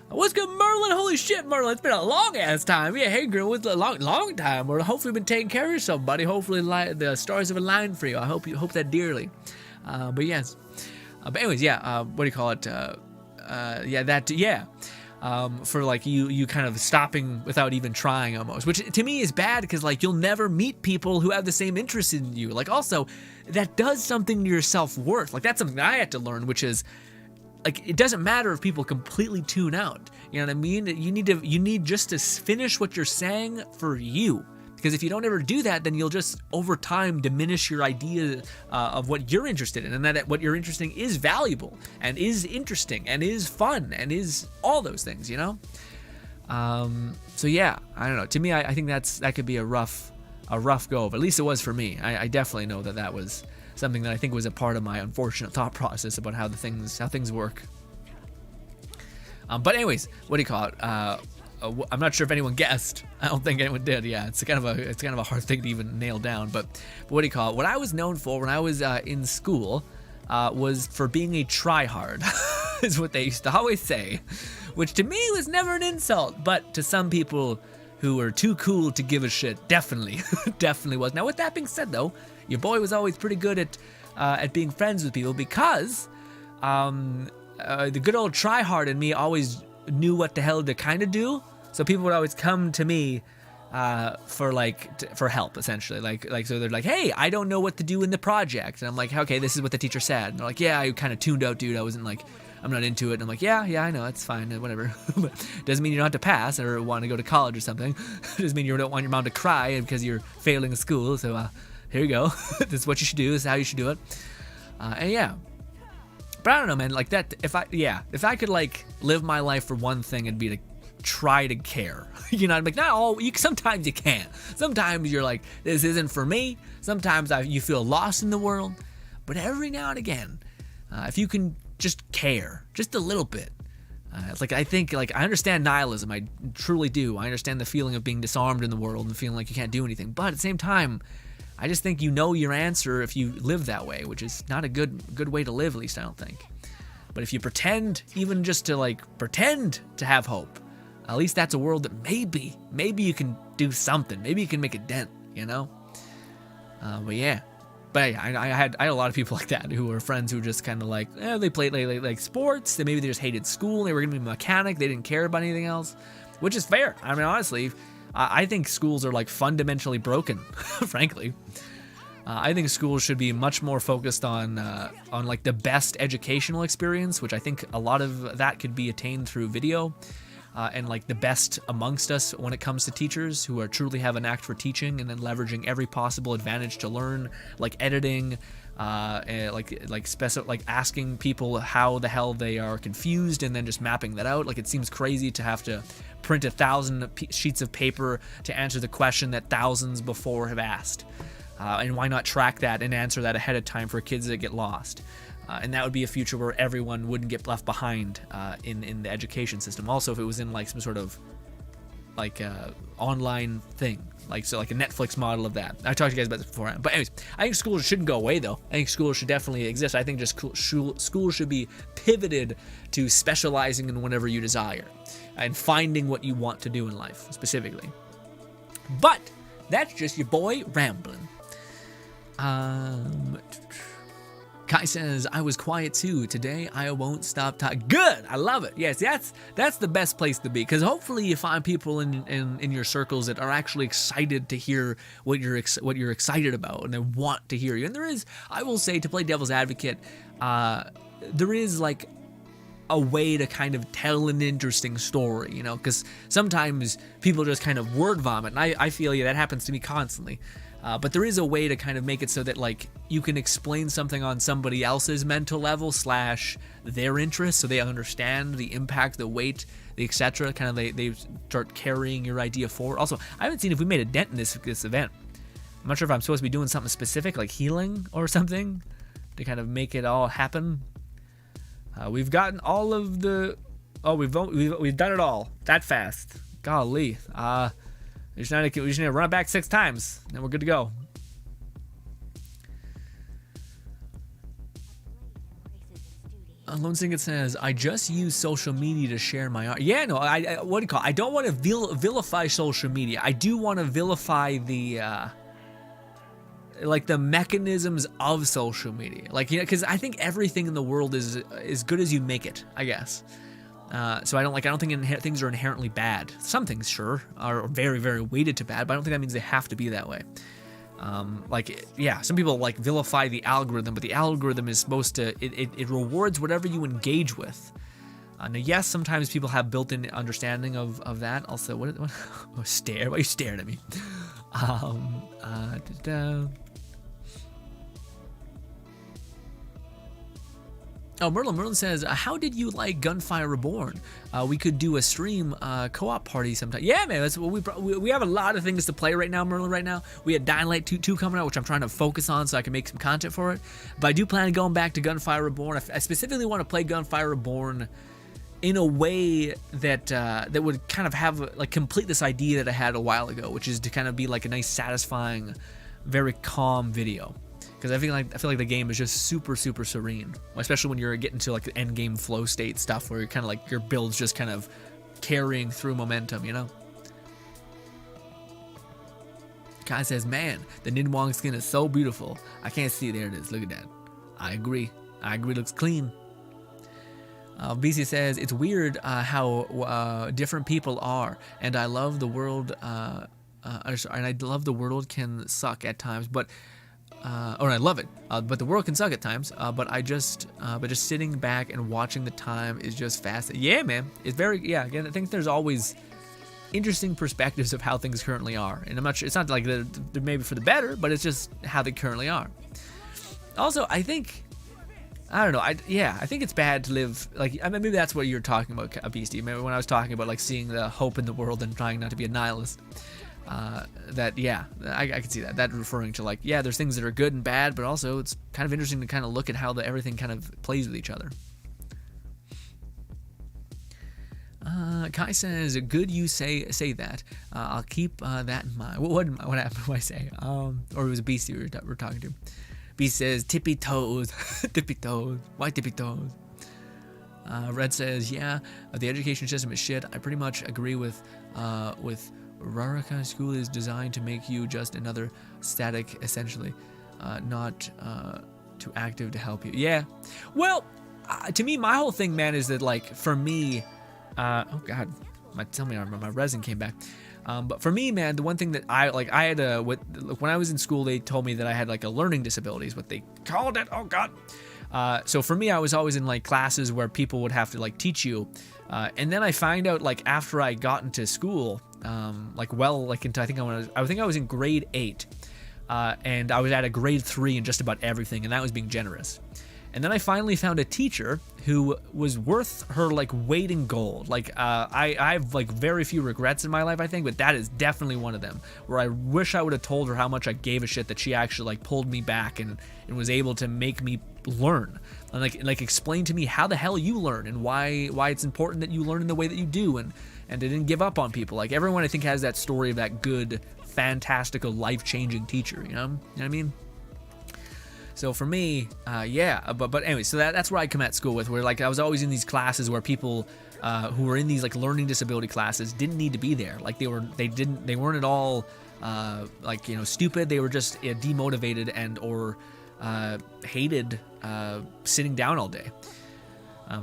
What's good, Merlin? Holy shit, Merlin, it's been a long ass time. Yeah, hey girl, it's a long time. Well, hopefully you've been taking care of yourself, buddy. Hopefully the stars have aligned for you. I hope that dearly. But yes. But anyways, yeah, what do you call it? For like you kind of stopping without even trying almost, which to me is bad because like you'll never meet people who have the same interests in you. Like also that does something to your self-worth. Like that's something that I had to learn, which is like it doesn't matter if people completely tune out. You know what I mean? You need just to finish what you're saying for you. Because if you don't ever do that, then you'll just over time diminish your idea of what you're interested in, and that what you're interested in is valuable and is interesting and is fun and is all those things, you know. So yeah, I don't know. To me, I think that could be a rough go. But at least it was for me. I definitely know that was something that I think was a part of my unfortunate thought process about how things work. But anyways, what do you call it? I'm not sure if anyone guessed. I don't think anyone did. Yeah, it's kind of a hard thing to even nail down. But what do you call it? What I was known for when I was in school was for being a tryhard, is what they used to always say, which to me was never an insult, but to some people who were too cool to give a shit, definitely was. Now, with that being said, though, your boy was always pretty good at being friends with people because the good old tryhard in me always knew what the hell to kind of do. So people would always come to me for help, essentially. Like so they're like, hey, I don't know what to do in the project. And I'm like, okay, this is what the teacher said. And they're like, yeah, I kind of tuned out, dude. I wasn't like, I'm not into it. And I'm like, yeah, I know, it's fine, whatever. But doesn't mean you don't have to pass or want to go to college or something. Doesn't mean you don't want your mom to cry because you're failing school. So here you go. This is what you should do. This is how you should do it. And yeah. But I don't know, man. Like that. If I could like live my life for one thing, it'd be to try to care. You know, like not all. Sometimes you can't. Sometimes you're like, this isn't for me. Sometimes you feel lost in the world. But every now and again, if you can just care, just a little bit. It's like I think like I understand nihilism. I truly do. I understand the feeling of being disarmed in the world and feeling like you can't do anything. But at the same time, I just think you know your answer if you live that way, which is not a good way to live, at least I don't think. But if you pretend, even just to like pretend to have hope, at least that's a world that maybe you can do something. Maybe you can make a dent, you know? But yeah. But I had a lot of people like that who were friends who were just kind of like, they played like sports. Maybe they just hated school. They were going to be a mechanic. They didn't care about anything else, which is fair. I mean, honestly, I think schools are like fundamentally broken, frankly. I think schools should be much more focused on like the best educational experience, which I think a lot of that could be attained through video. And like the best amongst us when it comes to teachers who are truly have an knack for teaching and then leveraging every possible advantage to learn, like editing, and like asking people how the hell they are confused and then just mapping that out. Like it seems crazy to have to print 1,000 sheets of paper to answer the question that thousands before have asked. And why not track that and answer that ahead of time for kids that get lost? And that would be a future where everyone wouldn't get left behind in the education system. Also, if it was in like some sort of like online thing, like a Netflix model of that. I talked to you guys about this before. But anyways, I think schools shouldn't go away though. I think schools should definitely exist. I think just schools should be pivoted to specializing in whatever you desire and finding what you want to do in life specifically. But that's just your boy rambling. Kai says, I was quiet too. Today, I won't stop talking. Good! I love it. Yes, that's the best place to be. Because hopefully you find people in your circles that are actually excited to hear what you're excited about and they want to hear you. And there is, I will say, to play devil's advocate, there is like a way to kind of tell an interesting story, you know? Because sometimes people just kind of word vomit. And I feel that happens to me constantly. But there is a way to kind of make it so that like you can explain something on somebody else's mental level / their interest, so they understand the impact, the weight, the etc. Kind of they start carrying your idea forward. Also, I haven't seen if we made a dent in this event. I'm not sure if I'm supposed to be doing something specific like healing or something to kind of make it all happen. We've gotten all of the... Oh, we've done it all that fast. Golly. We just need to run it back 6 times, then we're good to go. Lone Singlet says, I just use social media to share my art. Yeah, no, what do you call it? I don't want to vilify social media. I do want to vilify the, like the mechanisms of social media. Like, you know, because I think everything in the world is as good as you make it, I guess. So I don't think things are inherently bad. Some things, sure, are very, very weighted to bad, but I don't think that means they have to be that way. Like, yeah, some people like vilify the algorithm, but the algorithm is supposed to, it rewards whatever you engage with. Now, yes, sometimes people have built-in understanding of that. Also, what oh, stare? Why are you staring at me? Oh, Merlin says, how did you like Gunfire Reborn? We could do a stream co-op party sometime. Yeah, man, that's what we have a lot of things to play right now, Merlin, right now. We had Dying Light 2 coming out, which I'm trying to focus on so I can make some content for it. But I do plan on going back to Gunfire Reborn. I specifically want to play Gunfire Reborn in a way that that would kind of have, like, complete this idea that I had a while ago, which is to kind of be like a nice, satisfying, very calm video. Because I feel like the game is just super, super serene, especially when you're getting to like the end game flow state stuff where you're kind of like your build's just kind of carrying through momentum, you know. Kai says, "Man, the Nidwong skin is so beautiful. I can't see. There it is. Look at that. I agree. Looks clean." BC says, "It's weird how different people are, and I love the world. And I love the world can suck at times, but." Or I love it, but the world can suck at times. But just sitting back and watching the time is just fast. Yeah, man, it's very Again, I think there's always interesting perspectives of how things currently are, and I'm not sure. It's not like they're maybe for the better, but it's just how they currently are. Also, I think, I don't know. I think it's bad to live like. I mean, maybe that's what you're talking about, Beastie. Maybe when I was talking about like seeing the hope in the world and trying not to be a nihilist. I can see that referring to like, yeah, there's things that are good and bad, but also it's kind of interesting to kind of look at how everything kind of plays with each other. Kai says, good you say that. I'll keep that in mind. What happened? What did I say? Or it was a Beastie we were talking to. Beast says, tippy toes. Tippy toes. Why tippy toes? Red says, yeah, the education system is shit. I pretty much agree with Raraka school is designed to make you just another static, essentially, not too active to help you. Yeah, well, to me, my whole thing, man, is that like for me, oh god, my resin came back. But for me, man, the one thing that I had when I was in school, they told me that I had like a learning disability, is what they called it. Oh god. So for me, I was always in like classes where people would have to like teach you, and then I find out like after I got into school. Into I think I was in grade 8, and I was at a grade 3 in just about everything, and that was being generous. And then I finally found a teacher who was worth her like weight in gold. Like I have like very few regrets in my life, I think, but that is definitely one of them. Where I wish I would have told her how much I gave a shit that she actually like pulled me back and was able to make me learn and like explain to me how the hell you learn and why it's important that you learn in the way that you do and they didn't give up on people. Like everyone I think has that story of that good, fantastical, life-changing teacher, you know what I mean? So for me, but anyway, so that's where I come at school with, where like I was always in these classes where people who were in these like learning disability classes didn't need to be there. Like they weren't at all like, you know, stupid. They were just demotivated and or hated sitting down all day.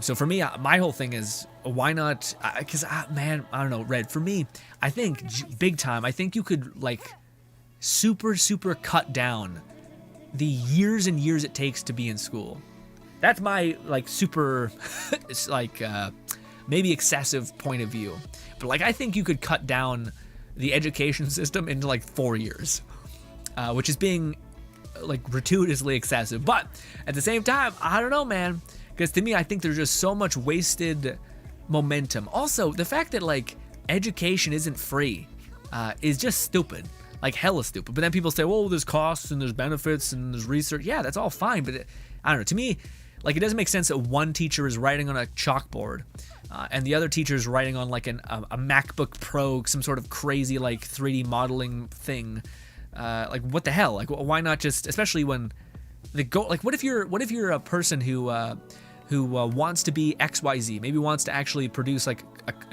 So for me, my whole thing is, why not? Because man, I don't know, Red. For me, I think big time. I think you could like super cut down the years and years it takes to be in school. That's my like super, it's like maybe excessive point of view. But like I think you could cut down the education system into like 4 years, which is being like gratuitously excessive. But at the same time, I don't know, man. Because to me, I think there's just so much wasted momentum. Also, the fact that like education isn't free is just stupid. like hella stupid. But then people say, well, there's costs and there's benefits and there's research. Yeah, that's all fine. But I don't know. To me, like, it doesn't make sense that one teacher is writing on a chalkboard and the other teacher is writing on like a MacBook Pro, some sort of crazy like 3D modeling thing. Like, what the hell? Like, why not just, especially when the goal, like, what if you're a person who wants to be XYZ, maybe wants to actually produce like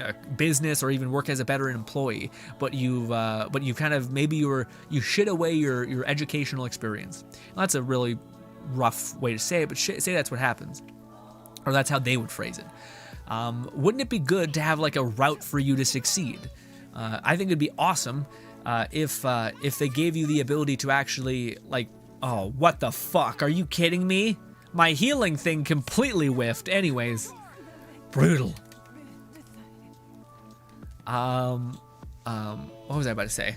a business or even work as a better employee, but you've kind of, maybe you shit away your educational experience. Well, that's a really rough way to say it, but say that's what happens, or that's how they would phrase it. Wouldn't it be good to have like a route for you to succeed? I think it'd be awesome if they gave you the ability to actually, like, oh, what the fuck? Are you kidding me? My healing thing completely whiffed. Anyways, brutal. What was I about to say?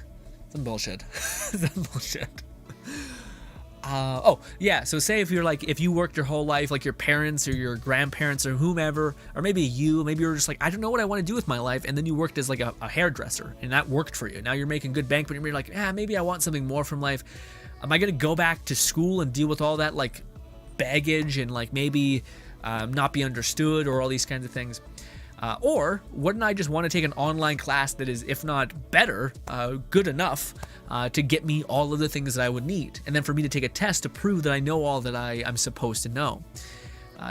Some bullshit. Some bullshit. Oh yeah. So say if you worked your whole life, like your parents or your grandparents or whomever, or maybe you were just like, I don't know what I want to do with my life, and then you worked as like a hairdresser, and that worked for you. Now you're making good bank, but you're like, maybe I want something more from life. Am I gonna go back to school and deal with all that like baggage and like maybe not be understood or all these kinds of things? Or wouldn't I just want to take an online class that is, if not better, good enough to get me all of the things that I would need, and then for me to take a test to prove that I know all that I'm supposed to know?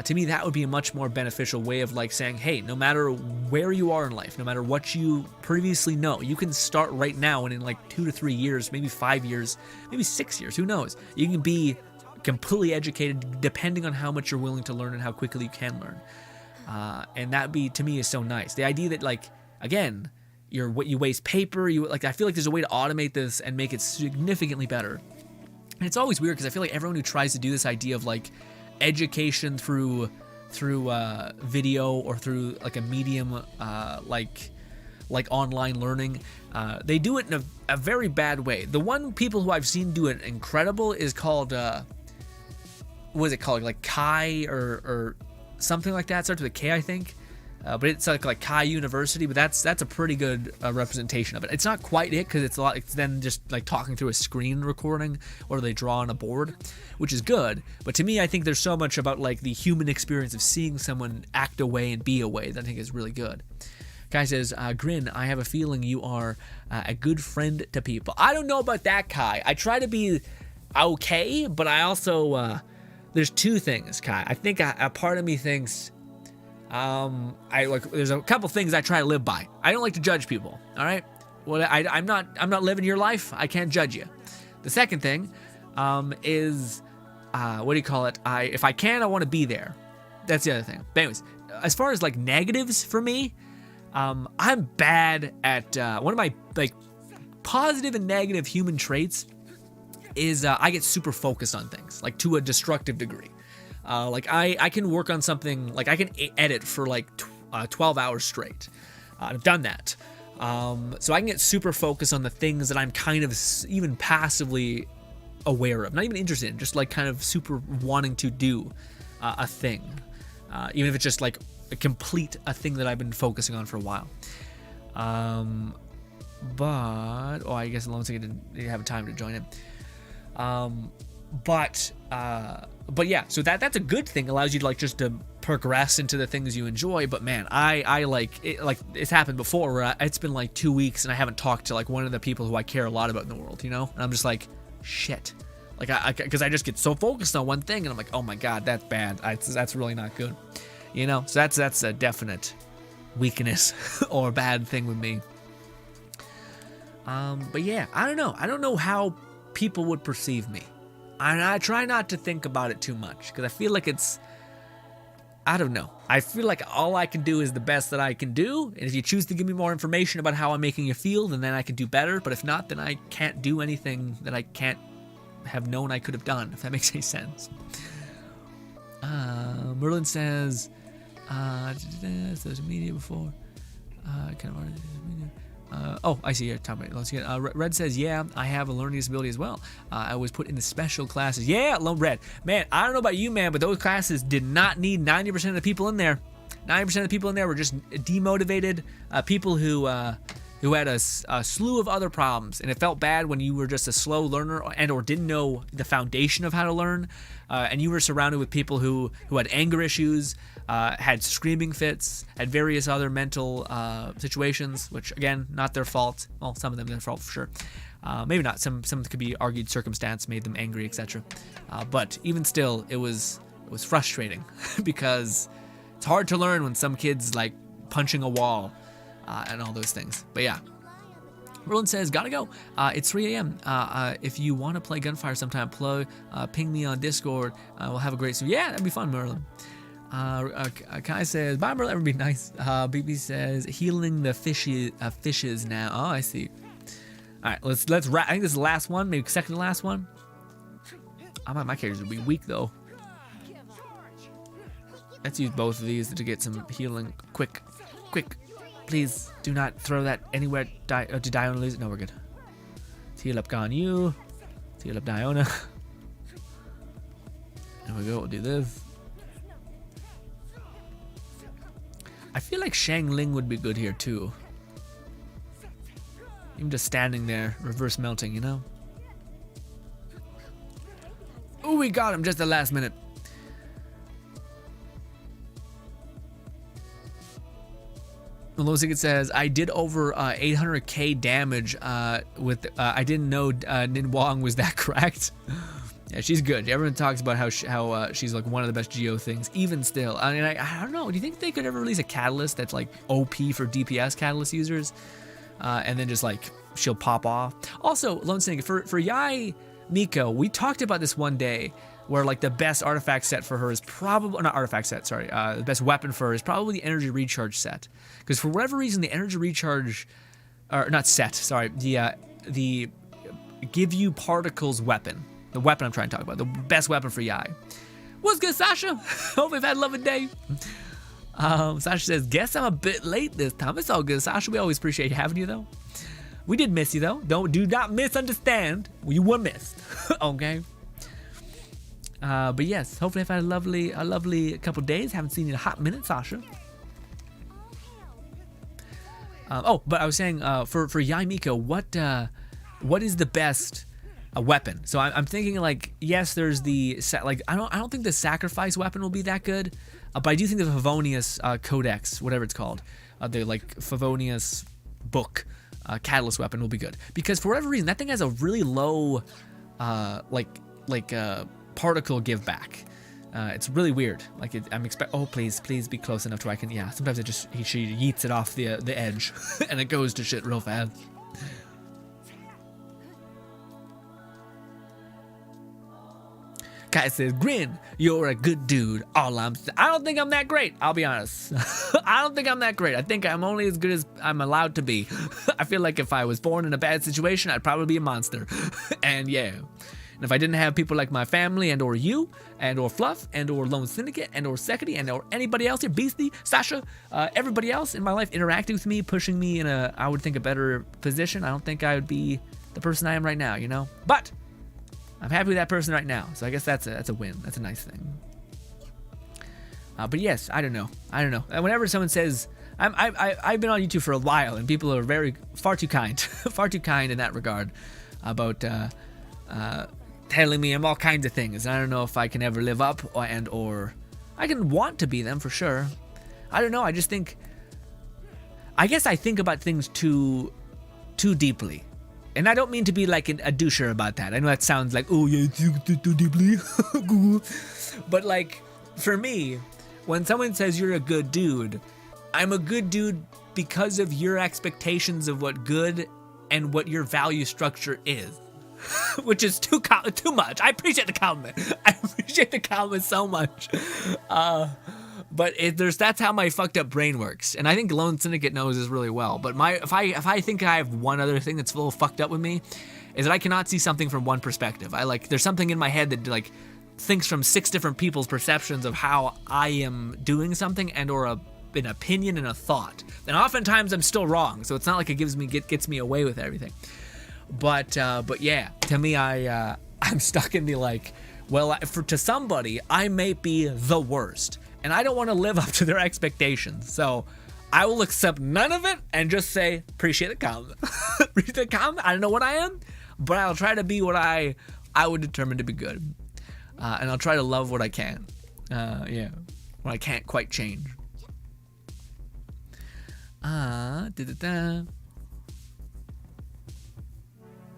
To me, that would be a much more beneficial way of like saying, hey, no matter where you are in life, no matter what you previously know, you can start right now, and in like 2 to 3 years, maybe 5 years, maybe 6 years, who knows? You can be completely educated depending on how much you're willing to learn and how quickly you can learn. And that to me is so nice. The idea that, like, again, you waste paper, I feel like there's a way to automate this and make it significantly better. And it's always weird because I feel like everyone who tries to do this idea of like education through video or through like a medium like online learning, they do it in a very bad way. The one people who I've seen do it incredible is called what is it called, like Kai or something like that. It starts with a K, I think, but it's like Kai University. But that's a pretty good representation of it. It's not quite it, because it's then just like talking through a screen recording, or they draw on a board, which is good. But to me, I think there's so much about like the human experience of seeing someone act away and be away that I think is really good. Kai says, Grin, I have a feeling you are a good friend to people. I don't know about that, Kai. I try to be okay, but I also there's two things, Kai. I think a part of me thinks there's a couple things I try to live by. I don't like to judge people. All right. Well, I'm not living your life. I can't judge you. The second thing is what do you call it? If I can, I want to be there. That's the other thing. But anyways, as far as like negatives for me, I'm bad at one of my like positive and negative human traits is I get super focused on things, like to a destructive degree. Like I can work on something, like I can edit for like 12 hours straight. I've done that. So I can get super focused on the things that I'm kind of even passively aware of, not even interested in, just like kind of super wanting to do a thing. Even if it's just like a thing that I've been focusing on for a while. But I guess Alone Singer didn't have time to join in. But yeah, so that's a good thing. Allows you to like just to progress into the things you enjoy. But man, I like it, like it's happened before where it's been like 2 weeks and I haven't talked to like one of the people who I care a lot about in the world, you know? And I'm just like, shit. Like because I just get so focused on one thing and I'm like, oh my God, that's bad. That's really not good. You know? So that's a definite weakness or bad thing with me. But yeah, I don't know. I don't know how people would perceive me. And I try not to think about it too much because I feel like I don't know. I feel like all I can do is the best that I can do. And if you choose to give me more information about how I'm making you feel, then I can do better. But if not, then I can't do anything that I can't have known I could have done, if that makes any sense. Merlin says, social media before. Kind of I see here. Tom, let's get. Red says, yeah, I have a learning disability as well. I was put in the special classes. Yeah, Red. Man, I don't know about you, man, but those classes did not need 90% of the people in there. 90% of the people in there were just demotivated people who who had a slew of other problems, and it felt bad when you were just a slow learner and or didn't know the foundation of how to learn, and you were surrounded with people who had anger issues, had screaming fits, had various other mental situations, which again, not their fault. Well, some of them their fault for sure. Maybe not. Some could be argued circumstance made them angry, etc. But even still, it was frustrating because it's hard to learn when some kids like punching a wall and all those things. But yeah. Roland says, gotta go. It's 3 a.m. If you want to play Gunfire sometime, ping me on Discord. We'll have a great stream. Yeah, that'd be fun, Merlin. Kai says, bye, Merlin. That would be nice. BB says, healing the fishes now. Oh, I see. All right, let's wrap. I think this is the last one, maybe second to last one. My characters would be weak though. Let's use both of these to get some healing. Quick. Please do not throw that anywhere. To Diona lose it. No, we're good. Let's heal up Ganyu. Let's heal up Diona. There we go. We'll do this. I feel like Shang Ling would be good here too. Even just standing there, reverse melting, you know? Oh, we got him just the last minute. Losing it says, I did over 800k damage with, I didn't know Nin Wong was that cracked. Yeah, she's good. Everyone talks about how she's like one of the best Geo things. Even still, I mean, I don't know. Do you think they could ever release a catalyst that's like OP for DPS catalyst users? And then just like she'll pop off. Also, Lone Snake, for Yai Miko, we talked about this one day where like the best artifact set for her is probably, not artifact set, sorry, the best weapon for her is probably the energy recharge set. Because for whatever reason, the energy recharge, or not set, sorry, the give you particles weapon, the weapon I'm trying to talk about, the best weapon for Yai. What's good, Sasha? Hope you've had a lovely day. Sasha says, guess I'm a bit late this time. It's all good, Sasha. We always appreciate having you, though. We did miss you, though. Do not misunderstand. You were missed. Okay. But yes, hopefully I've had a lovely couple days. Haven't seen you in a hot minute, Sasha. But I was saying, for Yai Miko, what is the best weapon? So I'm thinking like, yes, there's the I don't think the sacrifice weapon will be that good. But I do think the Favonius Codex, whatever it's called, the like Favonius book catalyst weapon will be good, because for whatever reason that thing has a really low particle give back. It's really weird. Like oh please be close enough to where I can. Yeah, sometimes she yeets it off the edge and it goes to shit real fast. Kai says, Grin, you're a good dude. I don't think I'm that great. I'll be honest. I don't think I'm that great. I think I'm only as good as I'm allowed to be. I feel like if I was born in a bad situation, I'd probably be a monster. And yeah. And if I didn't have people like my family and or you and or Fluff and or Lone Syndicate and or Secity and or anybody else here, Beastie, Sasha, everybody else in my life interacting with me, pushing me in I would think a better position, I don't think I would be the person I am right now, you know? But I'm happy with that person right now, so I guess that's a win. That's a nice thing. But yes, I don't know. And whenever someone says, I've been on YouTube for a while, and people are far too kind, far too kind in that regard about telling me I'm all kinds of things. And I don't know if I can ever live up, or I can want to be them for sure. I don't know. I guess I think about things too deeply. And I don't mean to be like a doucher about that. I know that sounds like, oh yeah, too deeply. But like, for me, when someone says you're a good dude, I'm a good dude because of your expectations of what good and what your value structure is. Which is too much. I appreciate the compliment. I appreciate the compliment so much. But that's how my fucked up brain works, and I think Lone Syndicate knows this really well. But if I think I have one other thing that's a little fucked up with me, is that I cannot see something from one perspective. There's something in my head that like thinks from 6 different people's perceptions of how I am doing something and or an opinion and a thought. And oftentimes I'm still wrong, so it's not like it gets me away with everything. But yeah, to me I'm stuck in the like, well, to somebody I may be the worst. And I don't want to live up to their expectations. So I will accept none of it and just say, appreciate the comment. Appreciate the comment. I don't know what I am, but I'll try to be what I would determine to be good. And I'll try to love what I can. Yeah, what I can't quite change.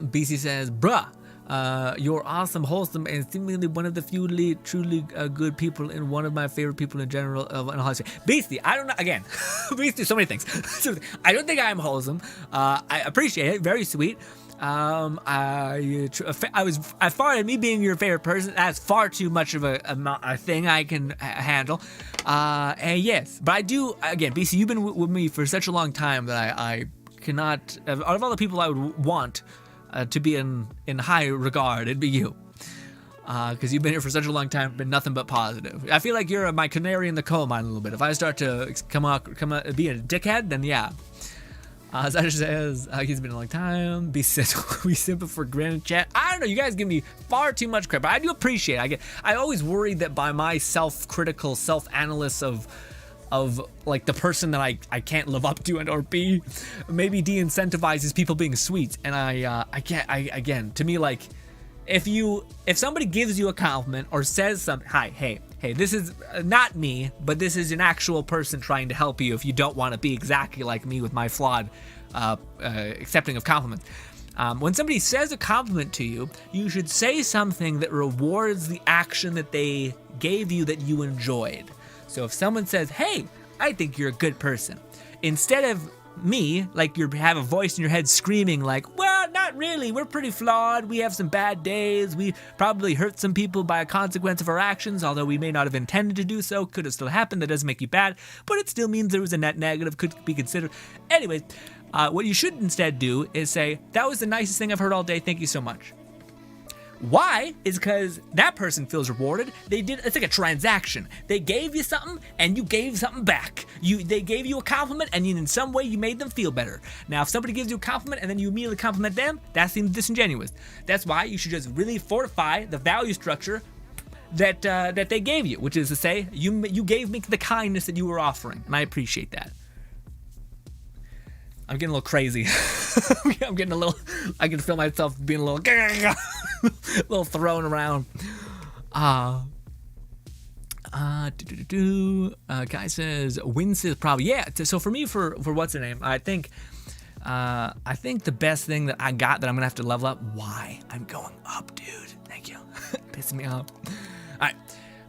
BC says, bruh, you're awesome, wholesome, and seemingly one of the few truly good people and one of my favorite people in general of an Hollywood. Beastie, I don't know, again, Beastie, so many things. I don't think I am wholesome. I appreciate it, very sweet. As far as me being your favorite person, that's far too much of a thing I can handle. And yes, but I do, again, BC, you've been with me for such a long time that I cannot, out of all the people I would want to be in high regard, it'd be you. Because you've been here for such a long time, been nothing but positive. I feel like you're my canary in the coal mine a little bit. If I start to come out, be a dickhead, then yeah. Sasha says, he's been a long time. Be simple for granted chat. I don't know, you guys give me far too much credit, but I do appreciate it. I always worry that by my self-critical, self-analysis of like the person that I can't live up to and or be, maybe de-incentivizes people being sweet. And again, to me, like, if somebody gives you a compliment or says something, hey, this is not me, but this is an actual person trying to help you if you don't want to be exactly like me with my flawed accepting of compliments. When somebody says a compliment to you, you should say something that rewards the action that they gave you that you enjoyed. So if someone says, hey, I think you're a good person, instead of me, like you have a voice in your head screaming like, well, not really, we're pretty flawed, we have some bad days, we probably hurt some people by a consequence of our actions, although we may not have intended to do so, could have still happened, that doesn't make you bad, but it still means there was a net negative, could be considered. Anyways, what you should instead do is say, that was the nicest thing I've heard all day, thank you so much. Why? Is because that person feels rewarded. It's like a transaction. They gave you something and you gave something back. They gave you a compliment and in some way you made them feel better. Now, if somebody gives you a compliment and then you immediately compliment them, that seems disingenuous. That's why you should just really fortify the value structure that they gave you, which is to say, you gave me the kindness that you were offering, and I appreciate that. I'm getting a little crazy. I can feel myself being a little thrown around. Guy says, wins is probably, yeah. So for me, for what's the name, I think the best thing that I got that I'm going to have to level up, why? I'm going up, dude. Thank you. Pissing me off.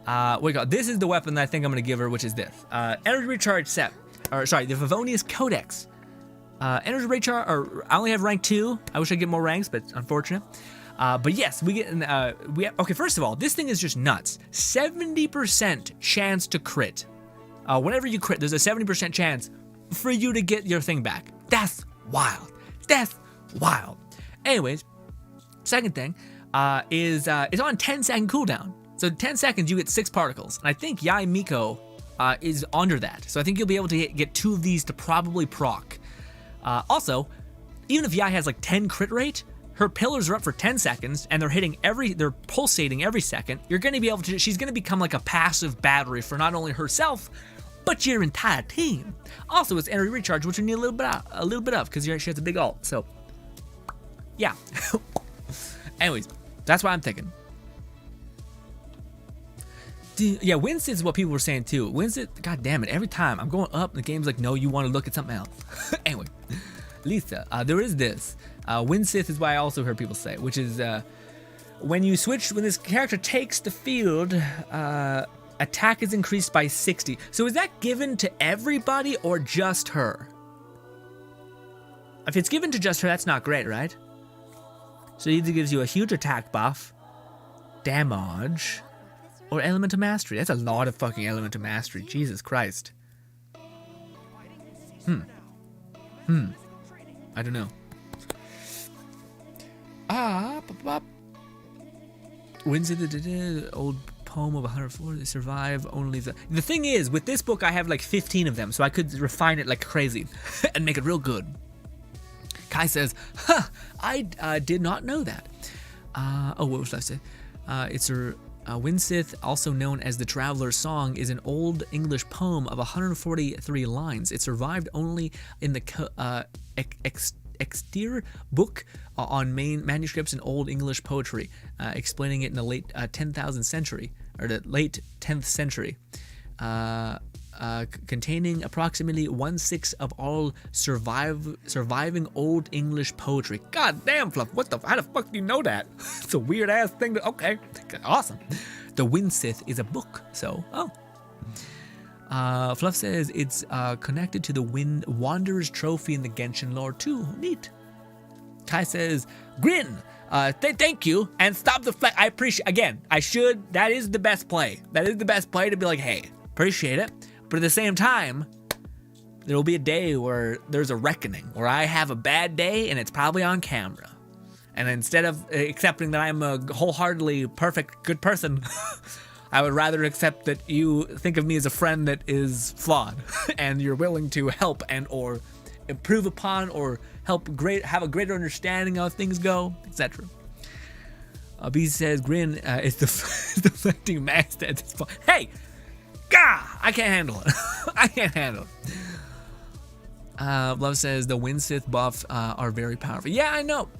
All right. This is the weapon that I think I'm going to give her, which is this. Energy Recharge Set. The Favonius Codex. Energy recharge, or I only have rank 2. I wish I'd get more ranks, but unfortunate. But yes, we get, okay, first of all, this thing is just nuts. 70% chance to crit. Whenever you crit, there's a 70% chance for you to get your thing back. That's wild. That's wild. Anyways, second thing is it's on 10-second cooldown. So 10 seconds, you get 6 particles. And I think Miko is under that. So I think you'll be able to get 2 of these to probably proc. Also, even if Yai has like 10 crit rate, her pillars are up for 10 seconds and they're pulsating every second. You're going to be able to, she's going to become like a passive battery for not only herself, but your entire team. Also, it's energy recharge, which you need a little bit of because she has a big ult. So, yeah. Anyways, that's what I'm thinking. Yeah, Winston is what people were saying too. Winston, god damn it, every time I'm going up, the game's like, no, you want to look at something else. Anyway, Lisa, there is this. Winsith is what I also heard people say, which is when this character takes the field, attack is increased by 60. So is that given to everybody or just her? If it's given to just her, that's not great, right? So it either gives you a huge attack buff, damage, or element of mastery. That's a lot of fucking element of mastery. Jesus Christ. I don't know. Wins the old poem of 104. They survive only the thing is, with this book, I have like 15 of them, so I could refine it like crazy and make it real good. Kai says, I did not know that. What was I say? It's a Winsith, also known as the Traveler's Song, is an old English poem of 143 lines. It survived only in the exterior book on main manuscripts in Old English poetry, explaining it in the late 10th century, containing approximately 1/6 of all surviving Old English poetry. God damn, Fluff, how the fuck do you know that? It's a weird ass thing to, okay, awesome. The Winsith is a book, so, Fluff says it's connected to the Wanderer's Trophy in the Genshin lore too. Neat. Kai says, Grin, thank you, and stop the flex. I appreciate, again, that is the best play. That is the best play to be like, hey, appreciate it. But at the same time, there will be a day where there's a reckoning, where I have a bad day and it's probably on camera. And instead of accepting that I'm a wholeheartedly perfect, good person, I would rather accept that you think of me as a friend that is flawed and you're willing to help and or improve upon or have a greater understanding of how things go, etc. B says, Grin is deflecting max at this point. Hey! Gah! I can't handle it. I can't handle it. Love says the Winsith buffs are very powerful. Yeah, I know.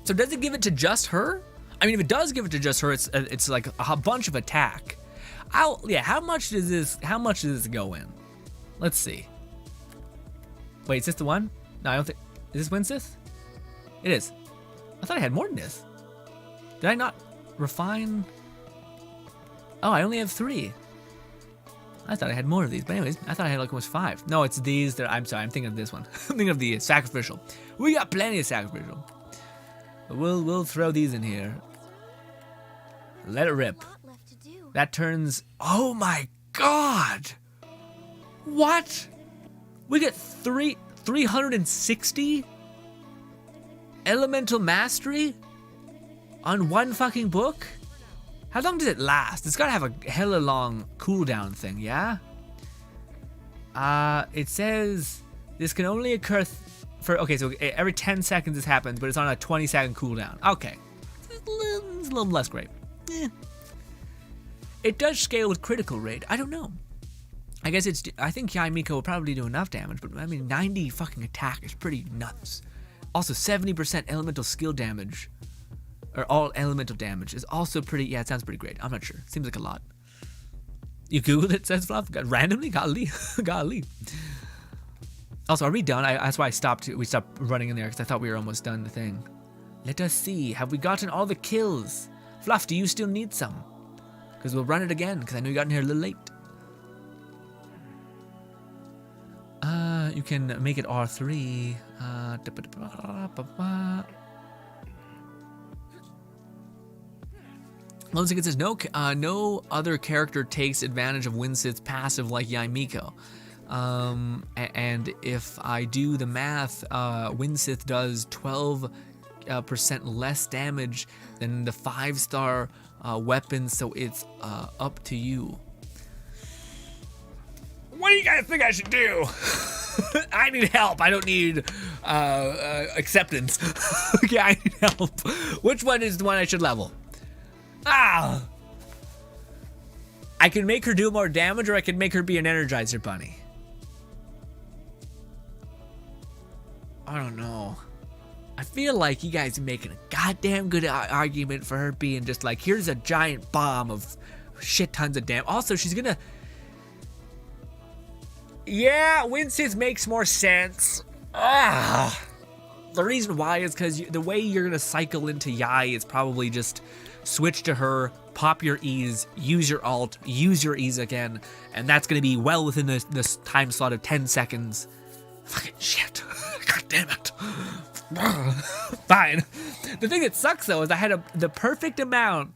So does it give it to just her? I mean, if it does give it to just her, it's like a bunch of attack. How much does this go in? Let's see. Wait, is this the one? No, I don't think. Is this Winsith? It is. I thought I had more than this. Did I not refine? Oh, I only have 3. I thought I had more of these, but anyways, I thought I had like almost 5. No, it's these that I'm sorry, I'm thinking of this one. I'm thinking of the sacrificial. We got plenty of sacrificial. But we'll throw these in here. Let it rip. That turns, oh my god! What? We get 360 elemental mastery on one fucking book? How long does it last? It's gotta have a hella long cooldown thing, yeah? It says this can only occur okay, so every 10 seconds this happens, but it's on a 20-second cooldown. Okay. It's a little less great. It does scale with critical rate. I don't know. I guess I think Miko will probably do enough damage, but I mean, 90 fucking attack is pretty nuts. Also, 70% elemental skill damage, or all elemental damage, is also pretty, yeah, it sounds pretty great. I'm not sure. Seems like a lot. You Googled it, says Fluff? Randomly? Golly. Golly. Also, are we done? That's why we stopped running in there, because I thought we were almost done the thing. Let us see. Have we gotten all the kills? Fluff, do you still need some? Because we'll run it again, because I know you got in here a little late. You can make it R3. Lone Secret says, no other character takes advantage of Winsith's passive like Miko. And if I do the math, Winsith does 12% less damage than the 5-star weapon, so it's up to you. What do you guys think I should do? I need help. I don't need acceptance. Okay, I need help. Which one is the one I should level? I can make her do more damage, or I can make her be an Energizer Bunny. I don't know. I feel like you guys are making a goddamn good argument for her being just like, here's a giant bomb of shit tons of damage. Also, she's gonna... Yeah, Winsith makes more sense. The reason why is because the way you're gonna cycle into Yai is probably just switch to her, pop your E's, use your alt, use your E's again, and that's gonna be well within this time slot of 10 seconds. Fucking shit. God damn it. Fine. The thing that sucks though is I had the perfect amount.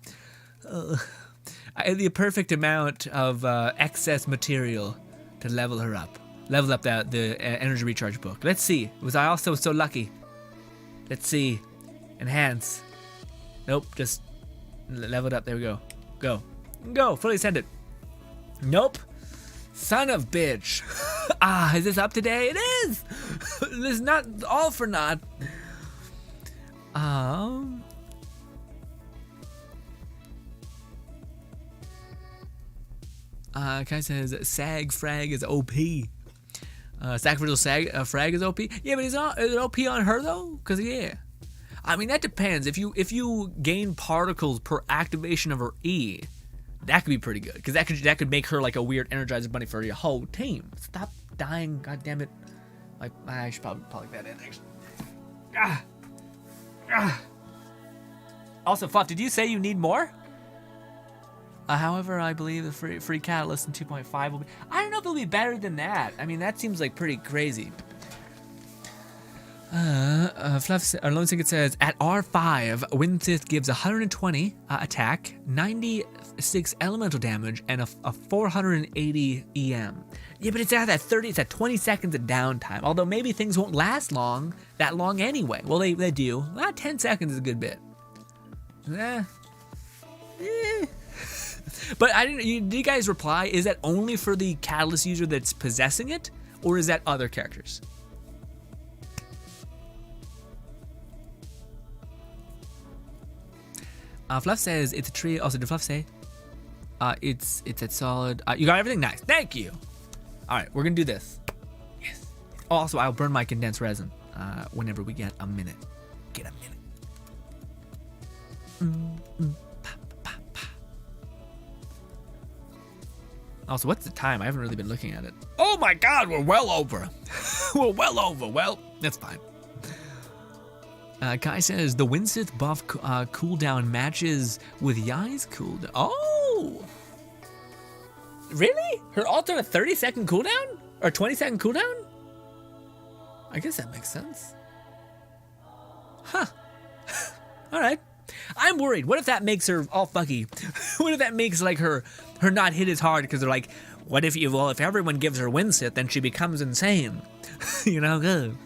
I had the perfect amount of excess material to level her up. Level up the energy recharge book. Let's see. Was I also so lucky? Let's see. Enhance. Nope. Just level it up. There we go. Go. Go. Fully ascended. Nope. Son of bitch. Is this up today? It is. This is not all for naught. Kai says Sag Frag is OP. Sacrificial Frag is OP. Yeah, but is it OP on her though? Cause yeah, I mean that depends. If you gain particles per activation of her E, that could be pretty good. Cause that could make her like a weird Energizer Bunny for your whole team. Stop dying, god damn it! Like I should probably plug that in actually. Also, Fluff, did you say you need more? However, I believe the free catalyst in 2.5 will be... I don't know if it'll be better than that. I mean, that seems like pretty crazy. Fluff, Lone Singer says, at R5, Windsith gives 120 attack, 96 elemental damage, and a 480 EM. Yeah, but it's at that 30, it's at 20 seconds of downtime. Although maybe things won't last that long anyway. Well, they do. Well, 10 seconds is a good bit. But did you guys reply? Is that only for the catalyst user that's possessing it, or is that other characters? Fluff says it's a tree. Also, did Fluff say it's at solid? You got everything? Nice. Thank you. All right, we're gonna do this. Yes. Also, I'll burn my condensed resin whenever we get a minute. Get a minute. Also, what's the time? I haven't really been looking at it. Oh my god, we're well over. We're well over. Well, that's fine. Kai says the Winsith buff cooldown matches with Yai's cooldown. Oh! Really? Her ult on a 30-second cooldown? Or 20-second cooldown? I guess that makes sense. Huh. Alright. I'm worried. What if that makes her all fucky? What if that makes like her not hit as hard because they're like, what if if everyone gives her Winsith, then she becomes insane. You know, good.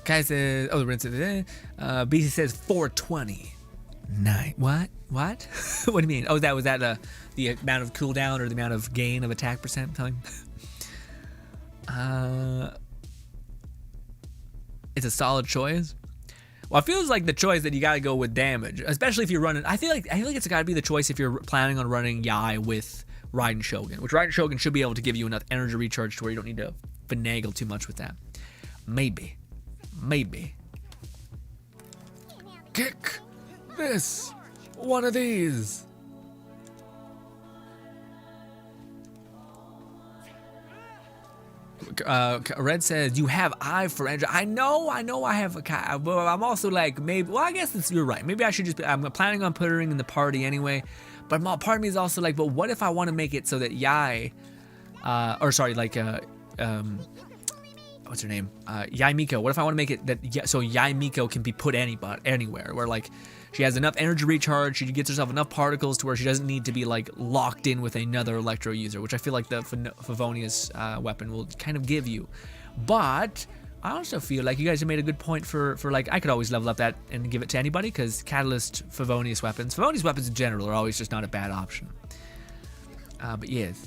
Kai says, oh, the Winsith. BC says 420. Nice. What? What do you mean? Oh, was that the amount of cooldown or the amount of gain of attack percent time? It's a solid choice. Well, it feels like the choice that you gotta go with damage, especially if you're running. I feel like it's gotta be the choice if you're planning on running Yai with Raiden Shogun, which Raiden Shogun should be able to give you enough energy recharge to where you don't need to finagle too much with that. Maybe. Kick this. One of these. Red says you have eye for energy. I know I have a, but I'm also like, maybe, well, I guess you're right. Maybe I should just, I'm planning on putting her in the party anyway, but part of me is also like, but what if I want to make it so that Yai, what's her name? Yai Miko. What if I want to make it that, so Yai Miko can be put anywhere, where like, she has enough energy recharge, she gets herself enough particles to where she doesn't need to be like locked in with another Electro user, which I feel like the Favonius weapon will kind of give you. But I also feel like you guys have made a good point for like, I could always level up that and give it to anybody, because Catalyst Favonius weapons in general are always just not a bad option. But yes.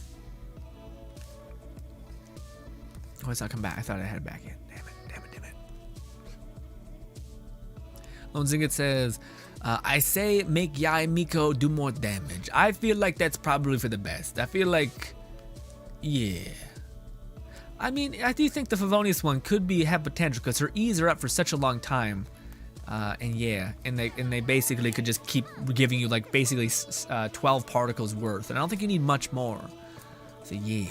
Oh, it's not come back. I thought I had it back in. Damn it. Lone Zinget says, I say make Yai Miko do more damage. I feel like that's probably for the best. I feel like, yeah. I mean, I do think the Favonius one could have potential because her E's are up for such a long time. And they basically could just keep giving you like basically 12 particles worth. And I don't think you need much more. So yeah.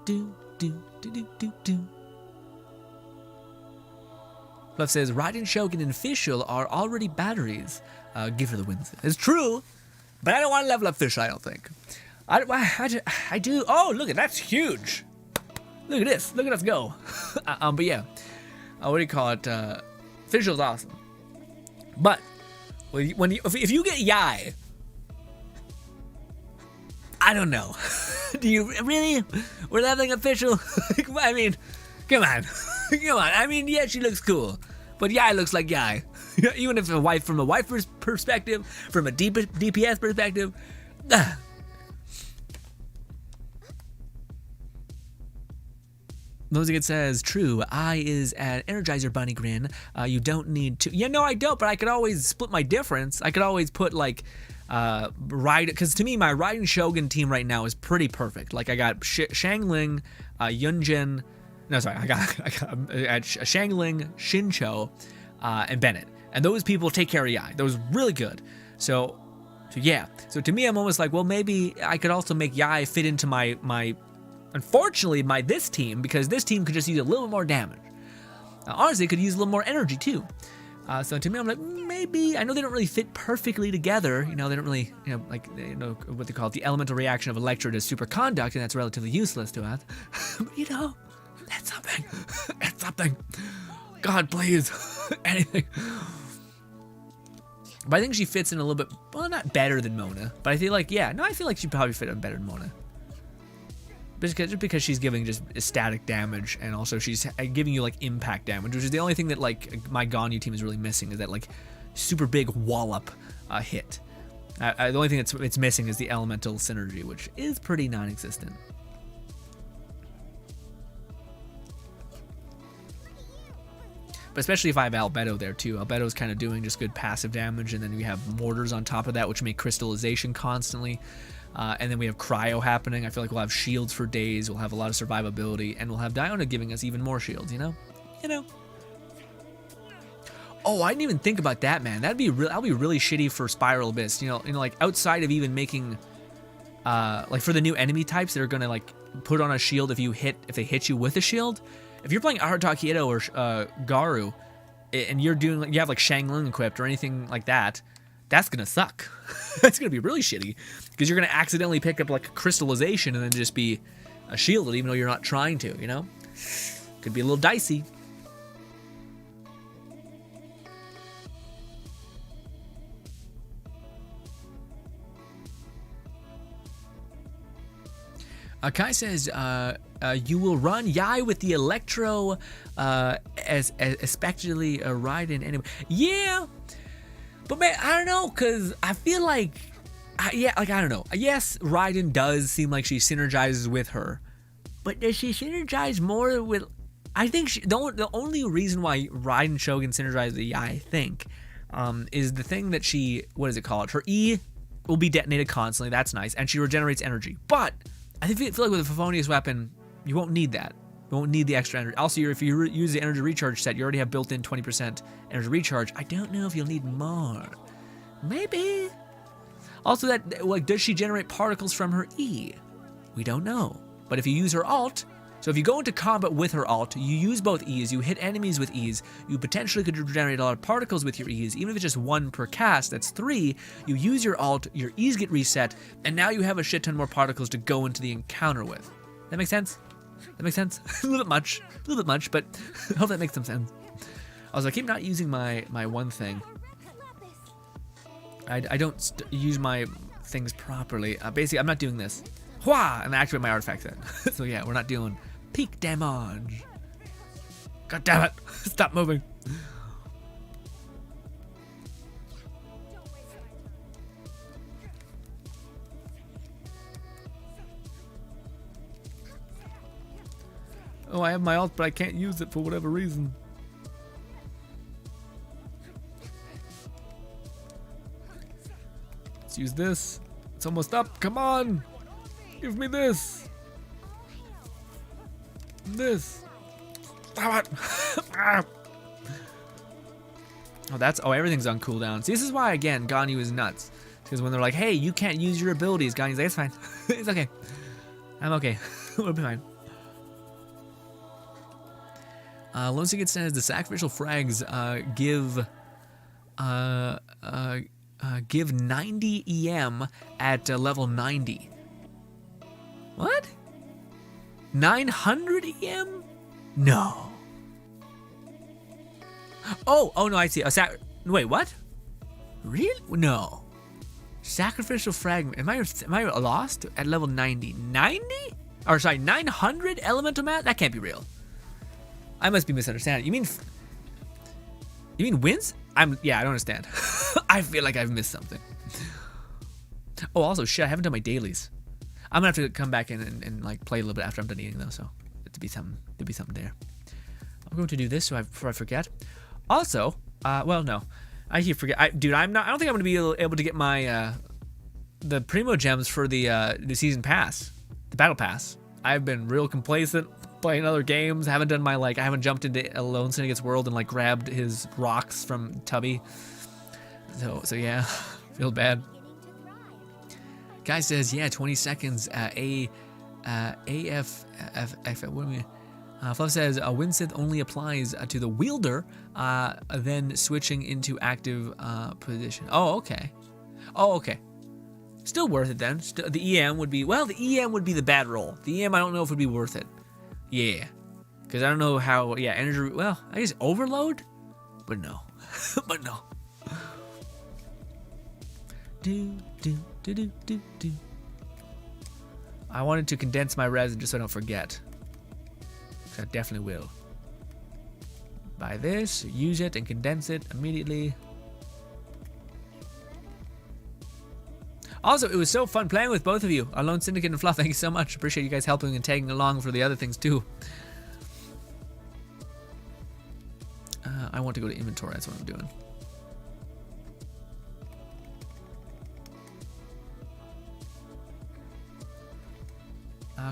Do. Fluff says, Raiden Shogun and Fischl are already batteries. Give her the wins. It's true, but I don't want to level up Fischl, I don't think. I do. Oh, look at that's huge. Look at this. Look at us go. But yeah. What do you call it? Fischl's awesome. But if you get Yai, I don't know. Do you really? We're leveling up Fischl? I mean, come on. Come on. I mean, yeah, she looks cool. But Yai looks like Yai. Even if from a wife perspective, from a DPS perspective. Lozigate says, true, I is an Energizer Bunny grin. You don't need to. Yeah, no, I don't, but I could always split my difference. I could always put, like, because to me, my Raiden Shogun team right now is pretty perfect. Like, I got Shangling, Yunjin. No, sorry, I got Shangling, Shincho, and Bennett. And those people take care of Yai. That was really good. So yeah. So to me, I'm almost like, well, maybe I could also make Yai fit into my unfortunately, this team, because this team could just use a little more damage. Honestly, it could use a little more energy too. So to me, I'm like, maybe, I know they don't really fit perfectly together. You know, they don't really, like, what they call it, the elemental reaction of Electro to superconduct, and that's relatively useless to us. But, that's something. That's something. God, please. Anything. But I think she fits in a little bit, well, not better than Mona, but I feel like, I feel like she'd probably fit in better than Mona. Just because she's giving just static damage, and also she's giving you, like, impact damage, which is the only thing that, like, my Ganyu team is really missing, is that, like, super big wallop hit. The only thing it's missing is the elemental synergy, which is pretty non-existent. But especially if I have Albedo there too. Albedo's kind of doing just good passive damage, and then we have mortars on top of that, which make crystallization constantly. And then we have cryo happening. I feel like we'll have shields for days. We'll have a lot of survivability, and we'll have Diona giving us even more shields. You know. Oh, I didn't even think about that, man. That'll be really shitty for Spiral Abyss. You know, like outside of even making, like for the new enemy types that are gonna like put on a shield if they hit you with a shield. If you're playing Aratakido or Garu, and you have like Shangling equipped or anything like that, that's gonna suck. That's gonna be really shitty because you're gonna accidentally pick up like crystallization and then just be shielded even though you're not trying to. You know, could be a little dicey. Kai says, you will run Yai with the Electro, especially a Raiden anyway. Yeah, but man, I don't know, because I feel like, I don't know. Yes, Raiden does seem like she synergizes with her, but does she synergize more with, I think the only reason why Raiden Shogun synergizes with Yai, I think, is the thing that she, what is it called? Her E will be detonated constantly, that's nice, and she regenerates energy, but I feel like with a Favonius weapon, you won't need that. You won't need the extra energy. Also, if you use the energy recharge set, you already have built-in 20% energy recharge. I don't know if you'll need more. Maybe. Also, does she generate particles from her E? We don't know. But if you use her alt, so if you go into combat with her alt, you use both E's, you hit enemies with E's, you potentially could generate a lot of particles with your E's, even if it's just 1 per cast, that's 3, you use your alt, your E's get reset, and now you have a shit ton more particles to go into the encounter with. That makes sense? That makes sense? a little bit much, but I hope that makes some sense. Also, I keep not using my one thing. I don't use my things properly. Basically, I'm not doing this. Hwah! And I activate my artifact set. So yeah, we're not doing peak damage. God damn it! Stop moving. Oh, I have my ult, but I can't use it for whatever reason. Let's use this. It's almost up. Come on! Give me this. This. Stop it. Everything's on cooldown. See, this is why, again, Ganyu is nuts. Because when they're like, hey, you can't use your abilities, Ganyu's like, it's fine. It's okay. I'm okay. We'll be fine. Lone Secret says the sacrificial frags give 90 EM at level 90. What? 900 EM? No. Oh no, I see. Wait, what? Really? No. Sacrificial fragment. Am I lost at level 90? 90? Or sorry, 900 elemental math? That can't be real. I must be misunderstanding. You mean wins? I don't understand. I feel like I've missed something. Oh, also, shit, I haven't done my dailies. I'm gonna have to come back in and like play a little bit after I'm done eating though, so to be something. There'll be something there. I'm going to do this before I forget. Also, well, no, I keep forget. Dude, I don't think I'm gonna be able to get my the Primo gems for the season pass, the battle pass. I've been real complacent playing other games. Haven't done my I haven't jumped into Alone Syndic's world and grabbed his rocks from Tubby. So yeah, feel bad. Guy says, yeah, 20 seconds. Fluff says, Winsith only applies to the wielder, then switching into active position. Oh, okay. Still worth it then. The EM would be, well, the EM would be the bad roll. The EM, I don't know if it would be worth it. Yeah. Because I don't know how, yeah, energy, well, I guess overload? But no. But no. I wanted to condense my resin just so I don't forget. I definitely will. Buy this, use it, and condense it immediately. Also, it was so fun playing with both of you. Alone Syndicate and Fluff, thank you so much. Appreciate you guys helping and tagging along for the other things too. I want to go to inventory, that's what I'm doing.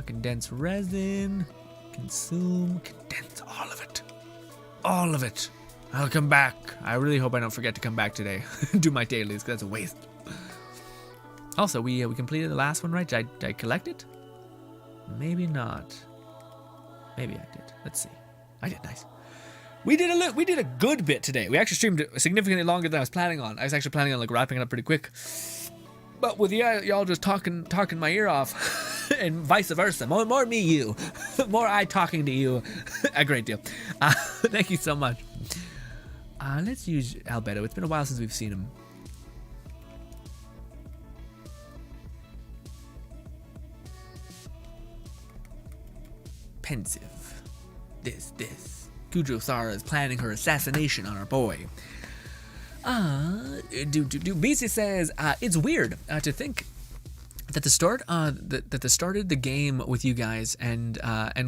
Condense resin. Consume, condense all of it. All of it. I'll come back. I really hope I don't forget to come back today. Do my dailies, because that's a waste. Also, we completed the last one, right? Did I collect it? Maybe not. Maybe I did. Let's see. I did, nice. We did a good bit today. We actually streamed significantly longer than I was planning on. I was actually planning on wrapping it up pretty quick. But with y'all just talking my ear off. And vice versa. More me, you. More I talking to you. A great deal. Thank you so much. Let's use Albedo. It's been a while since we've seen him. Pensive. This. Kujosara is planning her assassination on our boy. BC says, it's weird to think that that started the game with you guys and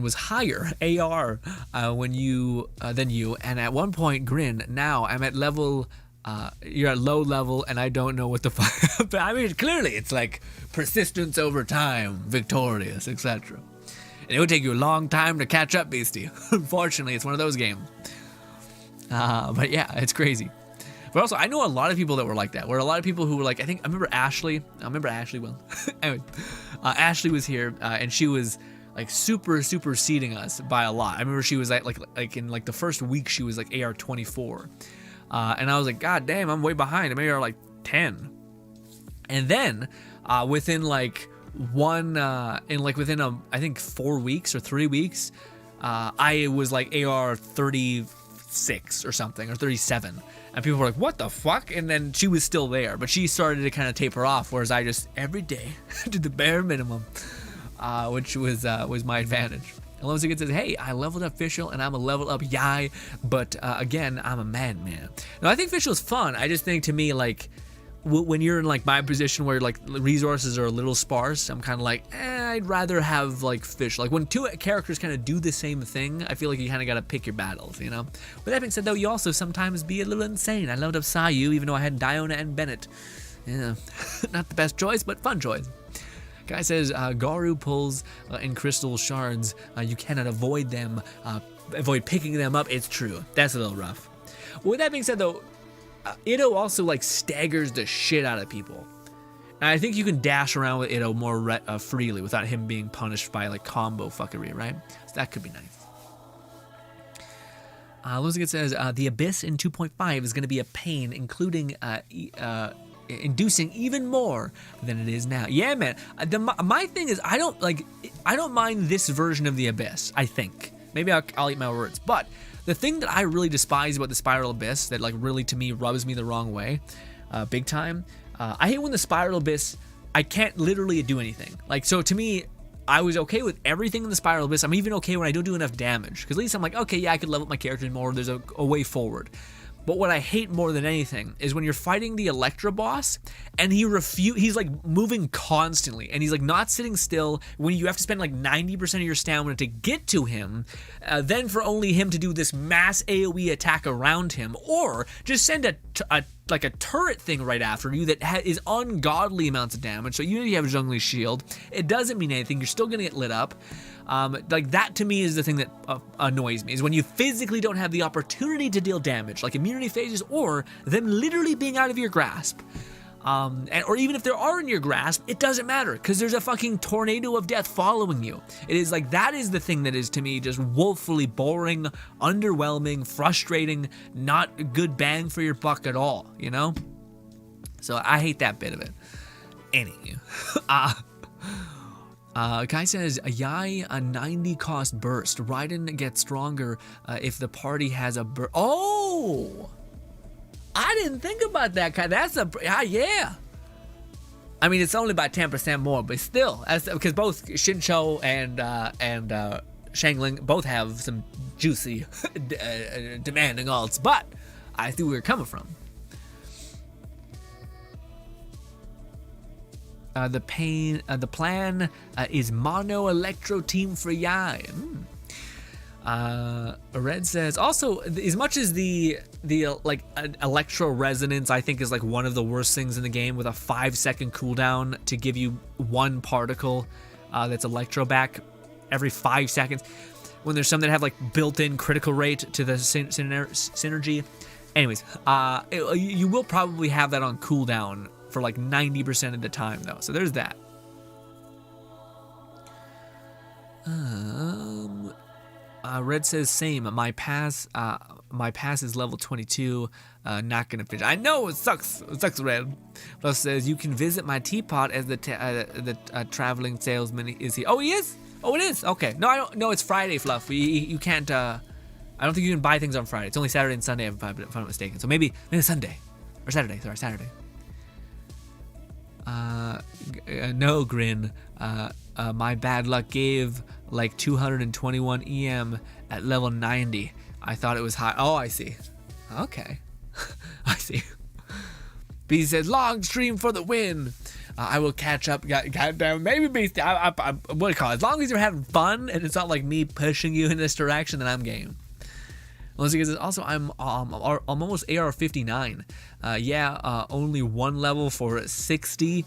was higher AR than you, and at one point Grin. Now I'm at level, you're at low level, and I don't know what the fuck. But I mean, clearly it's persistence over time, victorious, etc. And it would take you a long time to catch up, Beastie. Unfortunately, it's one of those games. But yeah, it's crazy. But also, I know a lot of people that were like that. Where a lot of people who were I remember Ashley. Well, anyway, Ashley was here, and she was superseding us by a lot. I remember she was like in the first week she was AR 24, and I was like, God damn, I'm way behind. I'm AR 10, and then within within I think 4 weeks or 3 weeks, I was AR 36 or something, or 37. And people were like, what the fuck? And then she was still there, but she started to kind of taper off, whereas I just every day did the bare minimum, which was my advantage. Alone Syndicate says, hey, I leveled up Fischl and I'm a level up Yai, but again, I'm a madman. Now, I think Fischl's fun. I just think to me, when you're in my position where resources are a little sparse, I'm kind of I'd rather have Fischl. When two characters kind of do the same thing, I feel you kind of got to pick your battles, you know? With that being said, though, you also sometimes be a little insane. I leveled up Sayu, even though I had Diona and Bennett. Yeah, not the best choice, but fun choice. Guy says, Garu pulls in crystal shards. You cannot avoid them, avoid picking them up. It's true. That's a little rough. Well, with that being said, though, Itto also staggers the shit out of people. And I think you can dash around with Itto more freely without him being punished by combo fuckery, right? So that could be nice. Luzigat says, the Abyss in 2.5 is going to be a pain, including inducing even more than it is now. Yeah, man. My thing is, I don't mind this version of the Abyss, I think. Maybe I'll eat my words. But the thing that I really despise about the Spiral Abyss that really to me rubs me the wrong way, big time, I hate when the Spiral Abyss, I can't literally do anything. So to me, I was okay with everything in the Spiral Abyss. I'm even okay when I don't do enough damage, because at least I'm okay, yeah, I could level up my character more. There's a way forward. But what I hate more than anything is when you're fighting the Electro boss and he's like moving constantly and he's like not sitting still when you have to spend like 90% of your stamina to get to him, then for only him to do this mass AoE attack around him, or just send a turret thing right after you that is ungodly amounts of damage. So even if you have Zhongli's shield, it doesn't mean anything. You're still gonna get lit up. Like that to me is the thing that annoys me, is when you physically don't have the opportunity to deal damage, like immunity phases or them literally being out of your grasp. Or even if they are in your grasp, it doesn't matter because there's a fucking tornado of death following you. It is like, that is the thing that is to me just woefully boring, underwhelming, frustrating, not good bang for your buck at all, you know? So I hate that bit of it. Anyway, Kai says, yai, a 90 cost burst. Raiden gets stronger if the party has a burst. Oh! I didn't think about that, Kai. That's yeah. I mean, it's only about 10% more, but still, because both Shincho and Shangling both have some juicy, demanding alts, but I see where you're coming from. The plan is mono electro team for Yai. Red says also, as much as the like electro resonance I think is like one of the worst things in the game, with a 5-second cooldown to give you one particle that's electro back every 5 seconds, when there's some that have like built-in critical rate to the synergy. Anyways, you will probably have that on cooldown for like 90% of the time though, so there's that. Red says same. My pass is level 22. Not gonna finish. I know it sucks. It sucks, Red. Plus says you can visit my teapot as the traveling salesman. Is he? Oh, he is. Oh, it is. Okay. No, I don't. No, it's Friday, Fluff. You can't. I don't think you can buy things on Friday. It's only Saturday and Sunday, if I'm not mistaken. So maybe Sunday or Saturday. Sorry, Saturday. No, Grin. My bad luck gave like 221 EM at level 90. I thought it was high. Oh, I see. Okay. I see. Beast says, long stream for the win. I will catch up. Goddamn, maybe Beast. What do you call it? As long as you're having fun and it's not like me pushing you in this direction, then I'm game. Also, I'm almost AR 59. Only one level for 60.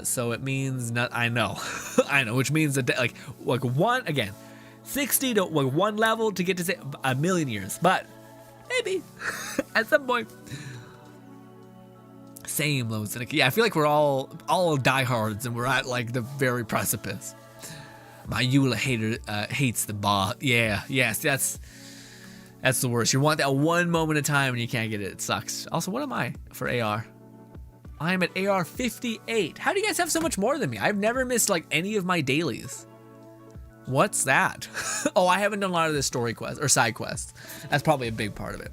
So it means not. I know, I know, which means that like one again, 60 to like one level to get to say a million years, but maybe at some point. Same, Low Cynic. Yeah, I feel like we're all diehards and we're at like the very precipice. My Eula hater hates the boss. Yeah, yes, that's the worst. You want that one moment of time and you can't get it. It sucks. Also, what am I for AR? I am at AR 58. How do you guys have so much more than me? I've never missed like any of my dailies. What's that? Oh, I haven't done a lot of the story quests or side quests. That's probably a big part of it.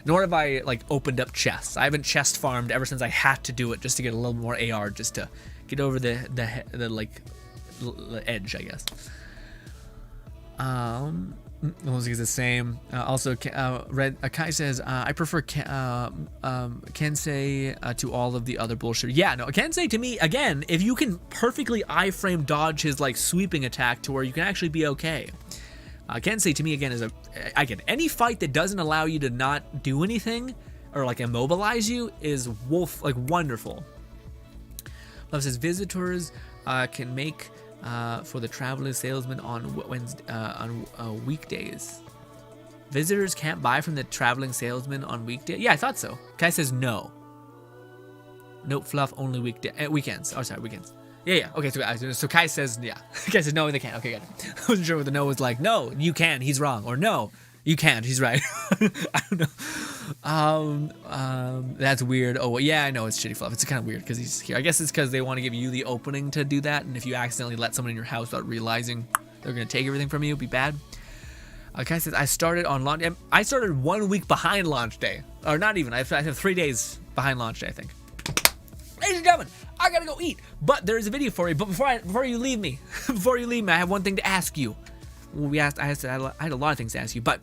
Nor have I like opened up chests. I haven't chest farmed ever since I had to do it just to get a little more AR, just to get over the like edge, I guess. Almost is the same. Also, Red Kai says, I prefer Kensei to all of the other bullshit. Yeah, no, Kensei to me, again, if you can perfectly iframe dodge his like sweeping attack to where you can actually be okay. Kensei to me again is any fight that doesn't allow you to not do anything or like immobilize you is wonderful. Love says visitors can make for the traveling salesman on weekdays. Visitors can't buy from the traveling salesman on weekdays. Yeah, I thought so. Kai says no. Nope, Fluff only weekends. Oh, sorry, weekends. Yeah. Okay, so Kai says yeah. Kai says no, they can't. Okay, got it. I wasn't sure what the no was like. No, you can. He's wrong. Or no, you can't. He's right. I don't know. That's weird. Oh, yeah, I know it's shitty Fluff. It's kind of weird because he's here. I guess it's because they want to give you the opening to do that, and if you accidentally let someone in your house without realizing they're gonna take everything from you, it'd be bad. Kai says I started on launch. I started 1 week behind launch day, or not even. I have 3 days behind launch day, I think. Ladies and gentlemen, I gotta go eat, but there's a video for you. But before you leave me, I have one thing to ask you. I had a lot of things to ask you, but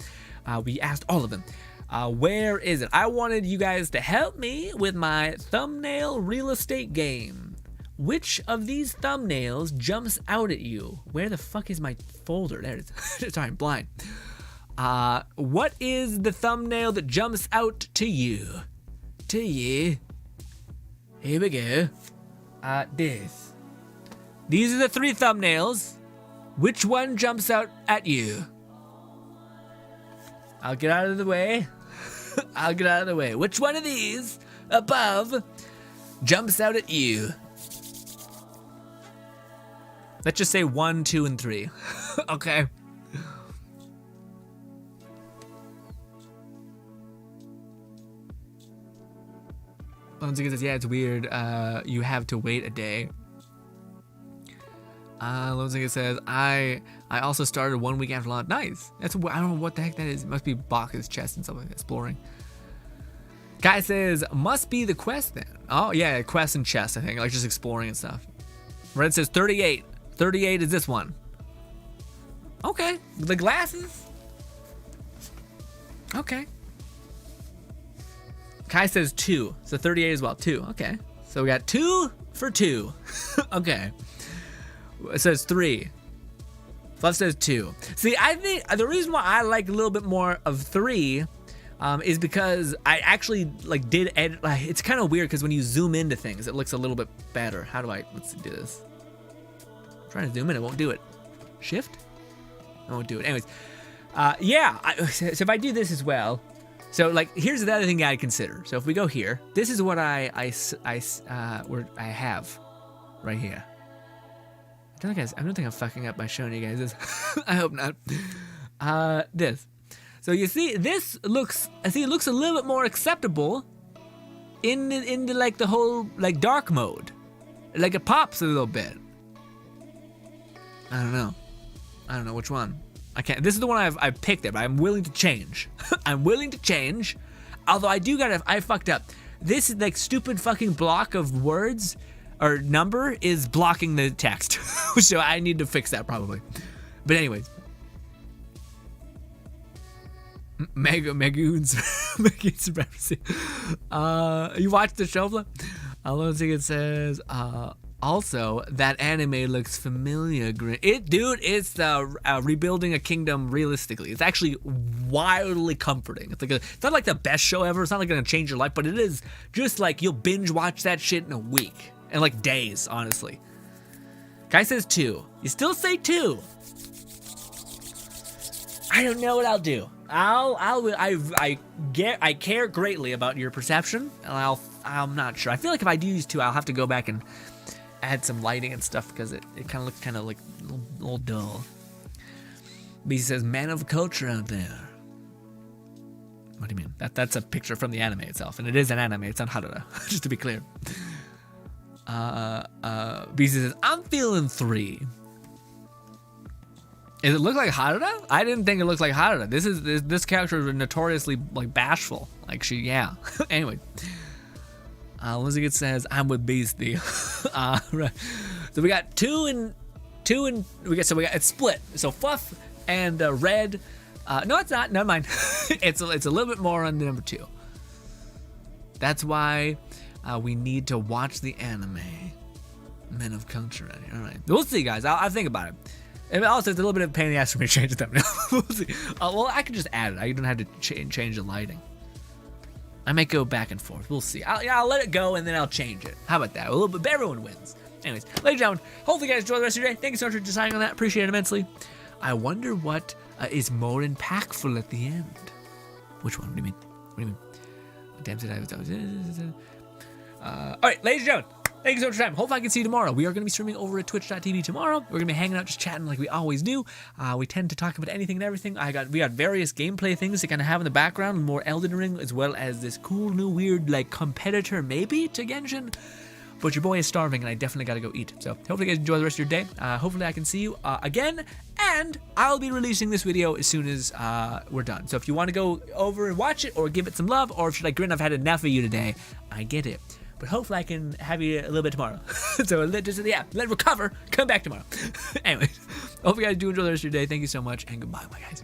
we asked all of them. Where is it? I wanted you guys to help me with my thumbnail real estate game. Which of these thumbnails jumps out at you? Where the fuck is my folder? There it is. Sorry, I'm blind. What is the thumbnail that jumps out to you? Here we go. This. These are the 3 thumbnails. Which one jumps out at you? I'll get out of the way. I'll get out of the way. Which one of these above jumps out at you? Let's just say 1, 2, and 3. Okay. Lonziga says, yeah, it's weird. You have to wait a day. Lonziga says, I also started 1 week after launch. Nice. I don't know what the heck that is. It must be Baka's chest and stuff like that. Exploring. Guy says, must be the quest then. Oh, yeah, quest and chest, I think. Like just exploring and stuff. Red says 38. 38 is this one. Okay. The glasses. Okay. Kai says 2. So 38 as well. 2. Okay. So we got 2 for 2. Okay. It says 3. Fluff says 2. See, I think the reason why I like a little bit more of 3 is because I actually like did edit. Like, it's kind of weird because when you zoom into things, it looks a little bit better. How do I? Let's do this. I'm trying to zoom in. It won't do it. Shift? I won't do it. Anyways, yeah. So if I do this as well, so like here's the other thing I consider. So if we go here, this is what I have right here. I don't think I'm fucking up by showing you guys this. I hope not. This. So you see, this looks. I see it looks a little bit more acceptable in the like the whole like dark mode. Like it pops a little bit. I don't know which one. I can't. This is the one I've picked it, but I'm willing to change. I'm willing to change. Although I fucked up. This like stupid fucking block of words or number is blocking the text. So I need to fix that probably. But anyways. Megoon's supremacy. You watched the show, Flo? I don't think it says also that anime looks familiar. It's rebuilding a kingdom realistically. It's actually wildly comforting. It's not like the best show ever. It's not like gonna change your life, but it is just like you'll binge watch that shit in a week. And like days, honestly. Guy says 2. You still say 2. I don't know what I'll do. I care greatly about your perception, and I'm not sure. I feel like if I do use 2, I'll have to go back and add some lighting and stuff because it kind of looks kind of like a little dull. But he says, man of culture out there. What do you mean? That's a picture from the anime itself, and it is an anime. It's on Harada, just to be clear. BC says, I'm feeling 3. Does it look like Harada? I didn't think it looked like Harada. This character is notoriously like bashful. Like yeah. Anyway. Elizabeth says, I'm with Beastie. Right. So we got 2 and it's split. So Fluff and Red. No, it's not. Never mind. it's a little bit more on the number 2. That's why we need to watch the anime. Men of culture. All right. We'll see, guys. I'll think about it. And also, it's a little bit of a pain in the ass for me to change the thumbnail. We'll see. Well, I can just add it. I don't have to change the lighting. I might go back and forth. We'll see. I'll let it go and then I'll change it. How about that? A little bit, but everyone wins. Anyways, ladies and gentlemen, hopefully you guys enjoy the rest of your day. Thank you so much for deciding on that. Appreciate it immensely. I wonder what is more impactful at the end. Which one? What do you mean? What do you mean? Damn it! All right, ladies and gentlemen. Thank you so much for your time. Hopefully I can see you tomorrow. We are going to be streaming over at twitch.tv tomorrow. We're going to be hanging out, just chatting like we always do. We tend to talk about anything and everything. We got various gameplay things to kind of have in the background, more Elden Ring, as well as this cool new weird like competitor maybe to Genshin. But your boy is starving and I definitely got to go eat. So hopefully you guys enjoy the rest of your day. Hopefully I can see you again. And I'll be releasing this video as soon as we're done. So if you want to go over and watch it or give it some love, or if you're like, Grin, I've had enough of you today, I get it. But hopefully I can have you a little bit tomorrow. So let recover, come back tomorrow. Anyway, hope you guys do enjoy the rest of your day. Thank you so much, and goodbye, my guys.